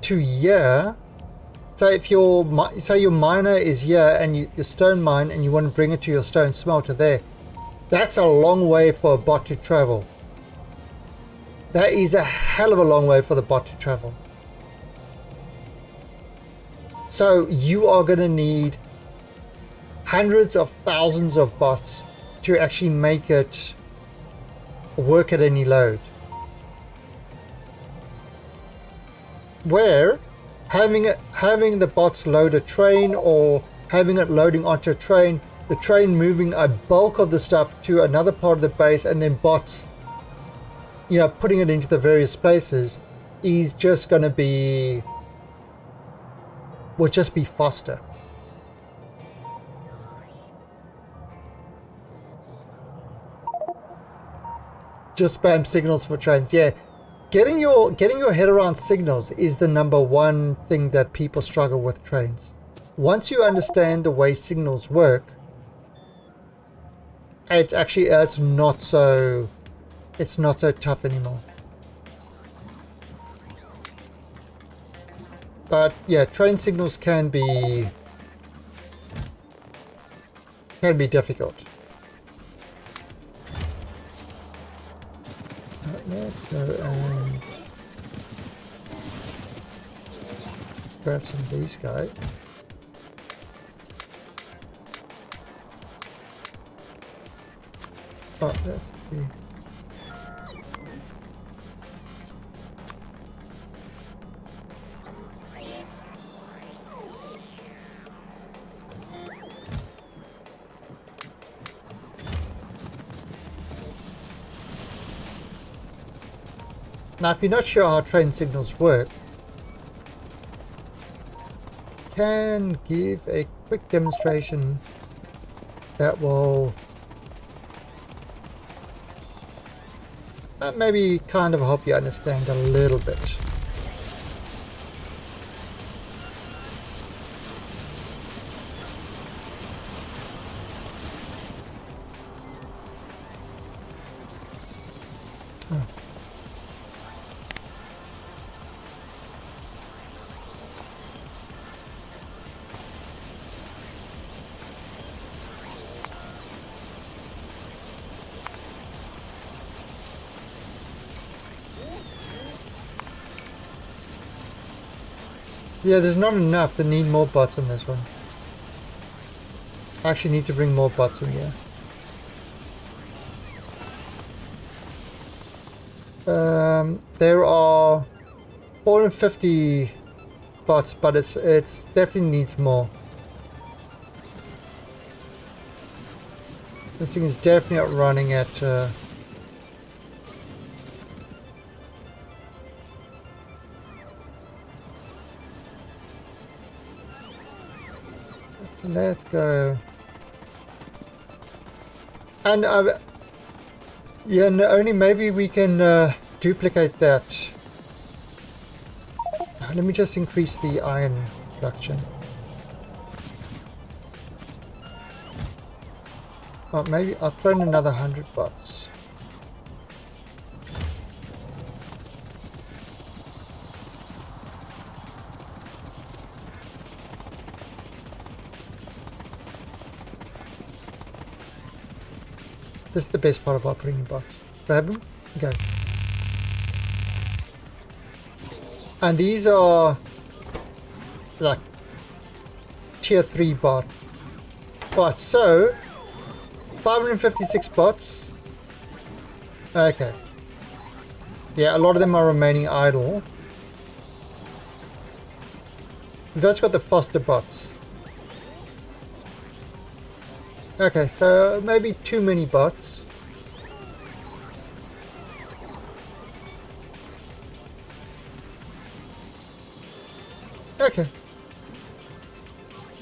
to here. So if your miner is here and your stone mine and you want to bring it to your stone smelter there, that's a long way for a bot to travel. That is a hell of a long way for the bot to travel. So you are going to need hundreds of thousands of bots to actually make it work at any load. Where having the bots load a train, or having it loading onto a train, the train moving a bulk of the stuff to another part of the base, and then bots, you know, putting it into the various places, is just going to be, will just be faster. Just spam signals for trains. Yeah, getting your head around signals is the number one thing that people struggle with trains. Once you understand the way signals work, it's not so tough anymore. But yeah, train signals can be difficult. Let's go and grab some of these guys. Oh, let's see. Now, if you're not sure how train signals work, I can give a quick demonstration That will maybe kind of help you understand a little bit. Yeah, there's not enough. They need more bots on this one. I actually need to bring more bots in here. There are 450 bots, but it's definitely needs more. This thing is definitely not running at so let's go. And yeah, no, only maybe we can duplicate that. Let me just increase the iron production. Oh, maybe I'll throw in another 100 bots. This is the best part about putting in bots. Grab them, go. And these are like tier 3 bots. But so 556 bots. Okay. Yeah, a lot of them are remaining idle. We've also got the foster bots. Okay, so maybe too many bots. Okay.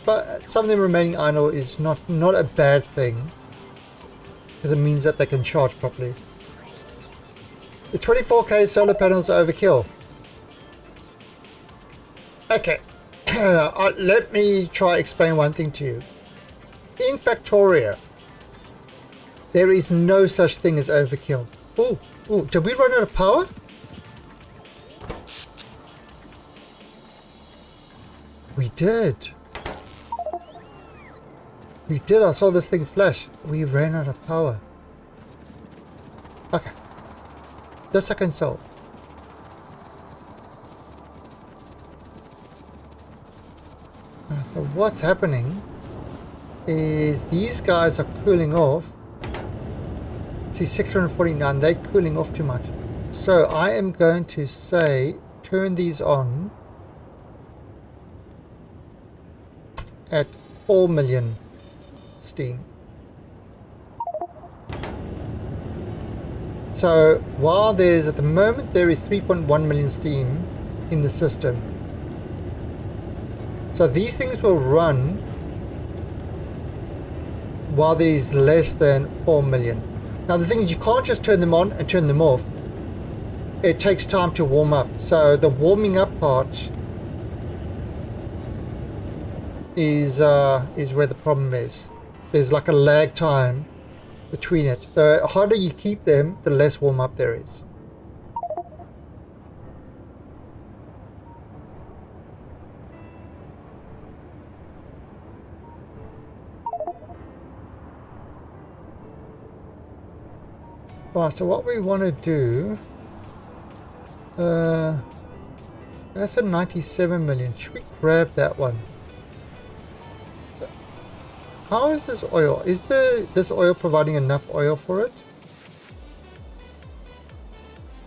But some of them remaining idle is not a bad thing, because it means that they can charge properly. The 24k solar panels are overkill. Okay. Let me try explain one thing to you. In Factoria, there is no such thing as overkill. Oh, did we run out of power? We did. We did. I saw this thing flash. We ran out of power. Okay. This I can solve. So what's happening is these guys are cooling off. See, 649, they're cooling off too much. So I am going to say turn these on at 4 million steam. So while there's, at the moment, there is 3.1 million steam in the system. So these things will run while there's less than 4 million. Now the thing is, you can't just turn them on and turn them off. It takes time to warm up. So the warming up part is where the problem is. There's like a lag time between it. The harder you keep them, the less warm up there is. Right, so what we want to do, that's a 97 million. Should we grab that one? So, how is this oil? Is this oil providing enough oil for it?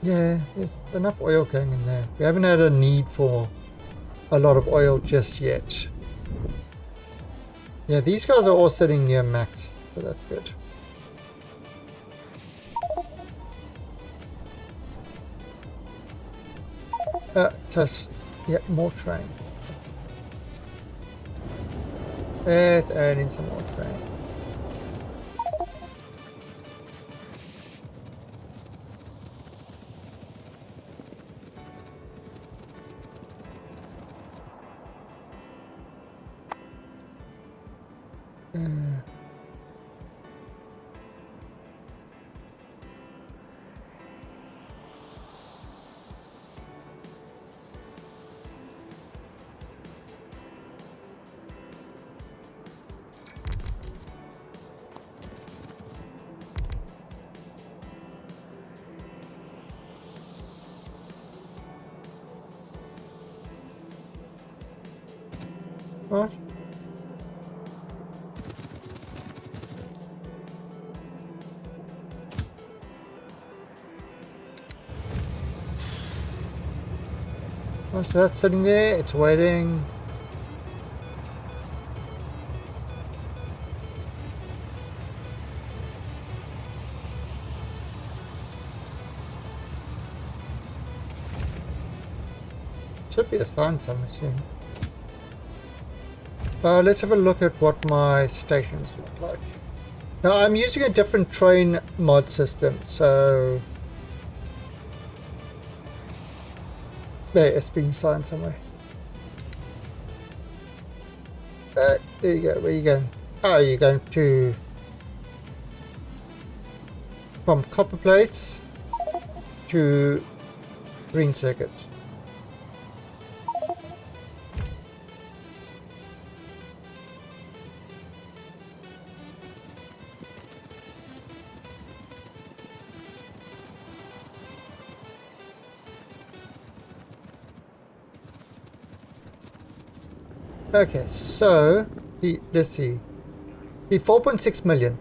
Yeah, there's enough oil going in there. We haven't had a need for a lot of oil just yet. Yeah, these guys are all sitting near max, so that's good. Just, yeah, more train. Let's add in some more train. Oh, so that's sitting there, it's waiting. Should be assigned somewhere soon. Let's have a look at what my stations look like. Now I'm using a different train mod system, so there, it's being assigned somewhere. There you go. Where are you going? Oh, you're going to from copper plates to green circuits. Okay, so let's see. The 4.6 million.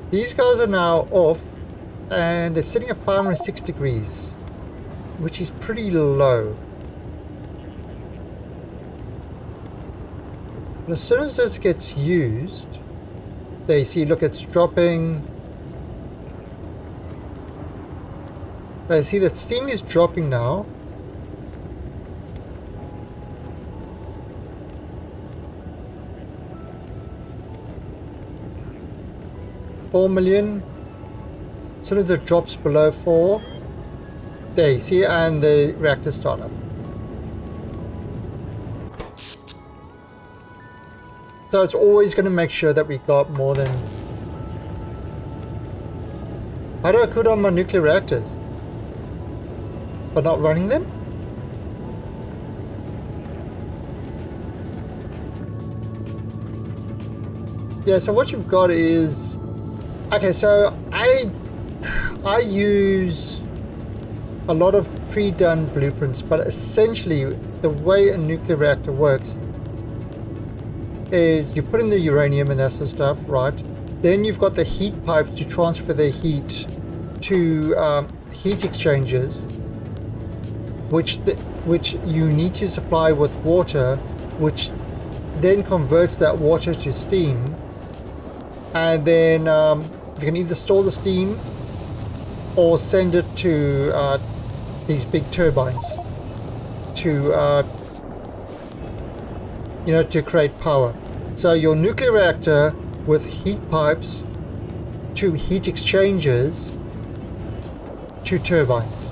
These guys are now off, and they're sitting at 506 degrees, which is pretty low. But as soon as this gets used, there you see, look, it's dropping. I see that steam is dropping now. $4 million. As soon as it drops below 4, there you see, and the reactor startup. So it's always going to make sure that we got more than. How do I cool down my nuclear reactors? But not running them? Yeah, so what you've got is, okay, so I use a lot of pre-done blueprints, but essentially the way a nuclear reactor works is you put in the uranium and that sort of stuff, right? Then you've got the heat pipes to transfer the heat to heat exchangers, which you need to supply with water, which then converts that water to steam, and then you can either store the steam or send it to these big turbines to to create power. So your nuclear reactor with heat pipes to heat exchangers to turbines,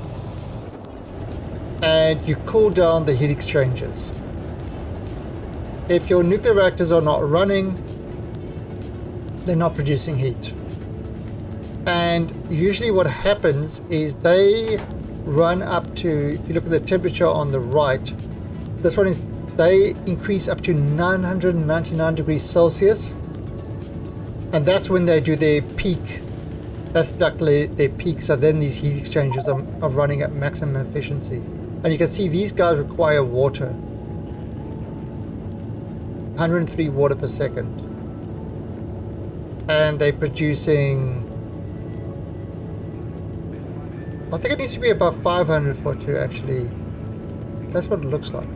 and you cool down the heat exchangers. If your nuclear reactors are not running, they're not producing heat. And usually what happens is they run up to, if you look at the temperature on the right, this one is, they increase up to 999 degrees Celsius, and that's when they do their peak. That's exactly their peak. So then these heat exchangers are running at maximum efficiency, and you can see these guys require water, 103 water per second, and they're producing, I think it needs to be about 500 for it to actually, that's what it looks like.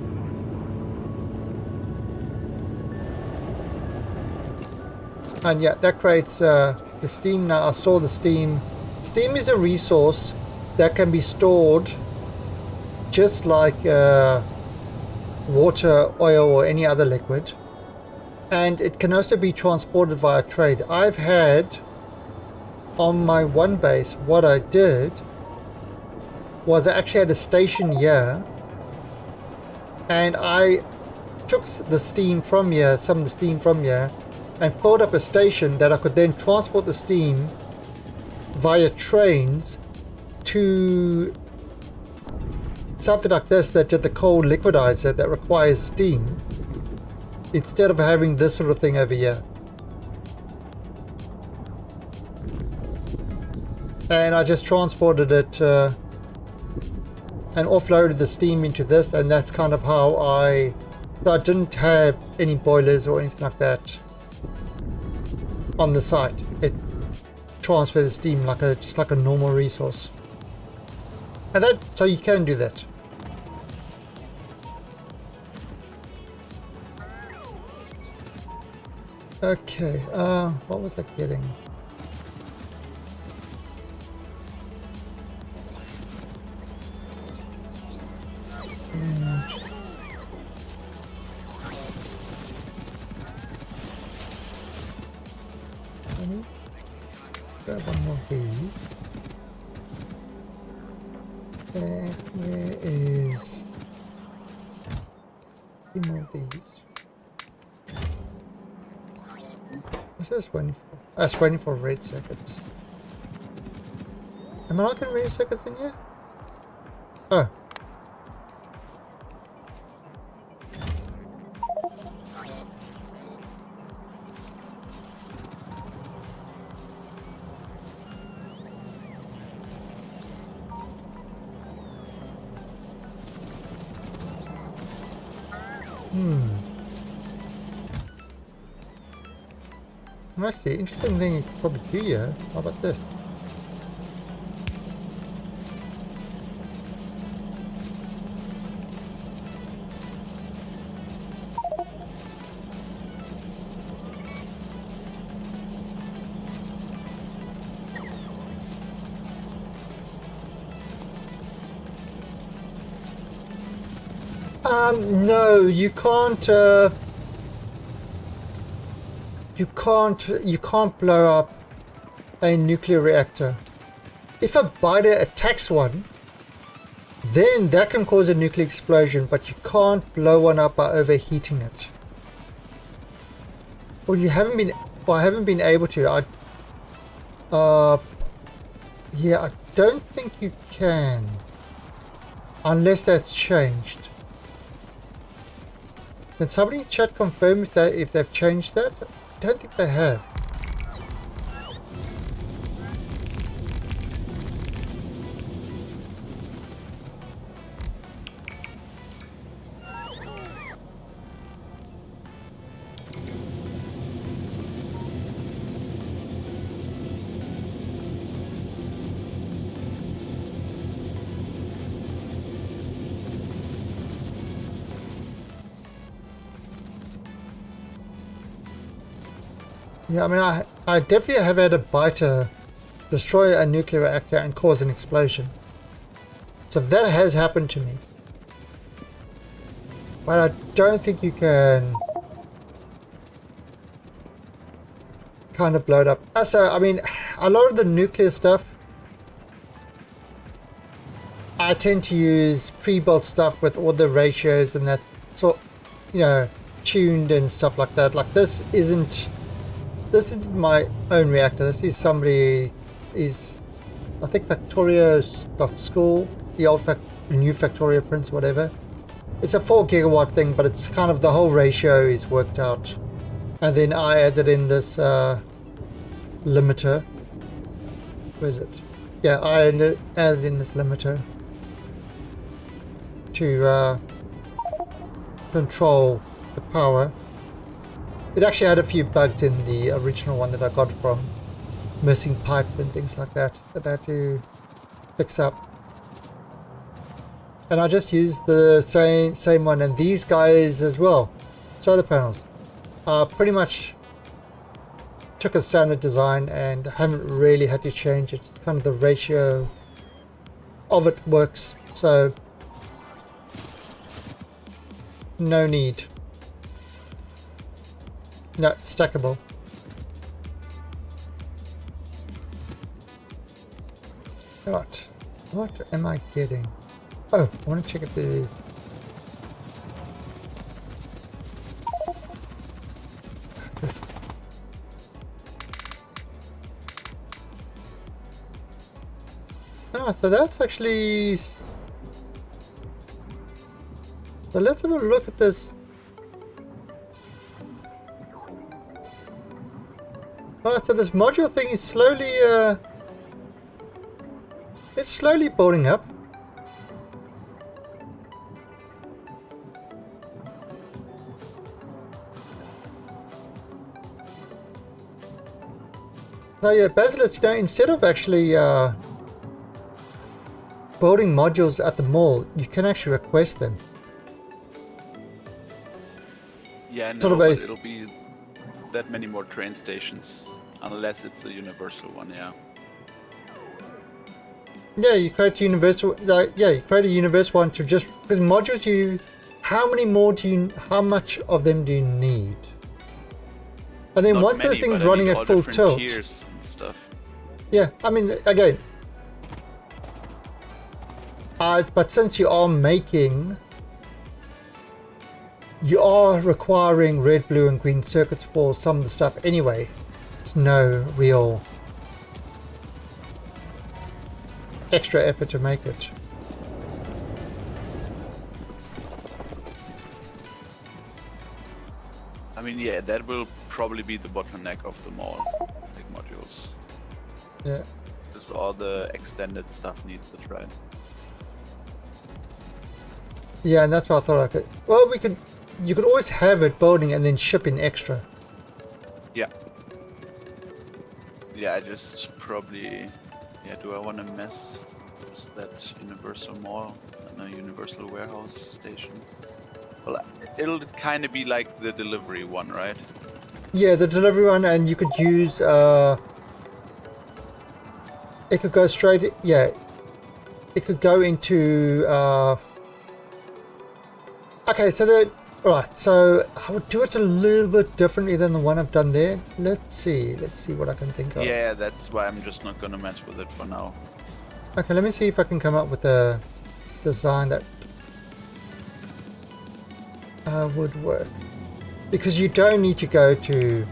And yeah, that creates the steam. Now I'll store the steam. Steam is a resource that can be stored just like water, oil, or any other liquid. And it can also be transported via trade. I've had, on my one base, what I did was I actually had a station here, and I took the steam from here, some of the steam from here, and filled up a station that I could then transport the steam via trains to something like this that did the cold liquidizer that requires steam, instead of having this sort of thing over here. And I just transported it and offloaded the steam into this, and that's kind of how I didn't have any boilers or anything like that on the site. It transferred the steam just like a normal resource, and so you can do that. Okay, what was I getting? And let me grab one more of these. And where is 3 more of these? What's this waiting for? I was waiting for red circuits. Am I not getting red circuits in here? Oh. Actually, interesting thing you could probably do here. How about this? No, you can't. You can't blow up a nuclear reactor. If a biter attacks one, then that can cause a nuclear explosion, but you can't blow one up by overheating it. Well, I haven't been able to. Yeah, I don't think you can, unless that's changed. Can somebody in chat confirm if they've changed that? I don't think they have. Yeah, I mean, I definitely have had a biter destroy a nuclear reactor and cause an explosion. So that has happened to me. But I don't think you can kind of blow it up. So, I mean, a lot of the nuclear stuff, I tend to use pre-built stuff with all the ratios and that sort, you know, tuned and stuff like that. Like this isn't my own reactor. This is I think Factorio.school, the old new Factorio prints, whatever. It's a 4 gigawatt thing, but it's kind of the whole ratio is worked out. And then I added in this limiter. Where is it? Yeah, I added in this limiter to control the power. It actually had a few bugs in the original one that I got from missing pipes and things like that I had to fix up. And I just used the same one, and these guys as well, solar panels. Pretty much took a standard design and haven't really had to change it. It's kind of the ratio of it works, so no need. No, it's stackable. What am I getting? Oh, I want to check if it is. Ah, so that's actually... So let's have a look at this. Alright, so this module thing is slowly, it's slowly building up. So yeah, Basilisk, you know, instead of actually building modules at the mall, you can actually request them. Yeah, no, Sort of but it'll be that many more train stations, unless it's a universal one. Yeah. Yeah, you create a universal. You create a universal one to just because modules. How many more do you? How much of them do you need? And then Not once many, this thing's but I running mean at all full different tilt. tiers and stuff. Yeah, I mean, again, but since you are requiring red, blue, and green circuits for some of the stuff anyway. It's no real extra effort to make it. I mean, yeah, that will probably be the bottleneck of them all, big modules. Yeah. Because all the extended stuff needs it, right? Yeah, and that's why I thought I could. Well, you could always have it building and then ship in extra. Yeah. Yeah, I just probably... Yeah, do I want to mess with that Universal Mall and a Universal Warehouse station? Well, it'll kind of be like the delivery one, right? Yeah, the delivery one, and you could use. It could go straight. Yeah, it could go into. Okay, so so I would do it a little bit differently than the one I've done there. Let's see what I can think of. Yeah, that's why I'm just not gonna mess with it for now. Okay, let me see if I can come up with a design that would work. Because you don't need to go to...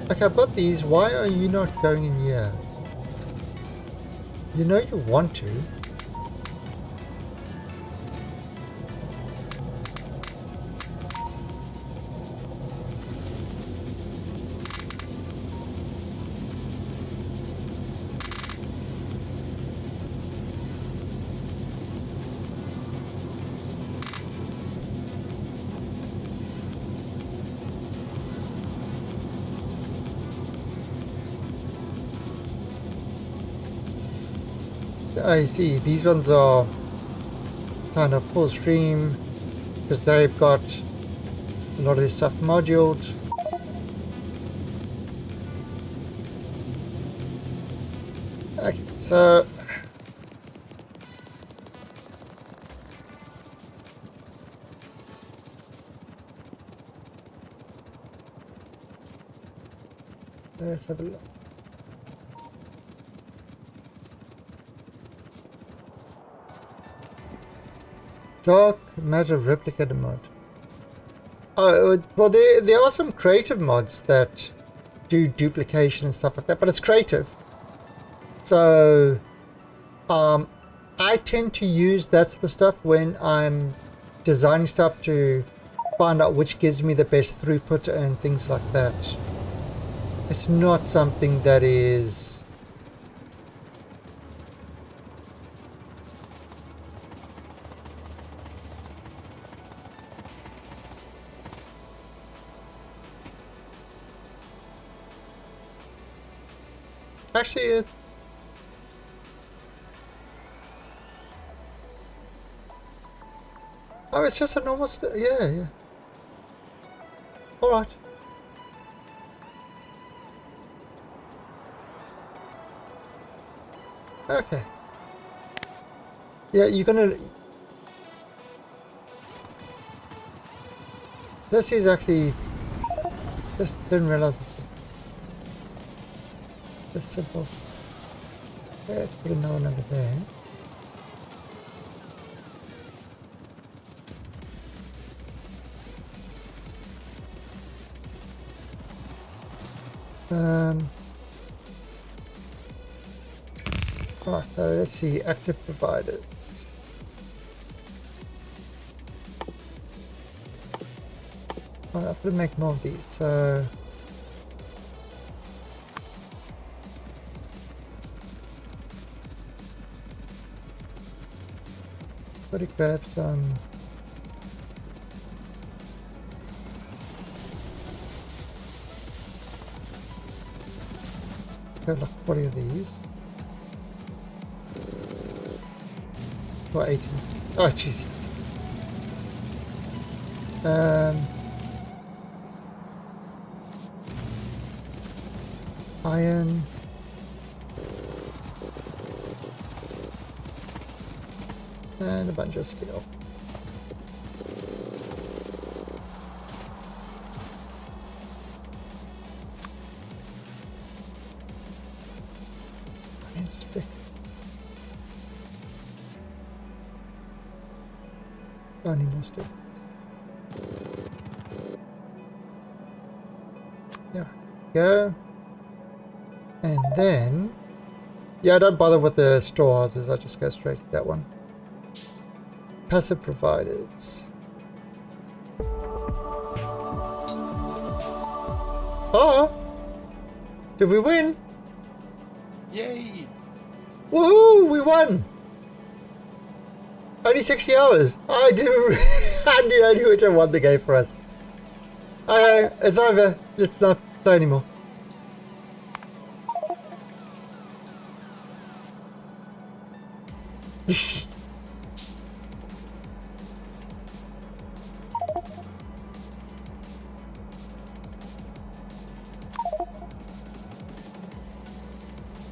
Okay, I've got these. Why are you not going in here? You know you want to. I see, these ones are kind of full stream because they've got a lot of this stuff moduled. Okay, so let's have a look. Dark matter replicator mod. Oh, well, there are some creative mods that do duplication and stuff like that, but it's creative. So, I tend to use that sort of stuff when I'm designing stuff to find out which gives me the best throughput and things like that. It's not something that is... Actually, it's... Oh, it's just a normal... yeah. Alright. Okay. Yeah, you're gonna... This is actually... Just didn't realize it's simple. Let's put another one over there. Right, so let's see, active providers. Right, I've got to make more of these, so... Got to grab some Okay, look, what are these? Oh, 18. Oh, jeez. Iron. And a bunch of steel. Iron stick. I need more stick. There we go. And then, yeah, I don't bother with the storehouses. I just go straight to that one. Passive providers. Oh, did we win? Yay! Woohoo! We won. Only 60 hours. I do. I knew which one won the game for us. It's over. Let's not play anymore.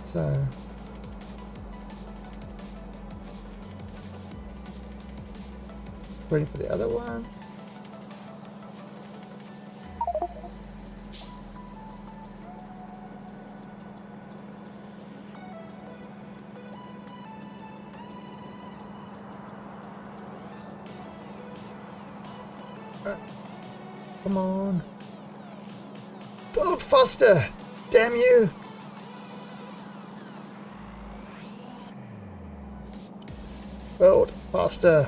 So. Ready for the other one. Come on. Build faster! Damn you! Build faster!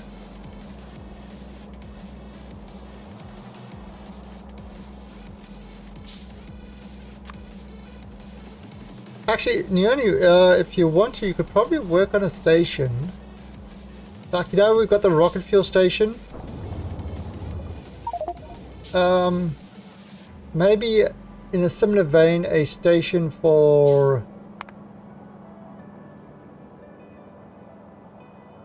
Actually, Neoni, if you want to, you could probably work on a station. Like, you know, we've got the rocket fuel station. Maybe in a similar vein, a station for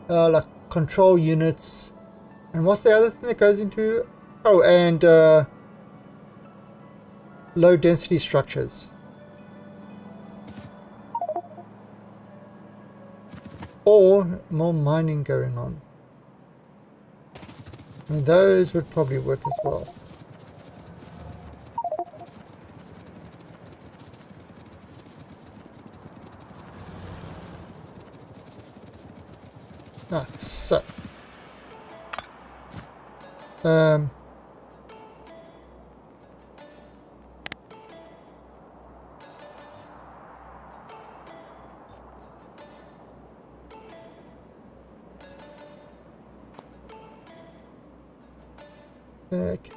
like control units. And what's the other thing that goes into? Oh, and low density structures. Or more mining going on. I mean, those would probably work as well. Ah, so. Okay.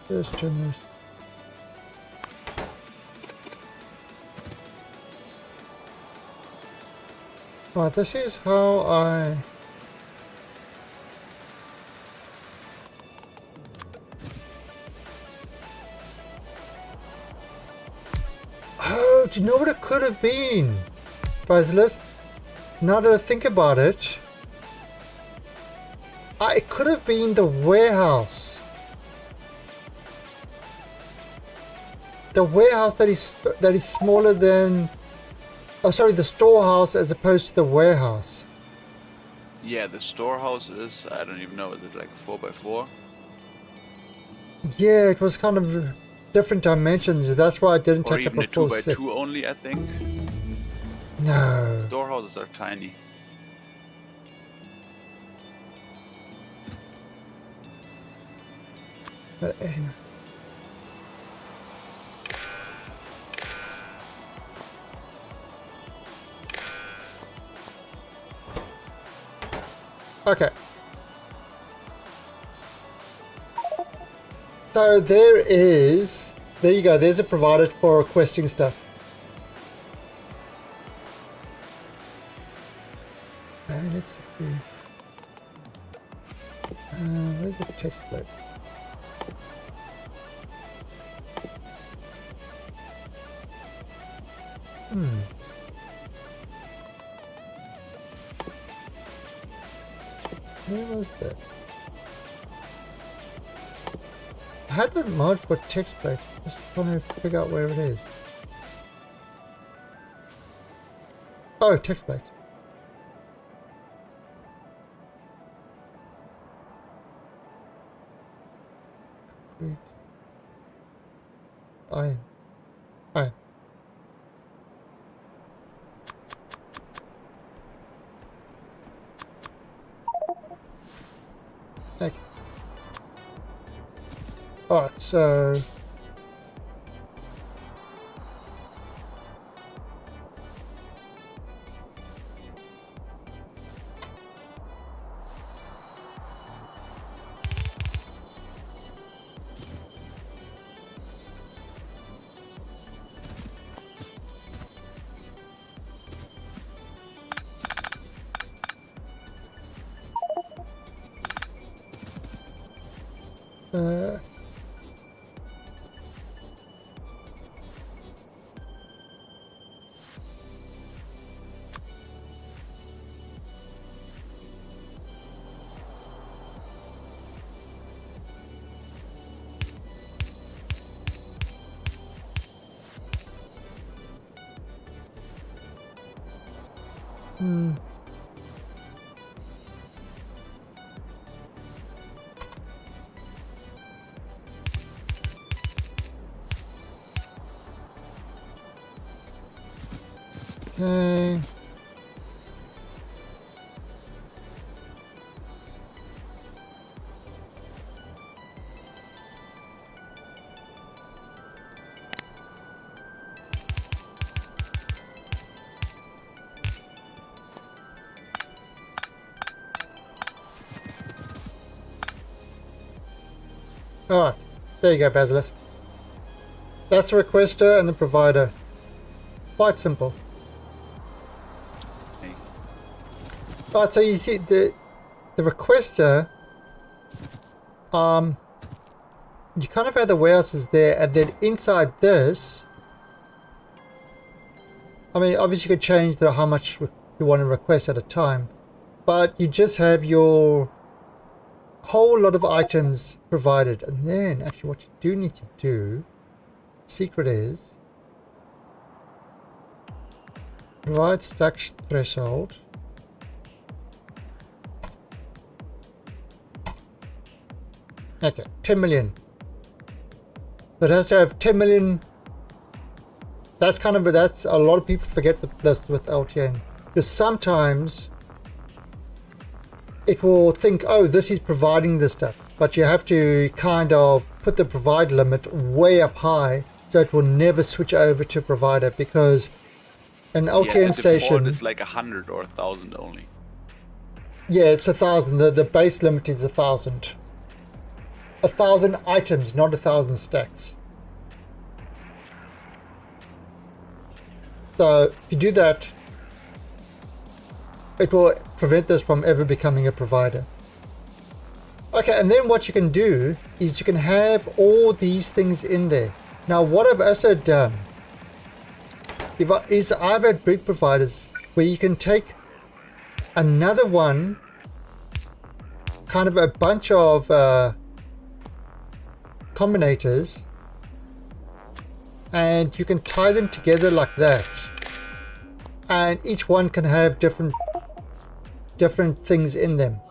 Let's turn this. Right, this is how I... Oh, do you know what it could have been? Basilisk, now that I think about it, it could have been the warehouse. The warehouse that is smaller than... Oh, sorry, the storehouse as opposed to the warehouse. Yeah, the storehouse is, I don't even know, is it like 4x4? Yeah, it was kind of different dimensions. That's why I didn't Or take up even a a full 2x2 set. only, I think. No. Storehouses are tiny. But, okay. So there you go, there's a provider for requesting stuff. let's see. Where's the text plate? Where was that? I had the mod for text plate. Just trying to figure out where it is. Oh, text plate. Concrete. Iron. Iron. Okay. Alright, so okay. Alright, there you go, Basilisk. That's the requester and the provider. Quite simple. Nice. Alright, so you see the requester, you kind of have the warehouses there, and then inside this, I mean, obviously you could change how much you want to request at a time, but you just have your whole lot of items provided. And then actually what you do need to do, secret is provide stack threshold. Okay, 10 million. But it has to have 10 million. That's kind of, that's a lot of people forget with this with LTN, because sometimes it will think, oh, this is providing this stuff, but you have to kind of put the provide limit way up high so it will never switch over to provider, because an LTN station is like 100 or 1,000 only. Yeah, it's 1,000. The base limit is 1,000. 1,000 items, not 1,000 stacks. So if you do that, it will prevent this from ever becoming a provider. Okay, and then what you can do is you can have all these things in there. Now what I've also done is I've had big providers where you can take another one, kind of a bunch of combinators, and you can tie them together like that, and each one can have different things in them.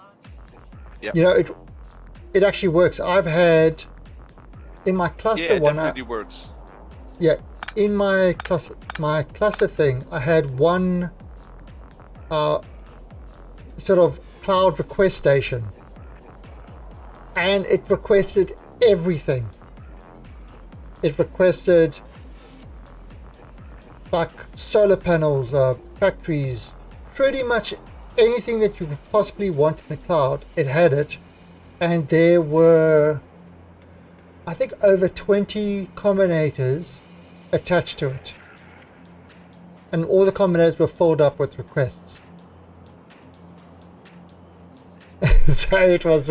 Yep. You know, it actually works. I've had in my cluster one. Yeah, it definitely works. Yeah, in my cluster thing, I had one sort of cloud request station, and it requested everything. It requested like solar panels, factories, pretty much anything that you could possibly want in the cloud. It had it, and there were, I think, over 20 combinators attached to it, and all the combinators were filled up with requests. So it was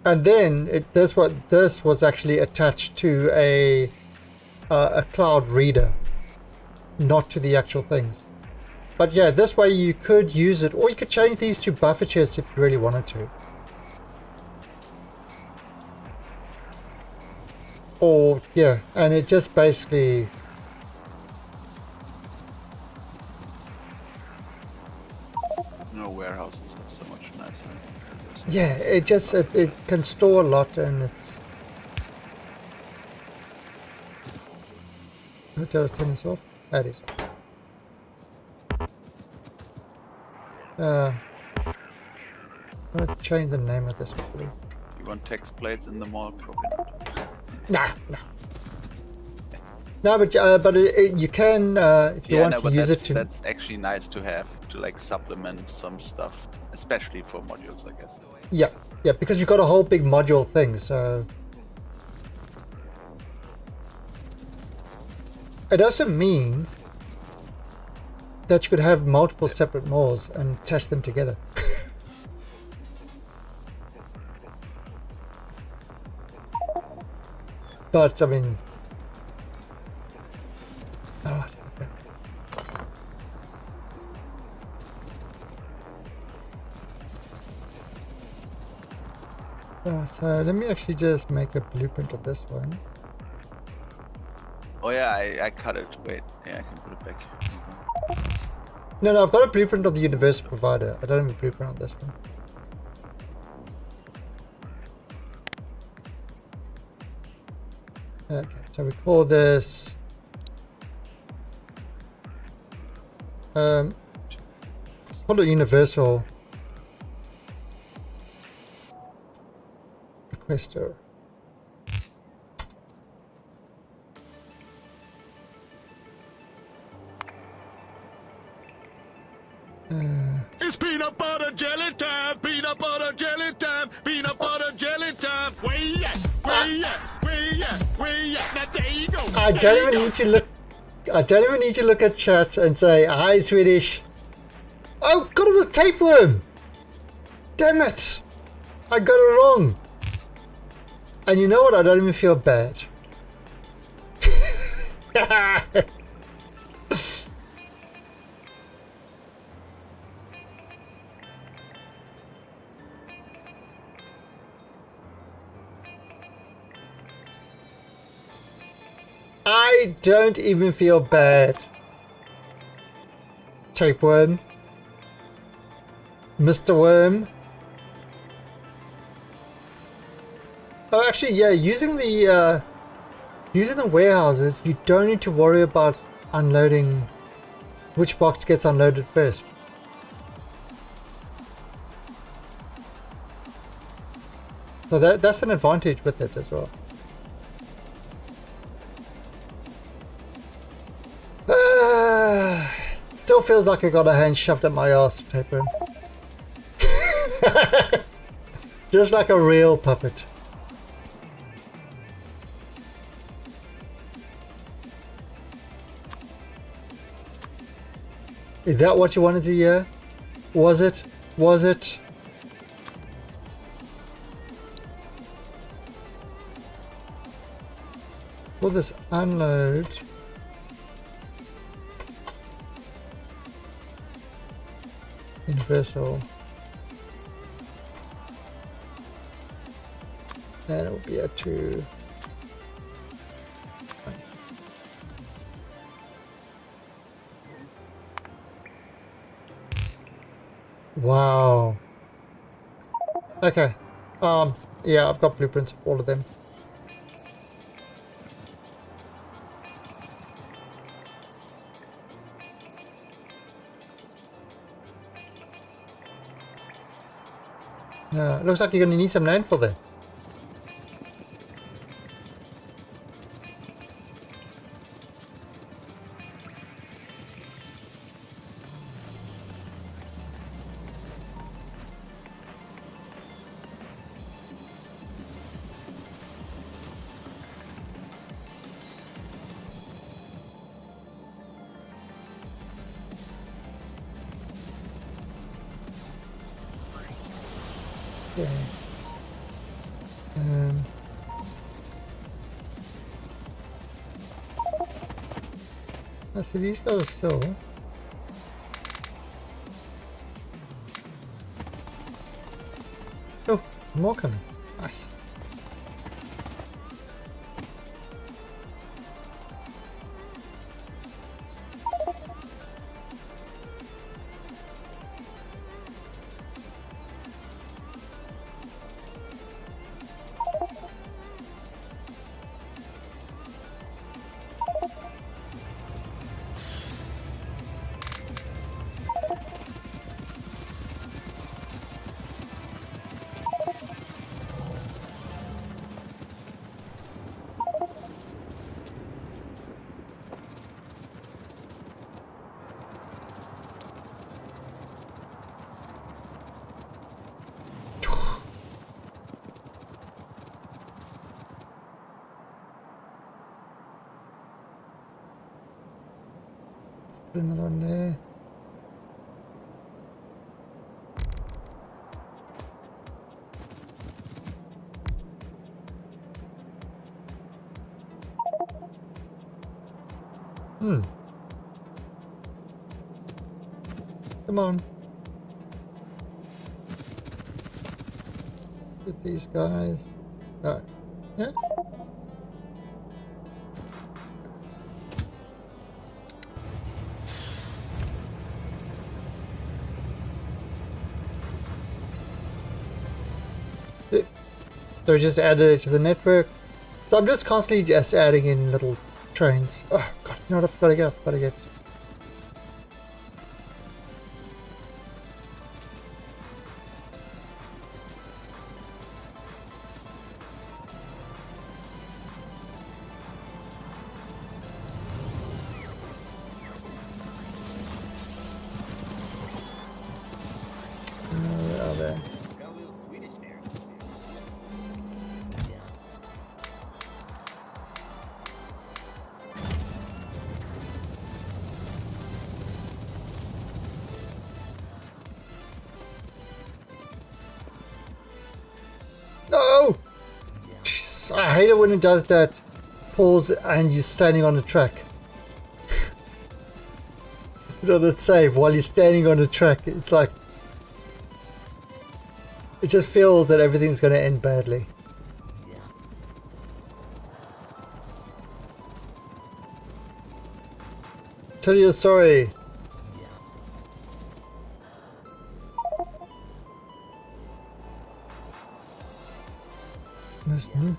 and then this was actually attached to a cloud reader, not to the actual things. But yeah, this way you could use it, or you could change these to buffer chests if you really wanted to. Or yeah, and it just basically No, warehouses are so much nicer. yeah, it can store a lot, and it's. Did I turn this off? That is. I'm gonna change the name of this one. You want text plates in the mall? Probably not. Nah. No, but you can if you Yeah, want no, to but use it that's, to. that's actually nice to have to like supplement some stuff, especially for modules, I guess. Yeah, because you've got a whole big module thing, so it also means that you could have multiple separate malls and attach them together. But I mean, oh, okay. So let me actually just make a blueprint of this one. Oh yeah, I cut it. Wait, yeah, I can put it back. No, I've got a blueprint of the universal provider. I don't have a blueprint on this one. Okay, so we call this call it universal requester. It's peanut butter jelly time, peanut butter jelly time, peanut butter jelly time. Where you at? Where you at? Where you at? Where you at? Now there you go. I don't even need to look. I don't even need to look at chat and say hi, Swedish. Oh God, it was tapeworm. Damn it! I got it wrong. And you know what? I don't even feel bad. I don't even feel bad. Tapeworm. Mr. Worm. Oh, actually, yeah, using the warehouses, you don't need to worry about unloading which box gets unloaded first. So that's an advantage with it as well. Still feels like I got a hand shoved at my ass, Tapeworm. Just like a real puppet. Is that what you wanted to hear? Was it? Was it? Will this unload? Universal. And it will be a 2. Wow. Okay. Yeah, I've got blueprints of all of them. Yeah, looks like you're going to need some landfill there. Okay. I see these guys are still. Oh, more coming. Nice. Put another one there. Come on. Get these guys. Yeah. So we just added it to the network. So I'm just constantly just adding in little trains. Oh god, you know what, I've got to get. Where are they? Got a little Swedish there. No! Jeez, I hate it when it does that. Pause and you're standing on the track. You know that save while you're standing on the track. It's like it just feels that everything's going to end badly. Tell you a story. That's new.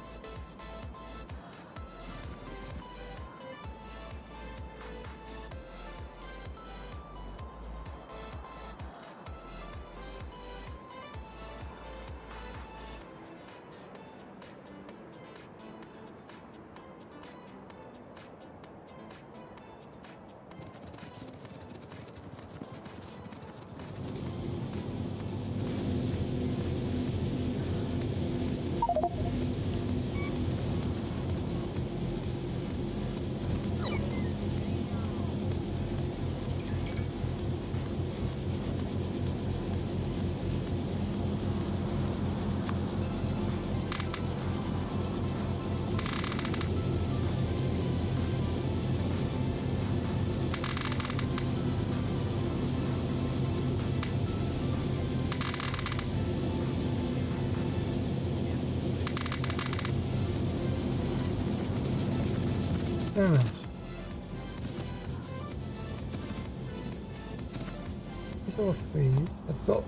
Damn it. These are all threes. I've got.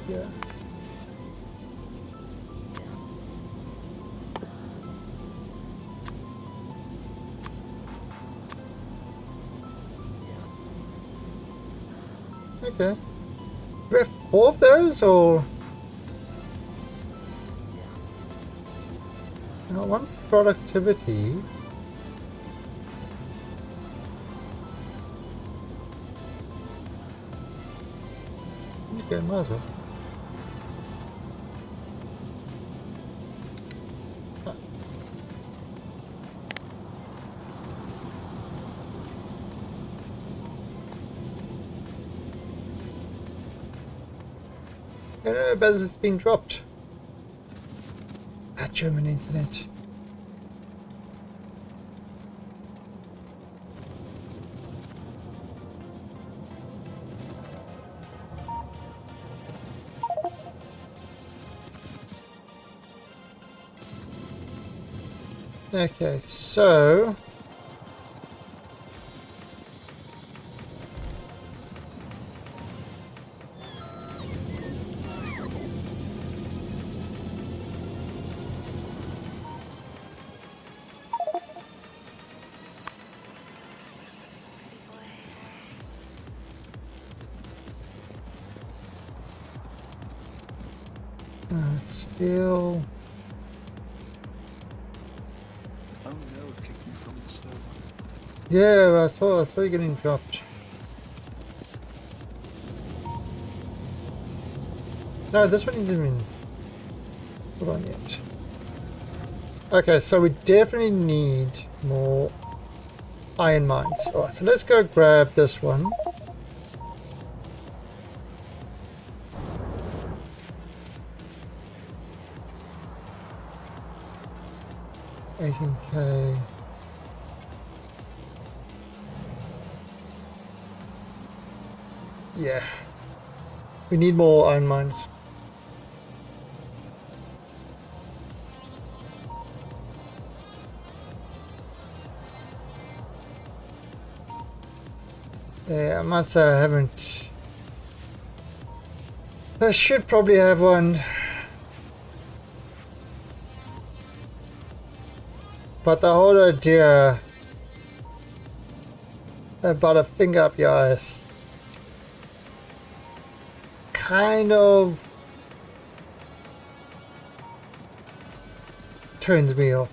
Yeah. Okay. Do we have 4 of those or? No, one productivity. Okay, might as well. Buzz has been dropped. That German internet. Okay, so still. Oh no, it kicked me from the server. Yeah, I saw you getting dropped. No, this one isn't even put on yet. Okay, so we definitely need more iron mines. Alright, so let's go grab this one. $18K. Yeah. We need more iron mines. Yeah, I must say I haven't. I should probably have one. But the whole idea about a finger up your ass kind of turns me off.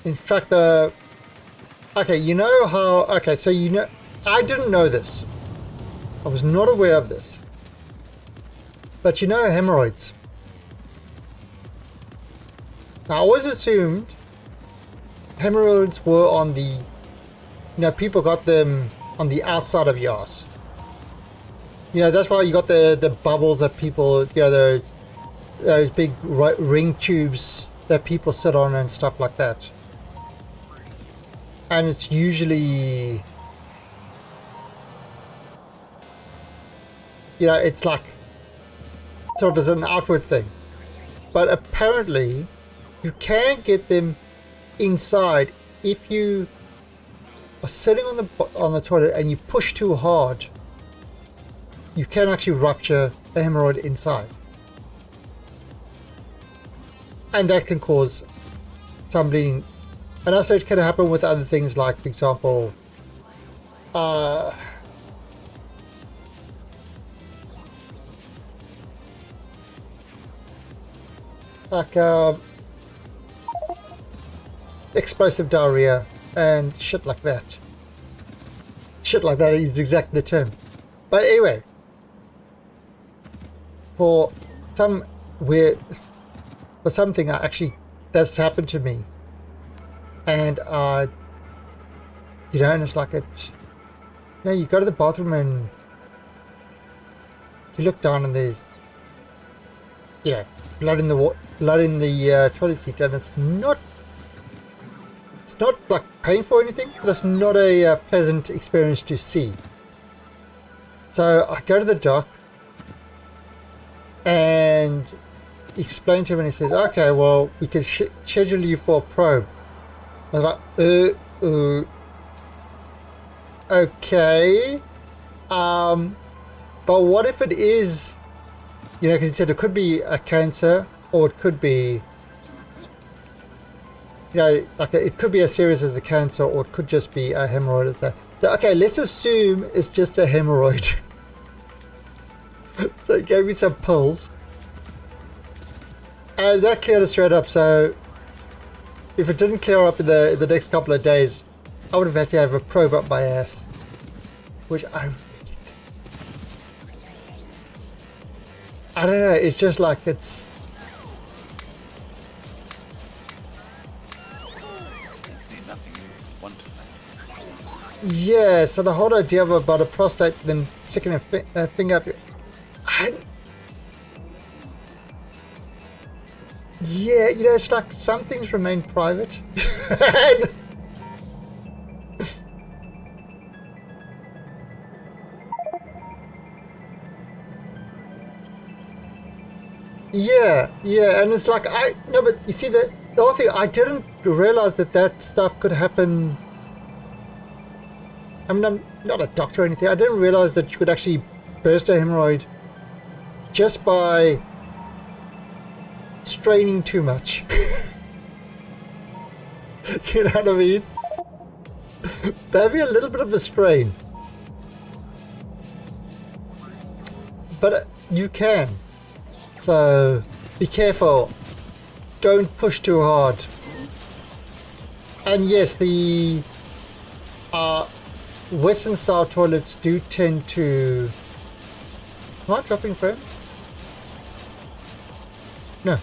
In fact, okay, you know how, okay, so you know, I didn't know this. I was not aware of this. But you know hemorrhoids. Now, I always assumed hemorrhoids were on the, you know, people got them on the outside of your ass. You know, that's why you got the bubbles that people, you know, those big ring tubes that people sit on and stuff like that. And it's usually, you know, it's like sort of as an outward thing. But apparently you can get them inside if you are sitting on the toilet and you push too hard. You can actually rupture a hemorrhoid inside, and that can cause some bleeding. And also it can happen with other things, like, for example, like explosive diarrhea and shit like that. Shit like that is exactly the term. But anyway, for something actually that's happened to me, and you know, and it's like it. You know, you go to the bathroom and you look down and there's, you know, blood in the toilet seat, and it's not like painful or anything, but it's not a pleasant experience to see. So I go to the doc and explain to him, and he says, okay, well, we can schedule you for a probe. I was like, okay, but what if it is, you know, because he said it could be a cancer, or it could be, you know, like it could be as serious as a cancer, or it could just be a hemorrhoid. So, okay, let's assume it's just a hemorrhoid. So he gave me some pills, and that cleared it straight up. So if it didn't clear up in the next couple of days, I would have had to have a probe up my ass, which I I don't know, it's just like it's... Definitely nothing you want. Yeah, so the whole idea of about a prostate then sticking a finger up... Yeah, you know, it's like some things remain private. Yeah, and it's like, no, but you see, the whole thing, I didn't realize that stuff could happen. I mean, I'm not a doctor or anything. I didn't realize that you could actually burst a hemorrhoid just by straining too much. You know what I mean? Having a little bit of a strain. But you can. So be careful. Don't push too hard. And yes, the Western style toilets do tend to... Am I dropping frame? No.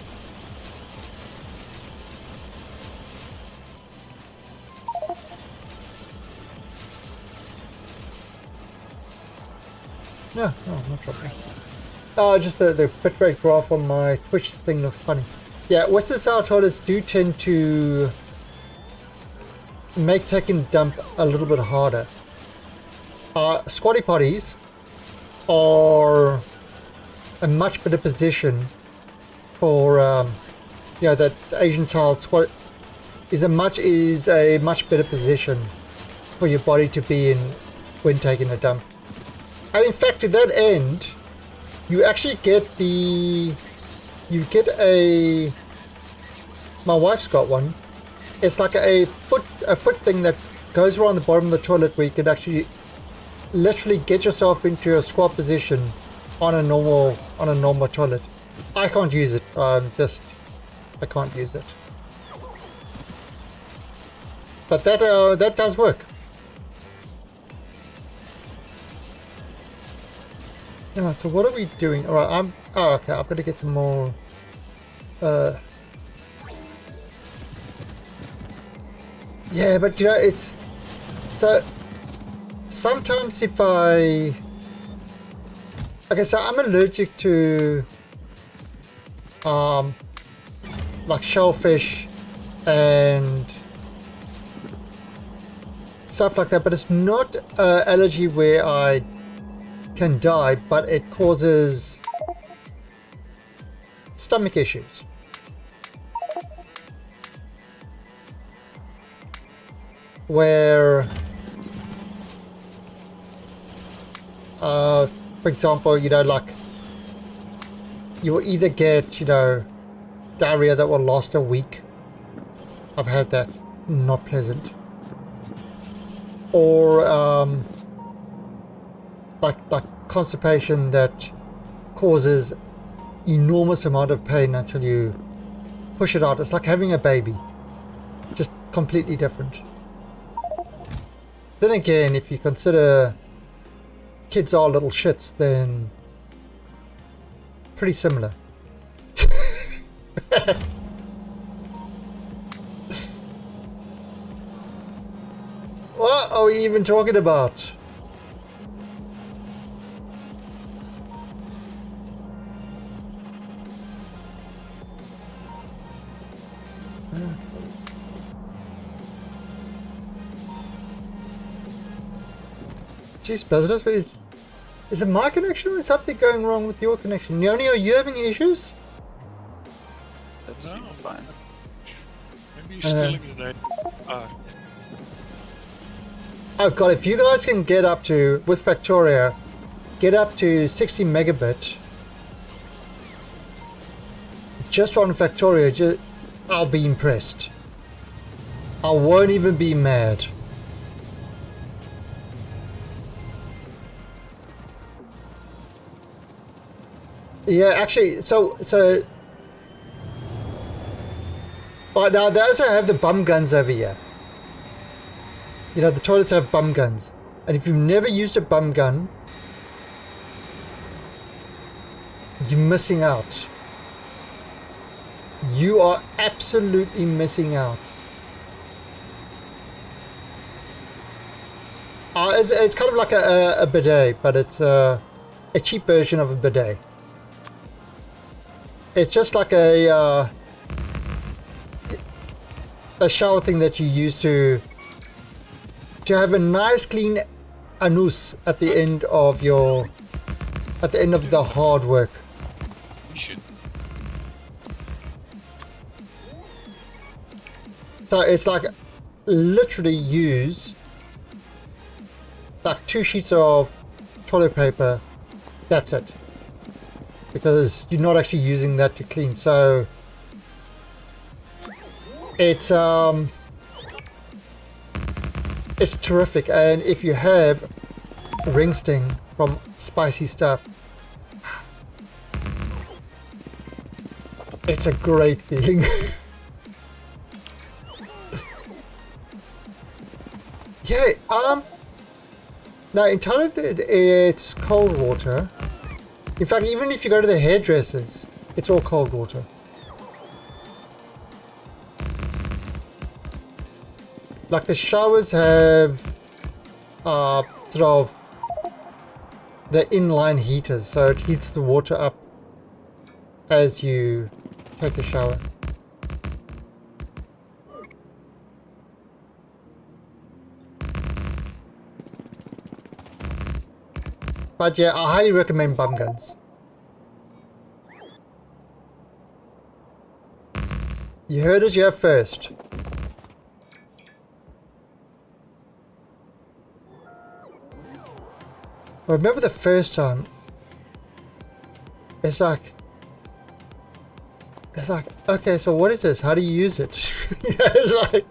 No, I'm not dropping. Oh, just the bitrate graph on my Twitch thing looks funny. Yeah, Western style toilets do tend to make taking dump a little bit harder. Squatty potties are a much better position for you know, that Asian child squat is a much better position for your body to be in when taking a dump. And in fact, to that end, you actually get my wife's got one. It's like a foot thing that goes around the bottom of the toilet where you can actually literally get yourself into a squat position on a normal toilet. I can't use it. I can't use it. But that does work. Yeah, so what are we doing? All right, okay. I've got to get some more. Yeah, but you know, it's so sometimes if okay, so I'm allergic to like shellfish and stuff like that, but it's not allergy where I can die, but it causes stomach issues. Where for example, you know, like you will either get, you know, diarrhea that will last a week. I've had that, not pleasant. Or like constipation that causes enormous amount of pain until you push it out. It's like having a baby, just completely different. Then again, if you consider kids are little shits, then pretty similar. What are we even talking about? Jeez, business, is it my connection or is something going wrong with your connection? Yoni, are you having issues? That's No. fine. Maybe you're stealing the night. Oh god, if you guys can get up to, with Factoria, get up to 60 megabit just on Factoria, I'll be impressed. I won't even be mad. Yeah, actually, so right now they also have the bum guns over here. You know, the toilets have bum guns, and if you've never used a bum gun, you're missing out. You are absolutely missing out. It's kind of like a bidet, but it's a cheap version of a bidet. It's just like a shower thing that you use to have a nice clean anus at the end of the hard work. We should. So it's like literally use like 2 sheets of toilet paper. That's it. Because you're not actually using that to clean. So it's terrific. And if you have ring sting from spicy stuff, it's a great feeling. Yeah, now in Thailand it's cold water. In fact, even if you go to the hairdressers, it's all cold water. Like the showers have sort of the inline heaters, so it heats the water up as you take a shower. But yeah, I highly recommend bum guns. You heard it here first. I remember the first time. It's like, okay, so what is this? How do you use it? It's like,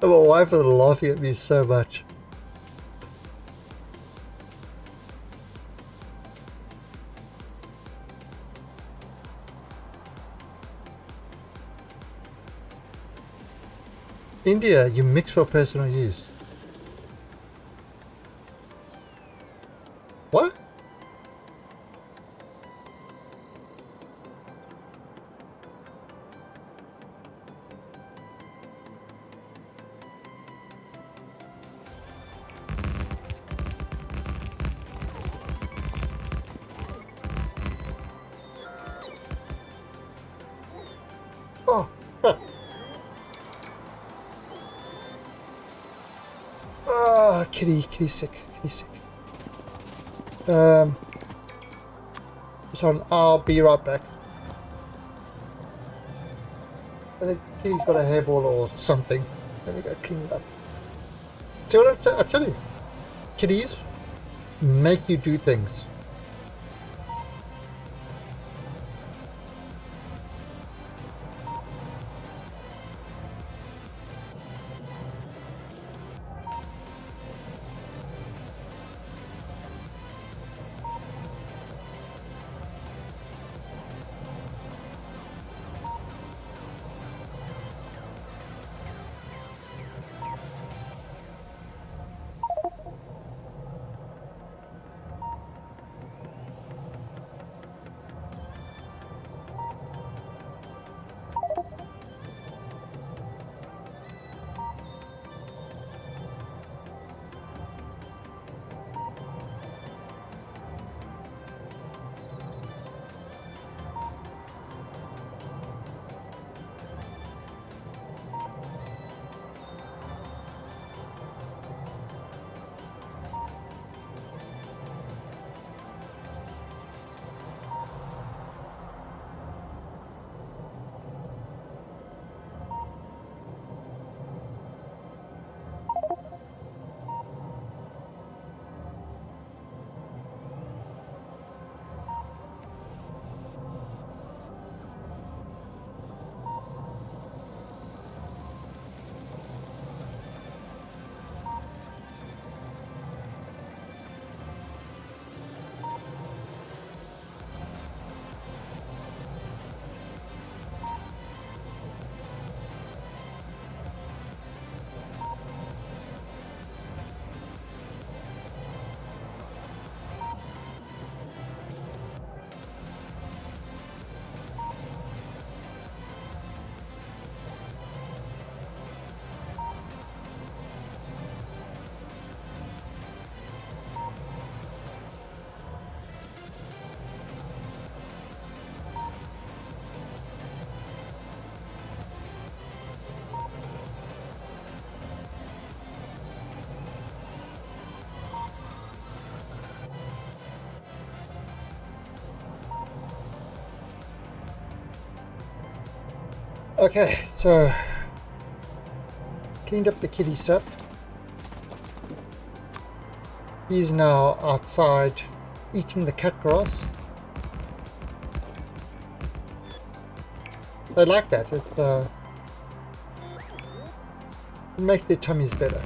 my wife was laughing at me so much. India, you mix for personal use. What? Oh, huh. Ah, kitty sick, so I'll be right back. I think kitty's got a hairball or something. Let me go clean it up. See what I tell you? Kitties make you do things. Okay, so cleaned up the kitty stuff. He's now outside eating the cat grass. They like that. It makes their tummies better.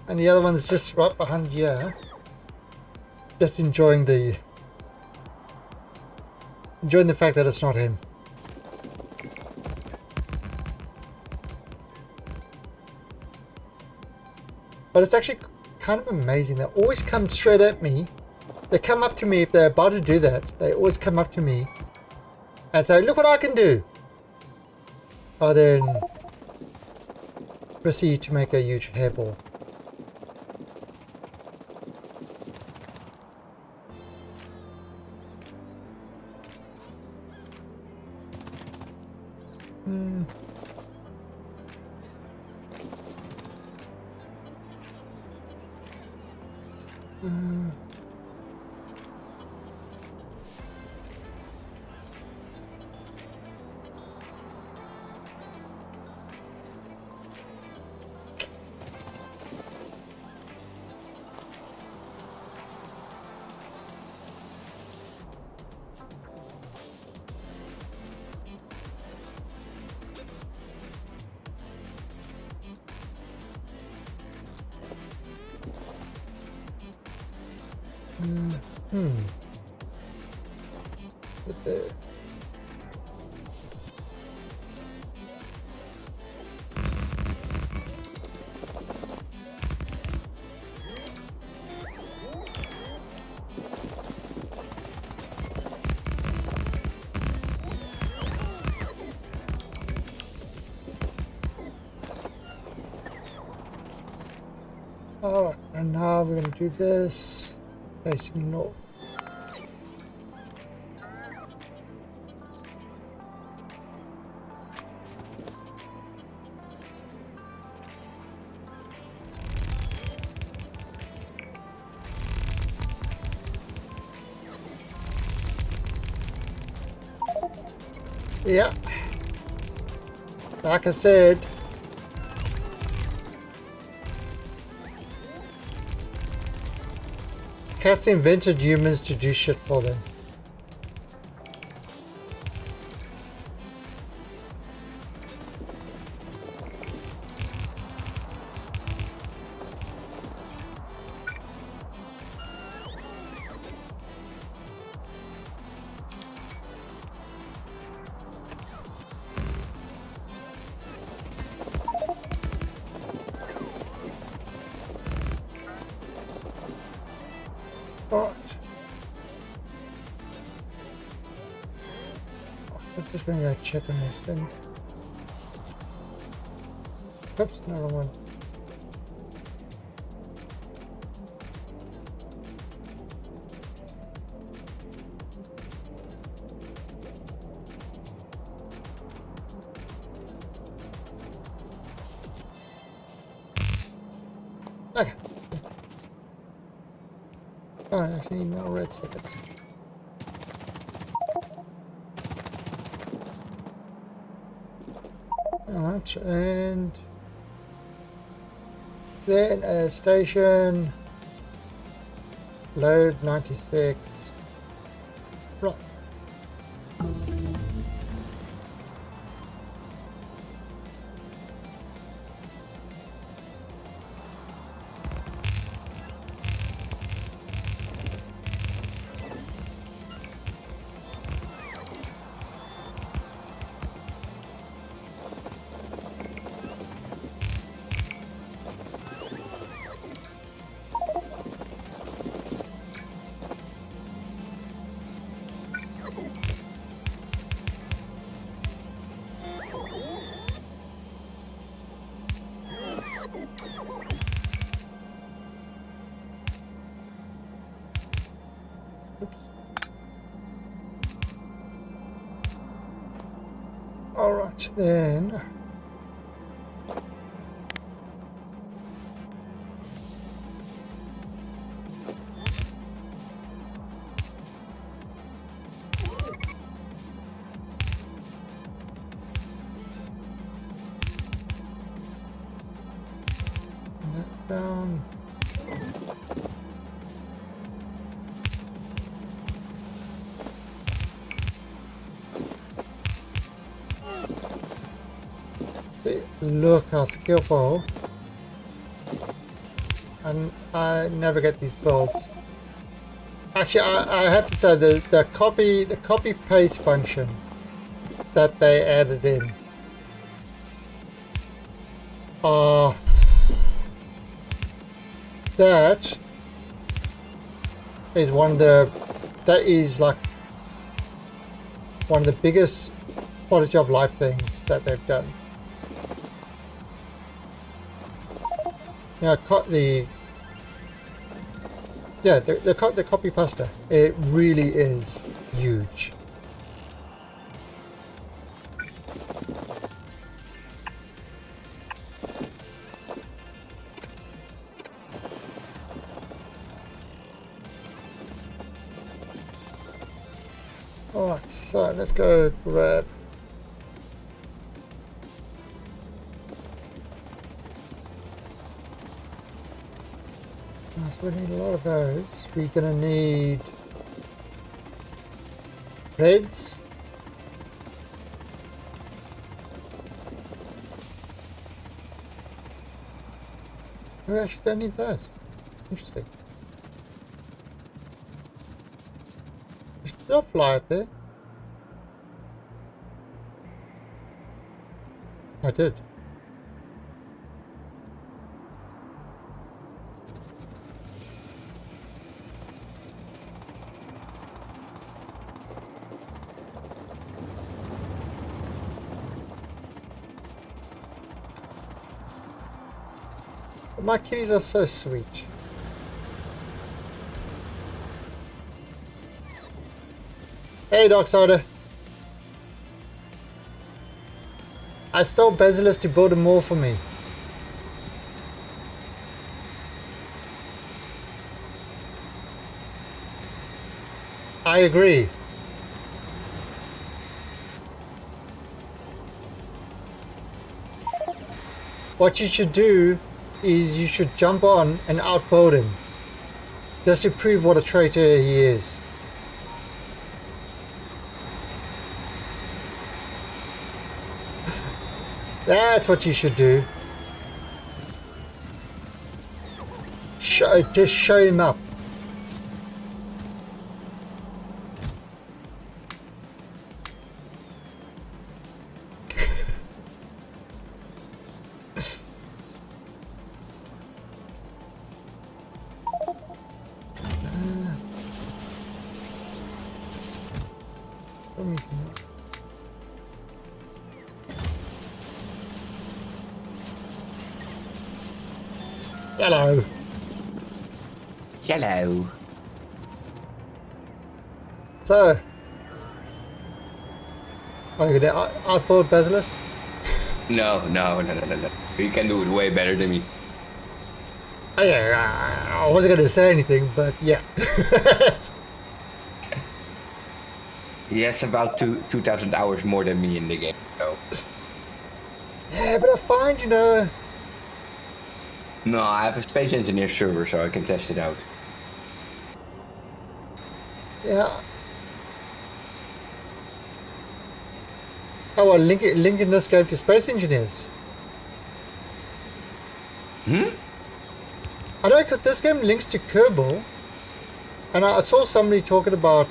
And the other one is just right behind here, just enjoying the fact that it's not him. But it's actually kind of amazing. They always come straight at me. They come up to me if they're about to do that. They always come up to me and say, "Look what I can do." I then proceed to make a huge hairball. Put there. Alright, and now we're going to do this facing north. Yeah, like I said, cats invented humans to do shit for them. Alright. I'm just going to go check on this thing. Oops, another one. Okay. Oh, I actually need more red tickets. Alright, and then a station, load 96, right. Alright then. look how skillful. And I never get these builds. Actually, I have to say the copy paste function that they added in. That is like one of the biggest quality of life things that they've done. Now, the copy pasta, it really is huge. Alright, so let's go grab. So we need a lot of those. We're gonna need reds. We actually don't need those. Interesting. There's still a fly out there. I did. My kitties are so sweet. Hey, Darksider. I stole Basilisk to build a mall for me. I agree. What you should do is you should jump on and outbuild him. Just to prove what a traitor he is. That's what you should do. Just show him up. Hello. Hello. So, are you gonna outbuild Basilisk? No. You can do it way better than me. Oh, yeah, I wasn't gonna say anything, but yeah. He has about 2,000 hours more than me in the game, so. Yeah, but I find, you know. No, I have a Space Engineer server, so I can test it out. Yeah. Oh, well, linking this game to Space Engineers. Hmm? I know this game links to Kerbal, and I saw somebody talking about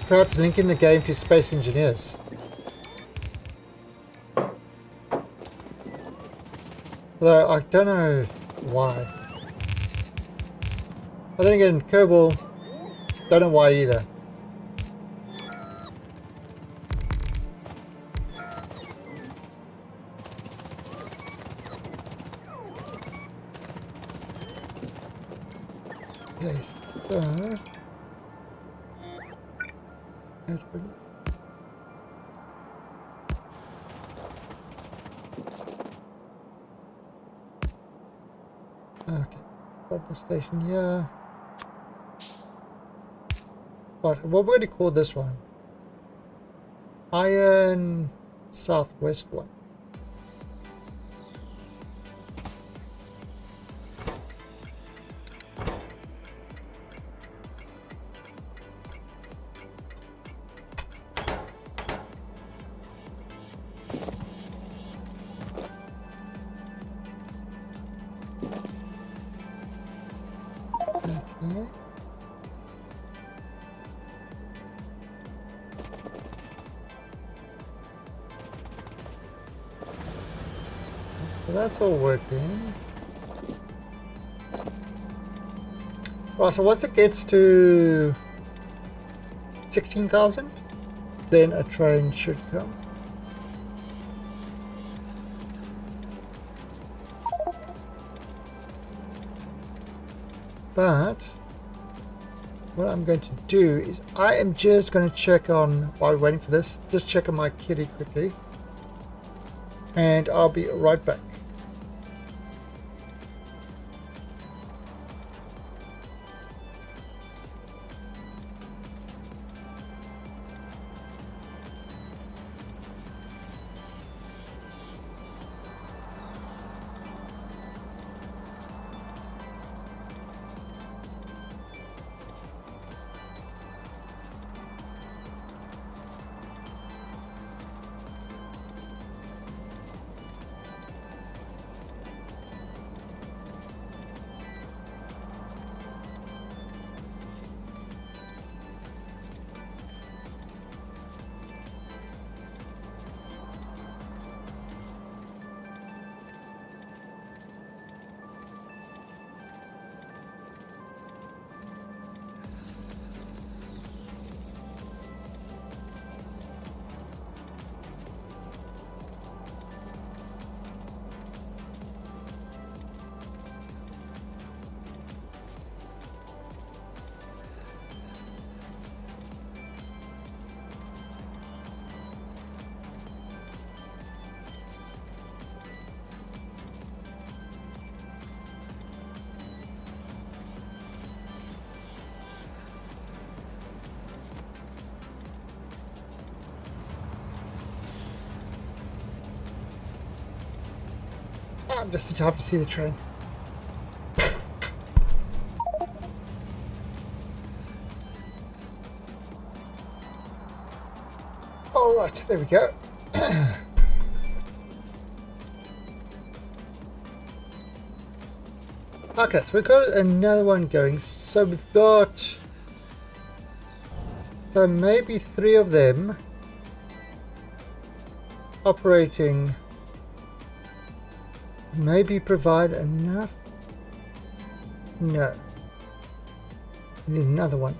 perhaps linking the game to Space Engineers. Though I don't know why. But then again, Kerbal, don't know why either. Okay, so let's bring this. Okay, purple station here. But what we're going to call this one? Iron Southwest one. Okay. So that's all working. Right, so once it gets to 16,000, then a train should come. But what I'm going to do is I am just going to check on, while we're waiting for this, just check on my kitty quickly. And I'll be right back. I'm just in time to see the train. All right, there we go. Okay, so we've got another one going. So we've got, so maybe 3 of them operating. Maybe provide enough. No. We need another one.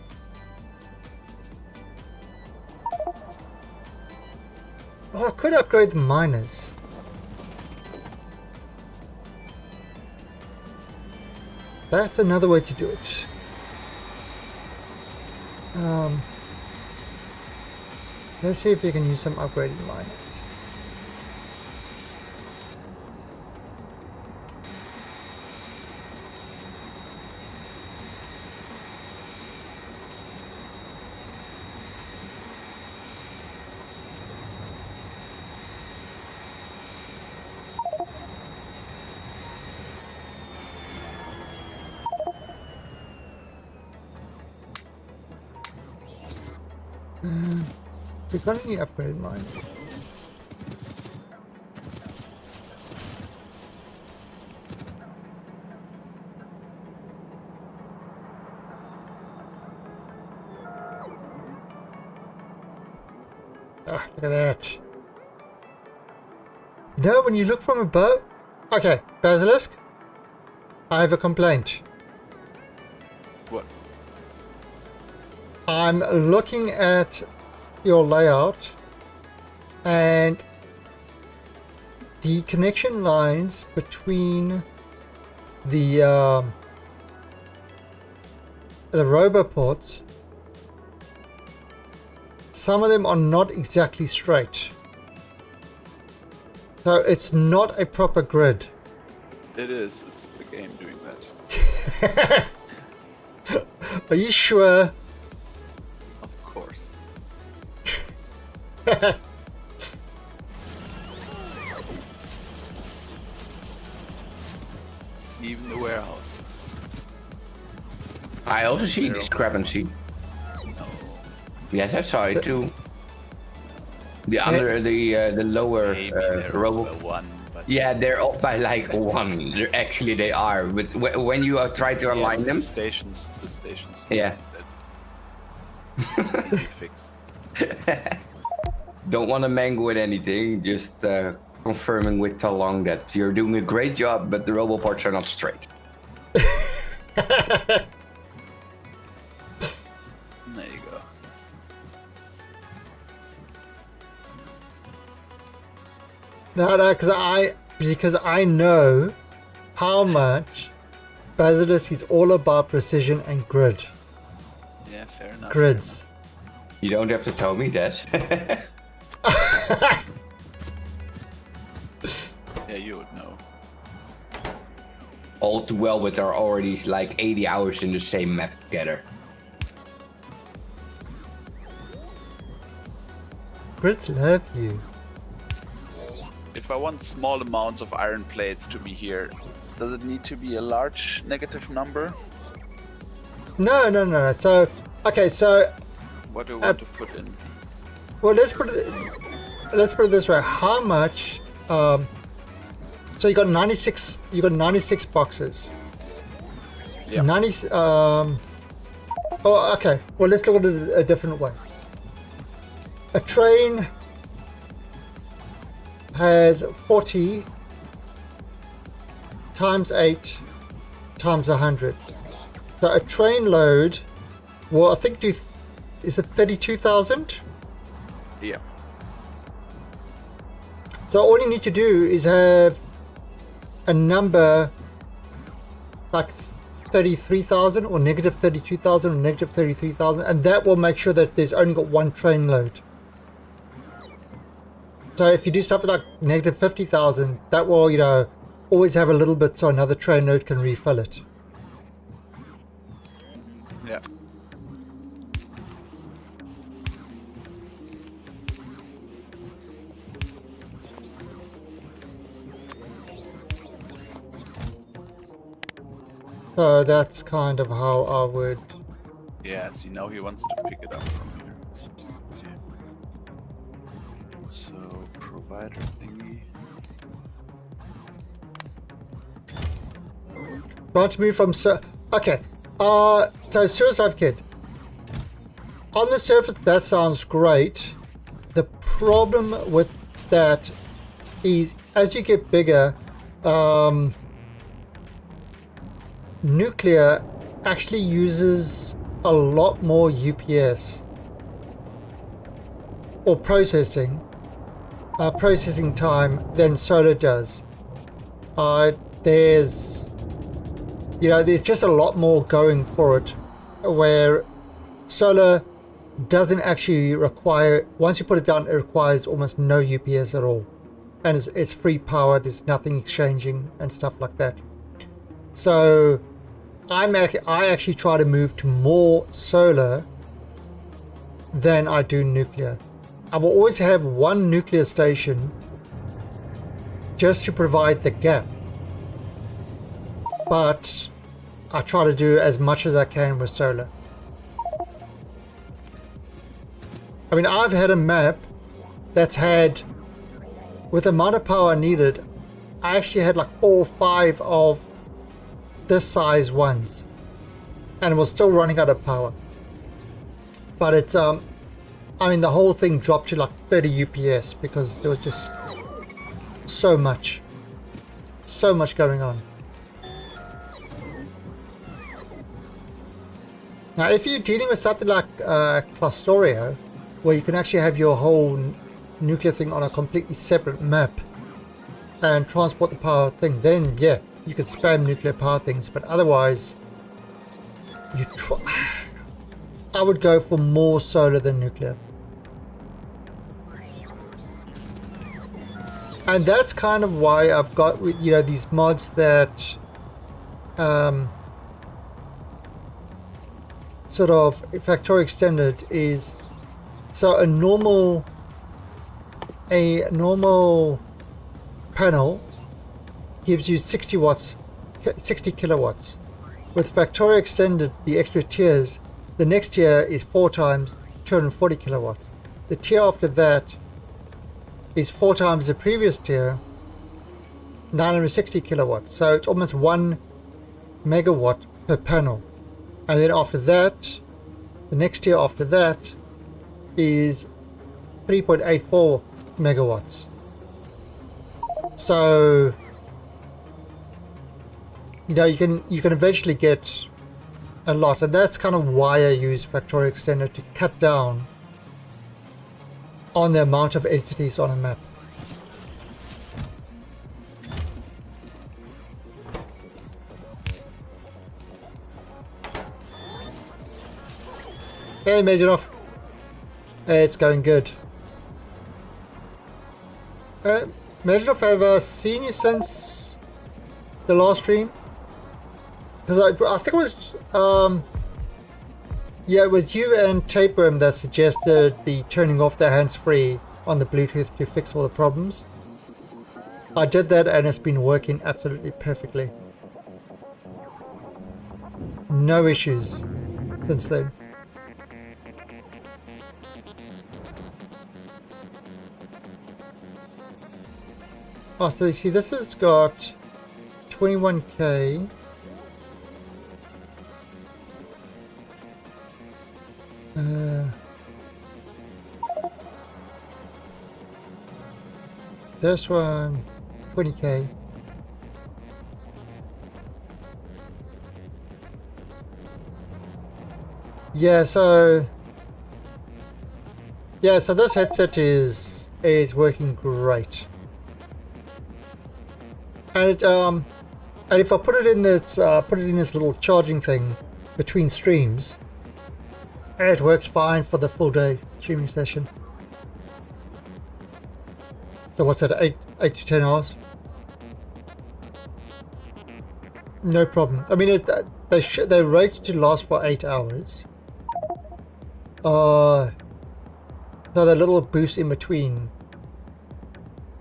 Oh, I could upgrade the miners. That's another way to do it. Let's see if we can use some upgraded miners. We've got any upgraded mine? Ah, look at that. No, when you look from above. Okay, Basilisk, I have a complaint. What? I'm looking at your layout and the connection lines between the roboports, some of them are not exactly straight, so it's not a proper grid. It is. It's the game doing that. Are you sure? Of course. Even the warehouses. I also see discrepancy. No. Yes, I saw it too. The under the lower Maybe there robo. was one, but Yeah, they're off by like 1. Actually, they are. But when you try to align it's them, The stations. yeah, That's an easy fix. don't want to mangle with anything. Just confirming with Talong that you're doing a great job, but the robo parts are not straight. There you go. No, because I know how much Basilisk is all about precision and grid. Yeah, fair enough. Grids. You don't have to tell me that. Yeah, you would know. All too well, but there are already like 80 hours in the same map together. Grids love you. If I want small amounts of iron plates to be here, does it need to be a large negative number? No. So, okay, so, What do I want to put in? well, let's put it this way. How much? So you got 96. You got 96 boxes. Yeah. 90. Oh, okay. Well, let's look at it a different way. A train has 40 times 8 times 100. So a train load, well, I think is it 32,000? Yeah. So all you need to do is have a number like 33,000 or negative 32,000 or negative 33,000, and that will make sure that there's only got one train load. So if you do something like negative 50,000, that will, always have a little bit so another train load can refill it. Yeah. So that's kind of how I would. Yeah, see, now he wants to pick it up from here. Okay. So, provider thingy. Branch me from okay. So Suicide Kid. On the surface, that sounds great. The problem with that is, as you get bigger, nuclear actually uses a lot more UPS or processing time than solar does. There's just a lot more going for it, where solar doesn't actually require, once you put it down, it requires almost no UPS at all, and it's free power. There's nothing exchanging and stuff like that. So I actually try to move to more solar than I do nuclear. I will always have one nuclear station just to provide the gap, but I try to do as much as I can with solar. I mean, I've had a map that's had, with the amount of power needed, I actually had like 4 or 5 of this size ones, and it was still running out of power. But it's I mean, the whole thing dropped to like 30 UPS because there was just so much going on. Now, if you're dealing with something like Clustorio, where you can actually have your whole nuclear thing on a completely separate map and transport the power thing, then yeah, you could spam nuclear power things. But otherwise, I would go for more solar than nuclear. And that's kind of why I've got, these mods that sort of Factorio Extended is, so a normal panel gives you 60 kilowatts. With Factorio Extended, the extra tiers, the next tier is 4 times 240 kilowatts. The tier after that is 4 times the previous tier, 960 kilowatts. So it's almost 1 megawatt per panel. And then after that, the next tier after that is 3.84 megawatts. So, you know, you can eventually get a lot, and that's kind of why I use Factorio Extender, to cut down on the amount of entities on a map. Hey, Majorov. It's going good. Majorov, have I seen you since the last stream? Because I think it was, yeah, it was you and Tapeworm that suggested the turning off the hands-free on the Bluetooth to fix all the problems. I did that and it's been working absolutely perfectly. No issues since then. Oh, so you see, this has got 21k. This one, 20k. Yeah, so this headset is working great. And if I put it in this little charging thing between streams, it works fine for the full day streaming session. So what's that, 8 to 10 hours? No problem. I mean, they're rated to last for 8 hours. So the little boost in between,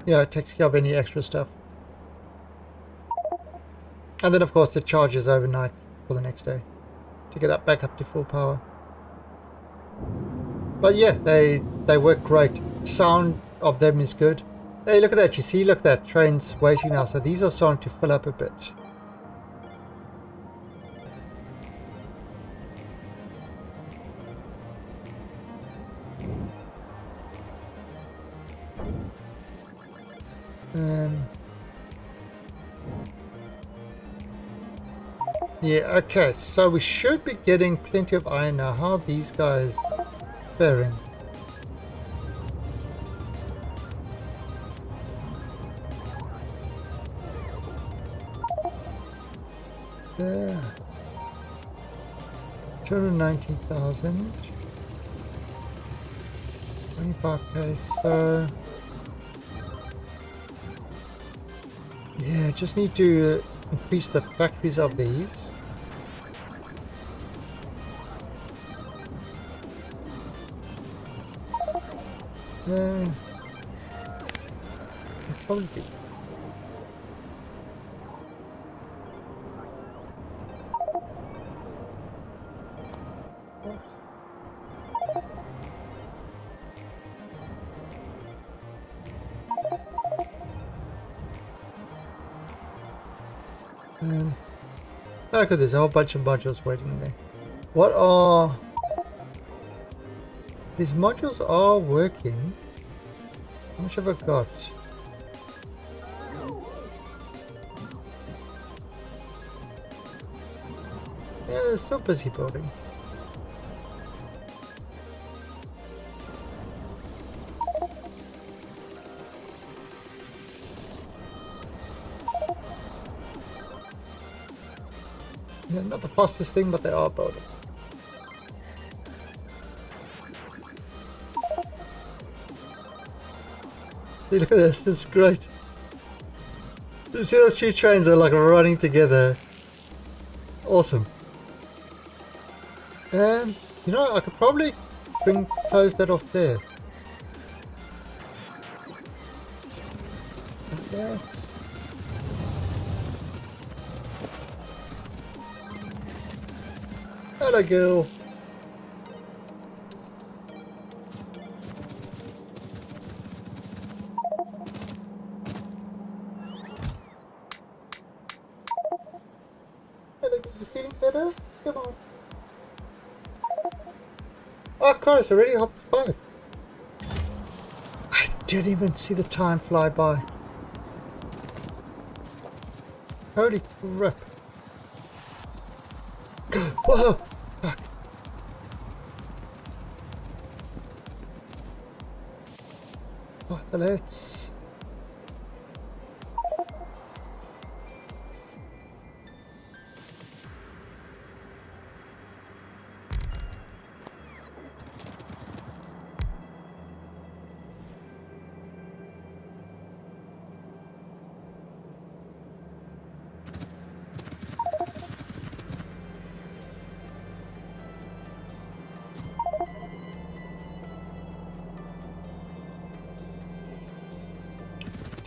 you know, it takes care of any extra stuff. And then of course it charges overnight for the next day to get back up to full power. But yeah, they work great. Sound of them is good. Hey, look at that, you see, look at that, train's waiting now, so these are starting to fill up a bit. Yeah, okay, so we should be getting plenty of iron now. How are these guys faring? Yeah. 219,000. 25k, so... yeah, just need to increase the factories of these. Probably. Look at this, a whole bunch of modules waiting there. What are... these modules are working. How much have I got? Yeah, they're still busy building. Yeah, not the fastest thing, but they are building. See, look at this, this is great. You see those two trains are like running together. Awesome. And, you know, I could probably close that off there. Yes. Hello, girl. Oh, Chorus already hopped by. I didn't even see the time fly by. Holy crap. Whoa! Fuck. Oh, let's...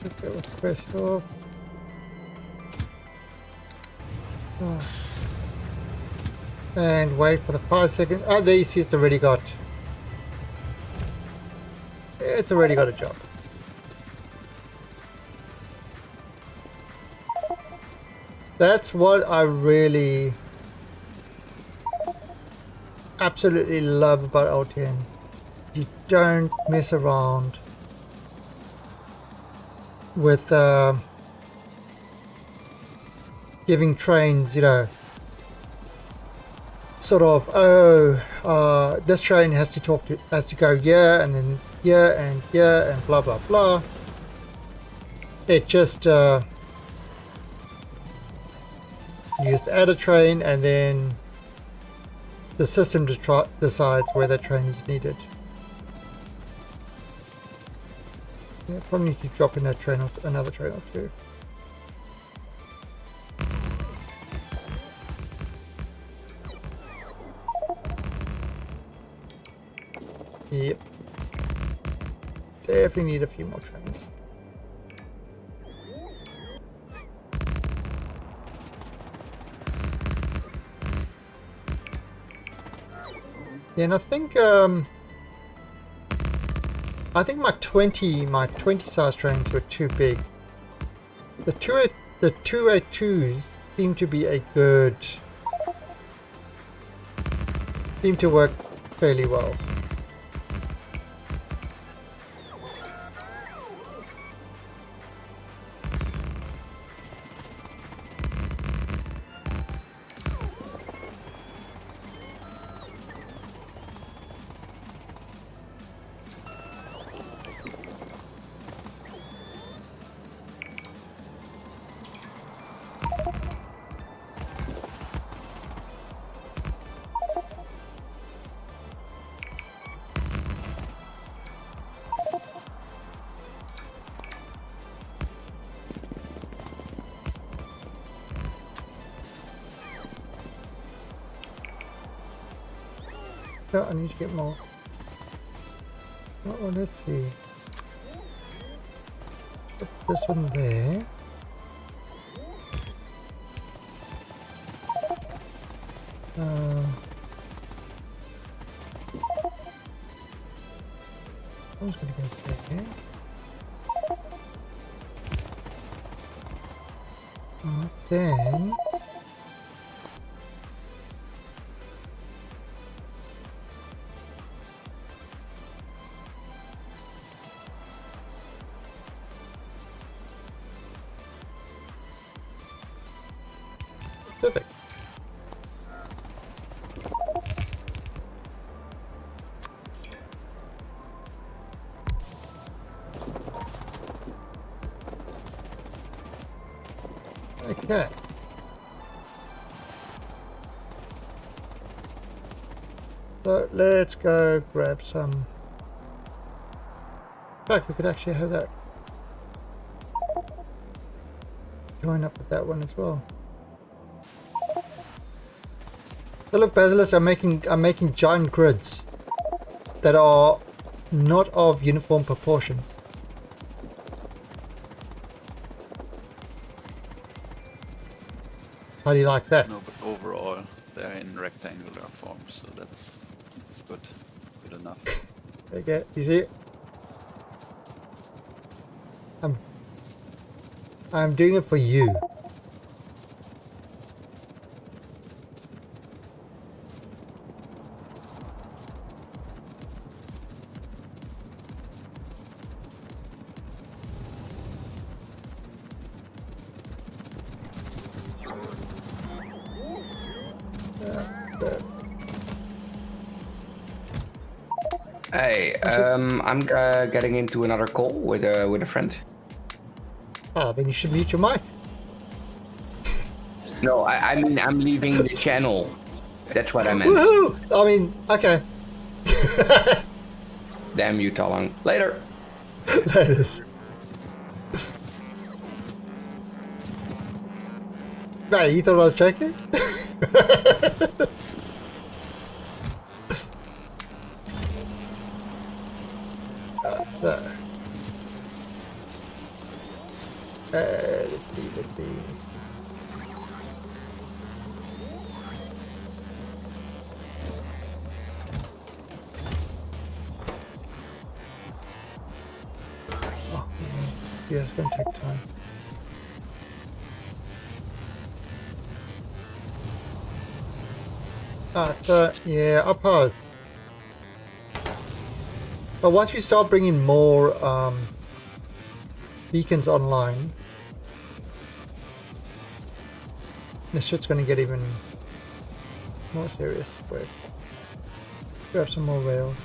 Take that request off. Oh. And wait for the 5 seconds. Oh, there you see it's already got. It's already got a job. That's what I really absolutely love about LTN. You don't mess around with giving trains, you know, sort of, this train has to go here and then here and here and blah blah blah. It just you just add a train and then the system decides where that train is needed. Yeah, probably need to drop in a train or another train or two. Yep. Definitely need a few more trains. Yeah, and I think my 20 size trains were too big. The 282s seem to be seem to work fairly well. Yeah, I need to get more. Oh, let's see. Put this one there. I was going to go there. Then. Perfect. Okay. So let's go grab some. In fact, we could actually have that join up with that one as well. So look, Basilisk, I'm making giant grids that are not of uniform proportions. How do you like that? No, but overall they're in rectangular form, so that's good. Good enough. Okay, you see? I'm doing it for you. Hey, I'm getting into another call with a friend. Ah, then you should mute your mic. No, I mean I'm leaving the channel. That's what I meant. Woohoo! I mean, okay. Damn you, Talon. Later. That is. Right, you thought I was joking? So. Let's see. Oh, yeah, it's going to take time. So, yeah, I'll pause. But once we start bringing more beacons online, this shit's going to get even more serious. Wait. Grab some more rails.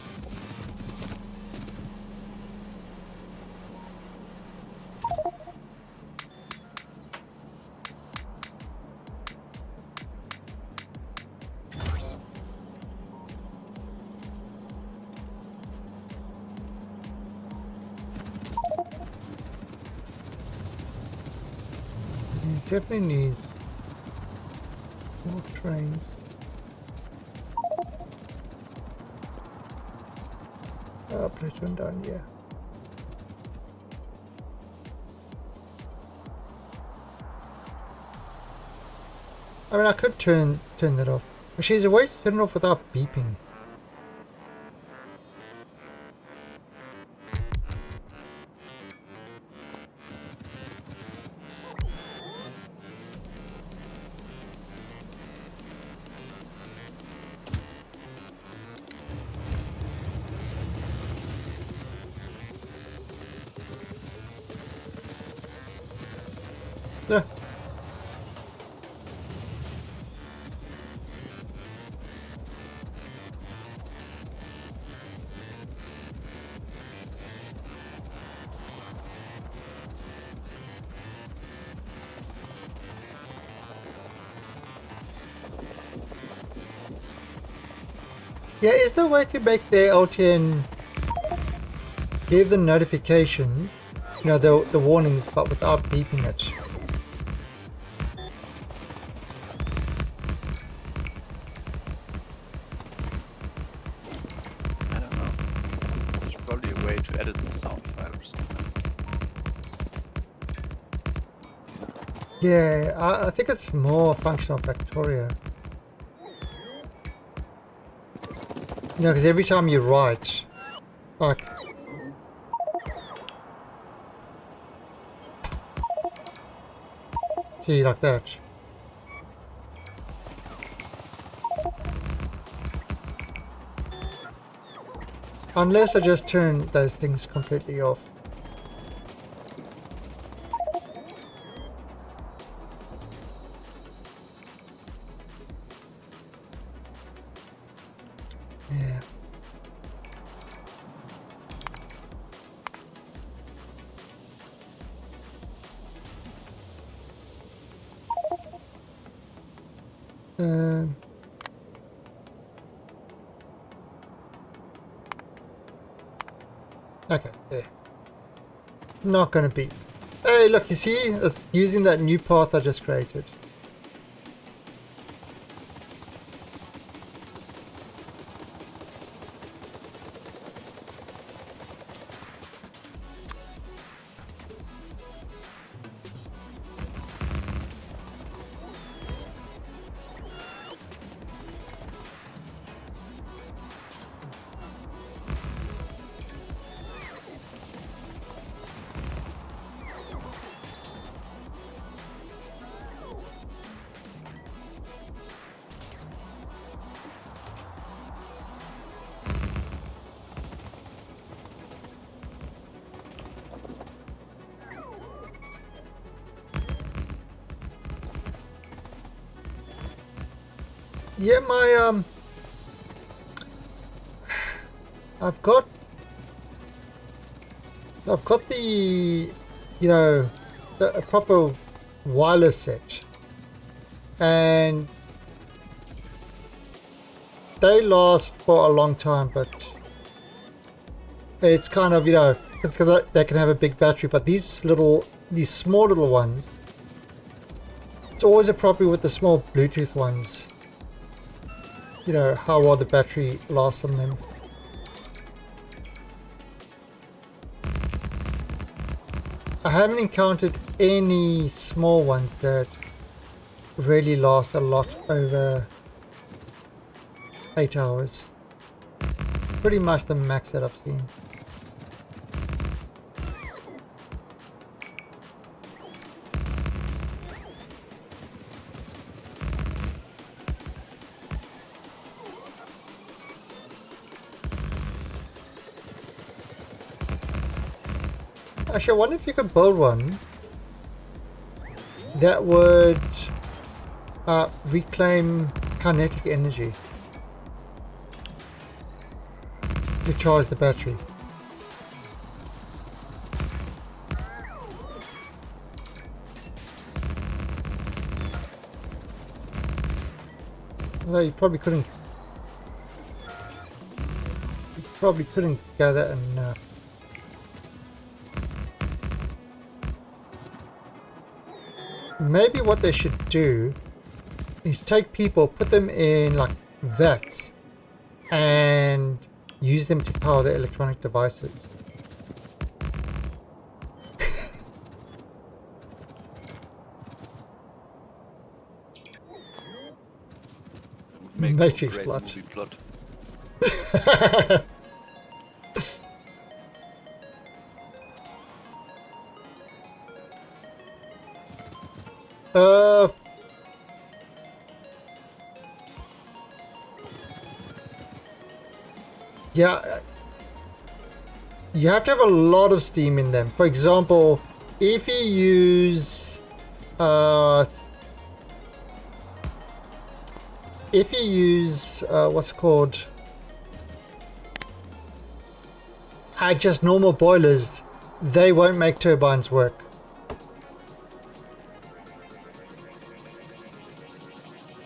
Definitely need more trains. Place one down here. I mean, I could turn that off. Actually, is there a way to turn it off without beeping? Yeah. Yeah, is there a way to make the LTN give the notifications, you know, the warnings, but without beeping it? I don't know. There's probably a way to edit the sound file or something. Yeah, I think it's more a function of Factorio. You know, because every time you write, like, see, like that. Unless I just turn those things completely off. Yeah. Okay, yeah. Not gonna beep. Hey, look, you see? It's using that new path I just created. Yeah, my I've got the, you know, a proper wireless set, and they last for a long time, but it's kind of, you know, because they can have a big battery, but these small little ones, it's always a problem with the small Bluetooth ones, you know, how well the battery lasts on them. I haven't encountered any small ones that really last a lot over 8 hours. Pretty much the max that I've seen. Actually, I wonder if you could build one that would reclaim kinetic energy to charge the battery. Although you probably couldn't gather enough. Maybe what they should do is take people, put them in like vats, and use them to power their electronic devices. Make a Matrix great plot. movie plot. Yeah, you have to have a lot of steam in them. For example, if you use what's it called, just normal boilers, they won't make turbines work.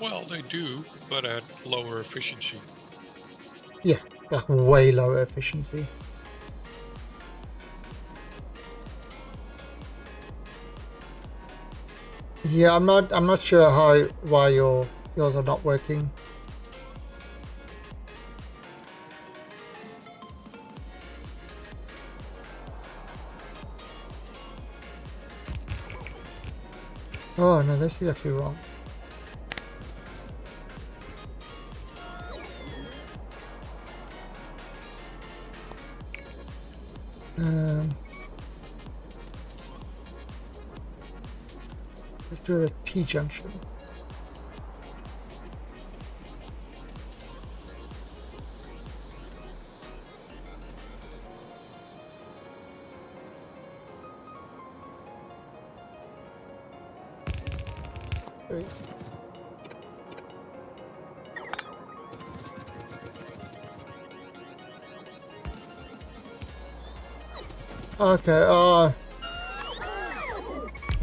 Well, they do, but at lower efficiency. Yeah, like way lower efficiency. Yeah, I'm not sure why yours are not working. Oh no, this is actually wrong. Let's do a T-junction. Great. Okay,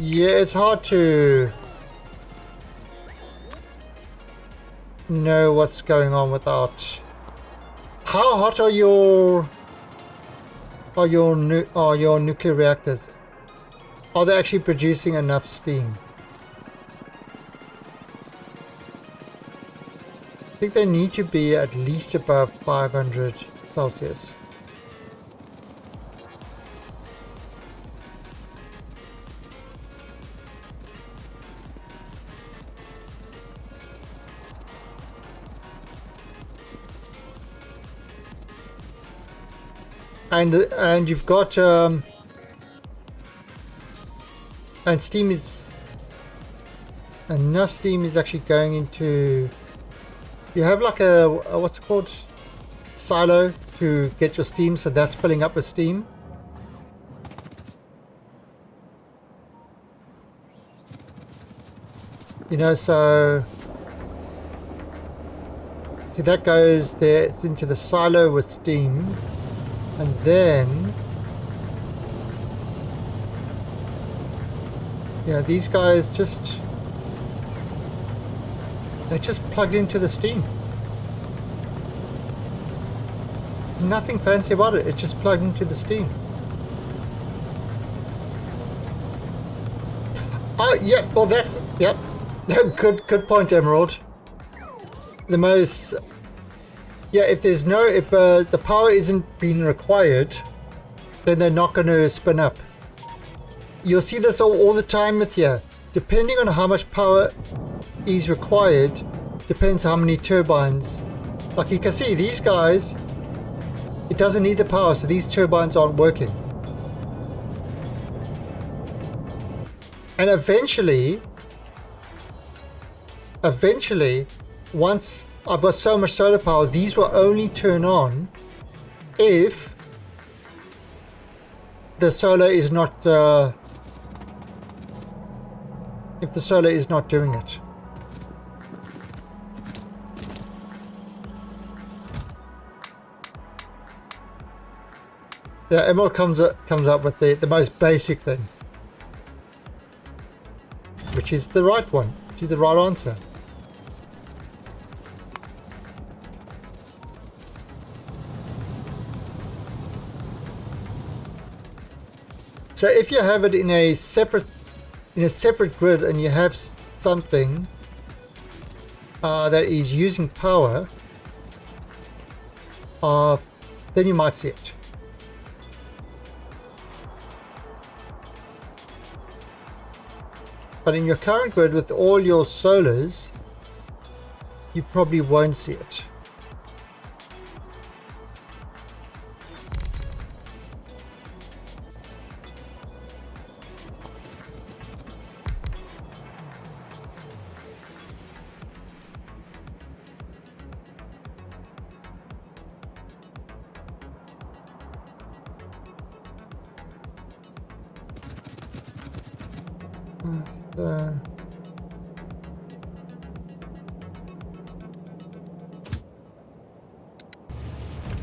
yeah, it's hard to know what's going on without. How hot are your nuclear reactors? Are they actually producing enough steam? I think they need to be at least above 500 Celsius. And you've got and steam is enough. Steam is actually going into. You have like a what's it called, silo to get your steam, so that's filling up with steam. You know, so See, that goes there. It's into the silo with steam. And then... yeah, these guys just... they're just plugged into the steam. Nothing fancy about it. It's just plugged into the steam. Oh, yeah. Well, that's... yep. Good point, Emerald. The most... yeah, if there's no... if the power isn't being required, then they're not going to spin up. You'll see this all the time with here. Depending on how much power is required, depends how many turbines. Like you can see, these guys, it doesn't need the power, so these turbines aren't working. And eventually, once I've got so much solar power, these will only turn on if the solar is not doing it. The Emerald comes up with the most basic thing, which is the right one, which is the right answer. So if you have it in a separate grid and you have something that is using power, then you might see it. But in your current grid with all your solars, you probably won't see it.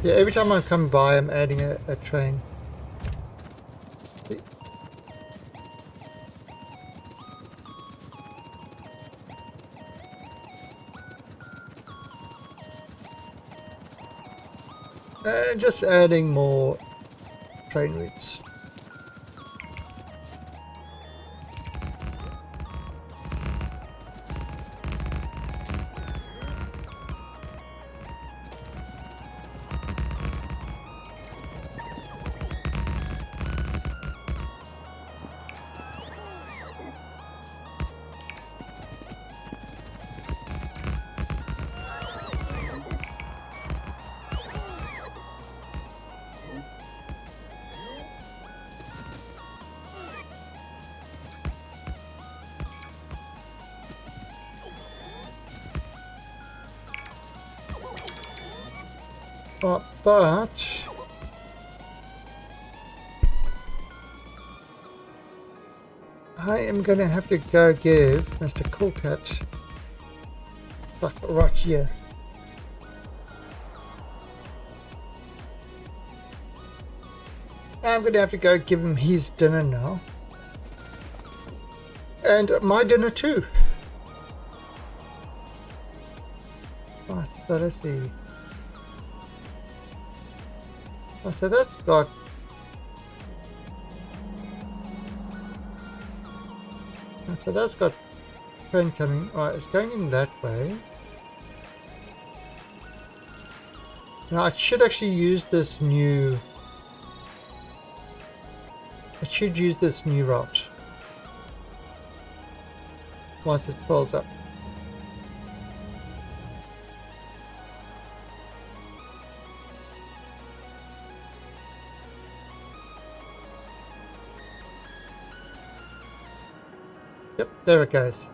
Yeah, every time I come by, I'm adding a train. And just adding more train routes. But I am going to have to go give Mr. Coolcat right here. I'm going to have to go give him his dinner now. And my dinner too. Right, so let's see. Oh, so that's got... so that's got train coming. Alright, it's going in that way. Now I should actually use this new... I should use this new route once it fills up. Yep, there it goes.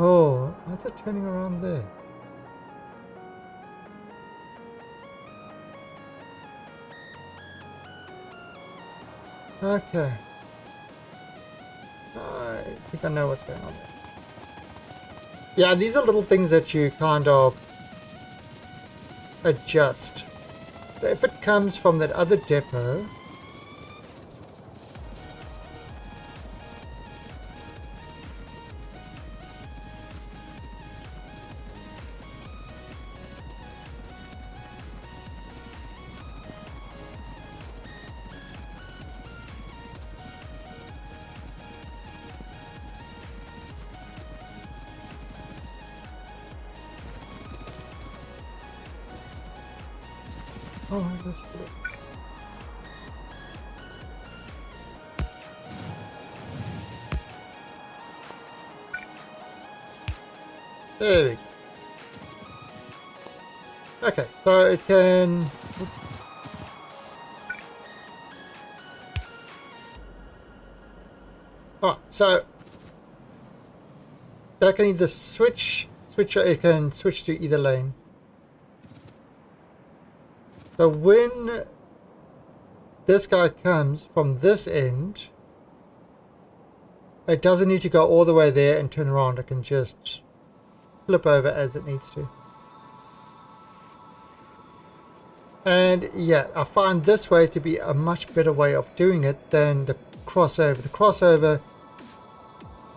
Oh, what's it turning around there? Okay. I think I know what's going on there. Yeah, these are little things that you kind of adjust. So if it comes from that other depot, oh, that's good. There we go. Okay, so it can... Alright, so that can either switch or it can switch to either lane. So when this guy comes from this end, it doesn't need to go all the way there and turn around. It can just flip over as it needs to. And yeah, I find this way to be a much better way of doing it than the crossover. The crossover,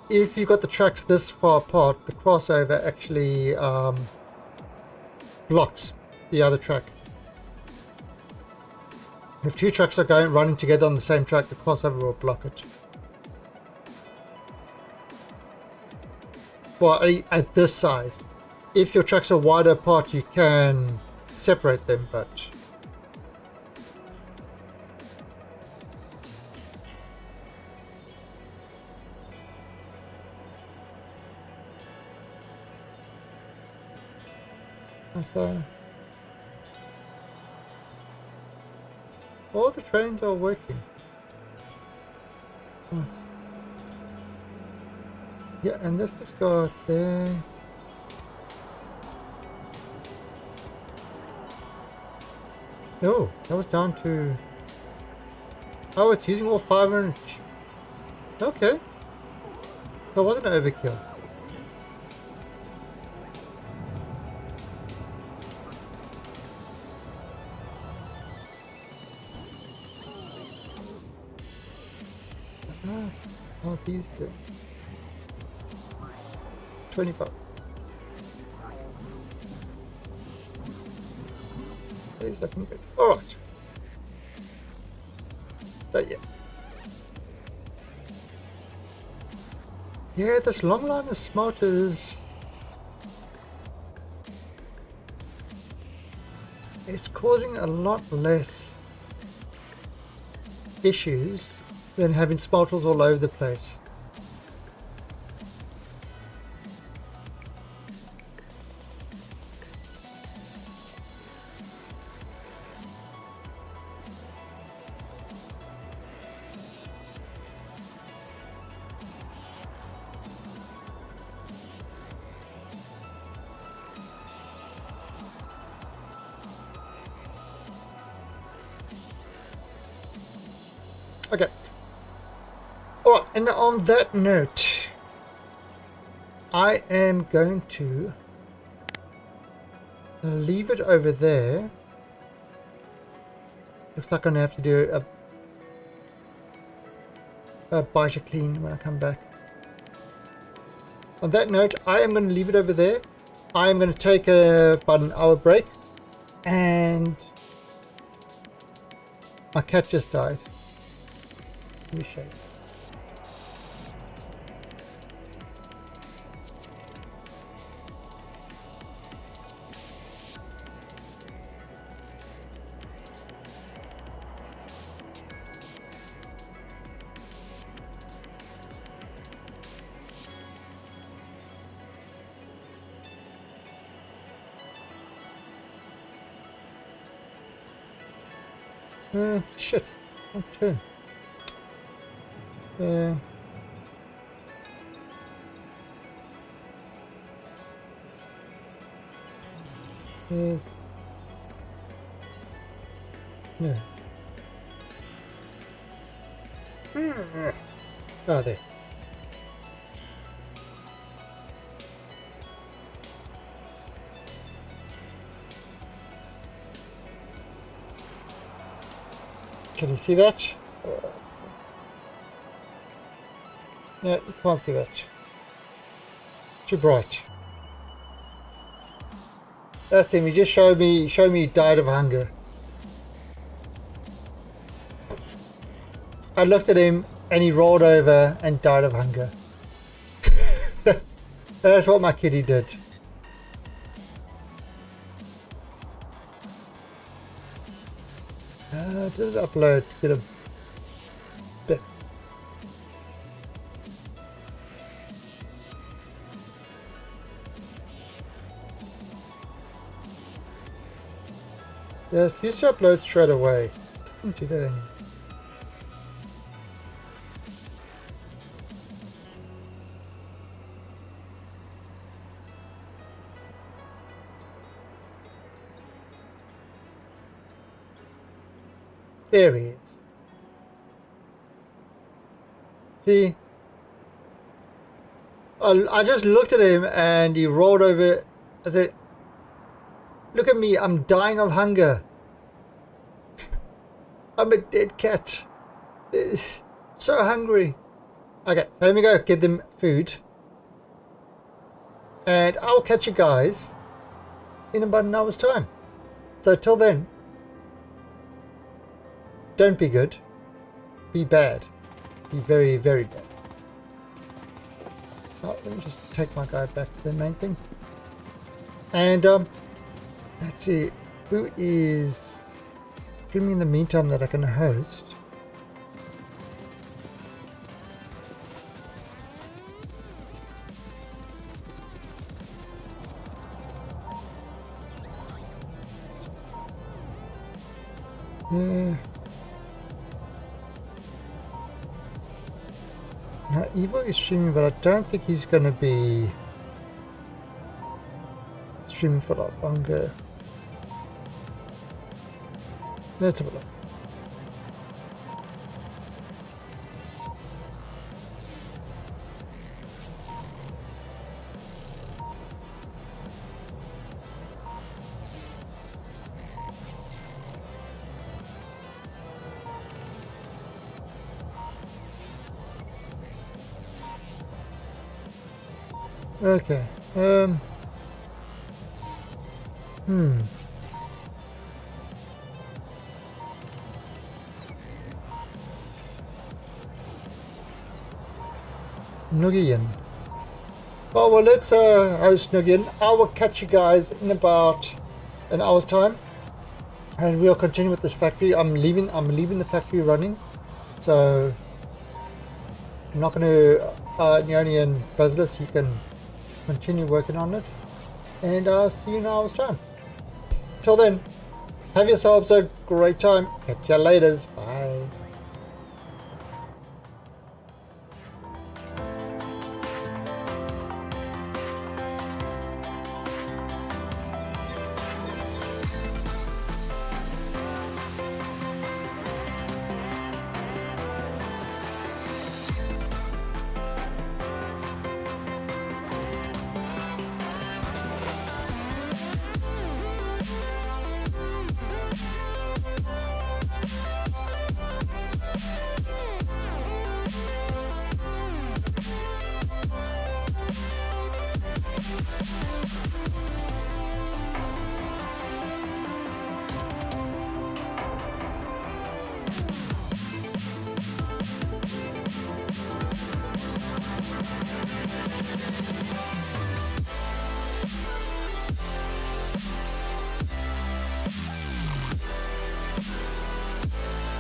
if you've got the tracks this far apart, the crossover actually blocks the other track. If two tracks are running together on the same track, the crossover will block it. Well, at this size. If your tracks are wider apart, you can separate them, but... So... all the trains are working. Nice. Yeah, and this has got there. Oh, that was down to... oh, it's using all 500. Okay. That wasn't an overkill. Oh, these things. 25. These looking good. Alright. So yeah. Yeah, this long line of smelters, it's causing a lot less issues than having smelters all over the place. Okay. Alright, and on that note, I am going to leave it over there. Looks like I'm going to have to do a biter clean when I come back. On that note, I am going to leave it over there. I am going to take about an hour break. And my cat just died. Let me show you. Shit. Wrong turn. Yes. No. Oh, there. Can you see that? No, you can't see that. Too bright. That's him. He just showed me he died of hunger. I looked at him and he rolled over and died of hunger. That's what my kitty did. Did it upload? Get a bit. Yes, used to upload straight away. Didn't do that anymore. There he is. See? I just looked at him and he rolled over. I said, look at me, I'm dying of hunger. I'm a dead cat. So hungry. Okay, so let me go get them food. And I'll catch you guys in about an hour's time. So till then, don't be good. Be bad. Be very, very bad. Oh, let me just take my guy back to the main thing. And let's see, who is streaming in the meantime that I can host? Now, Evo is streaming, but I don't think he's going to be streaming for a lot longer. Let's have a look. Okay. Nugian. Oh, well, let's host Nugian. I will catch you guys in about an hour's time, and we'll continue with this factory. I'm leaving the factory running, so I'm not going to. Neoni and Basilisk, you can continue working on it, and I'll see you in an hour's time. Till then, have yourselves a great time. Catch you later. Bye.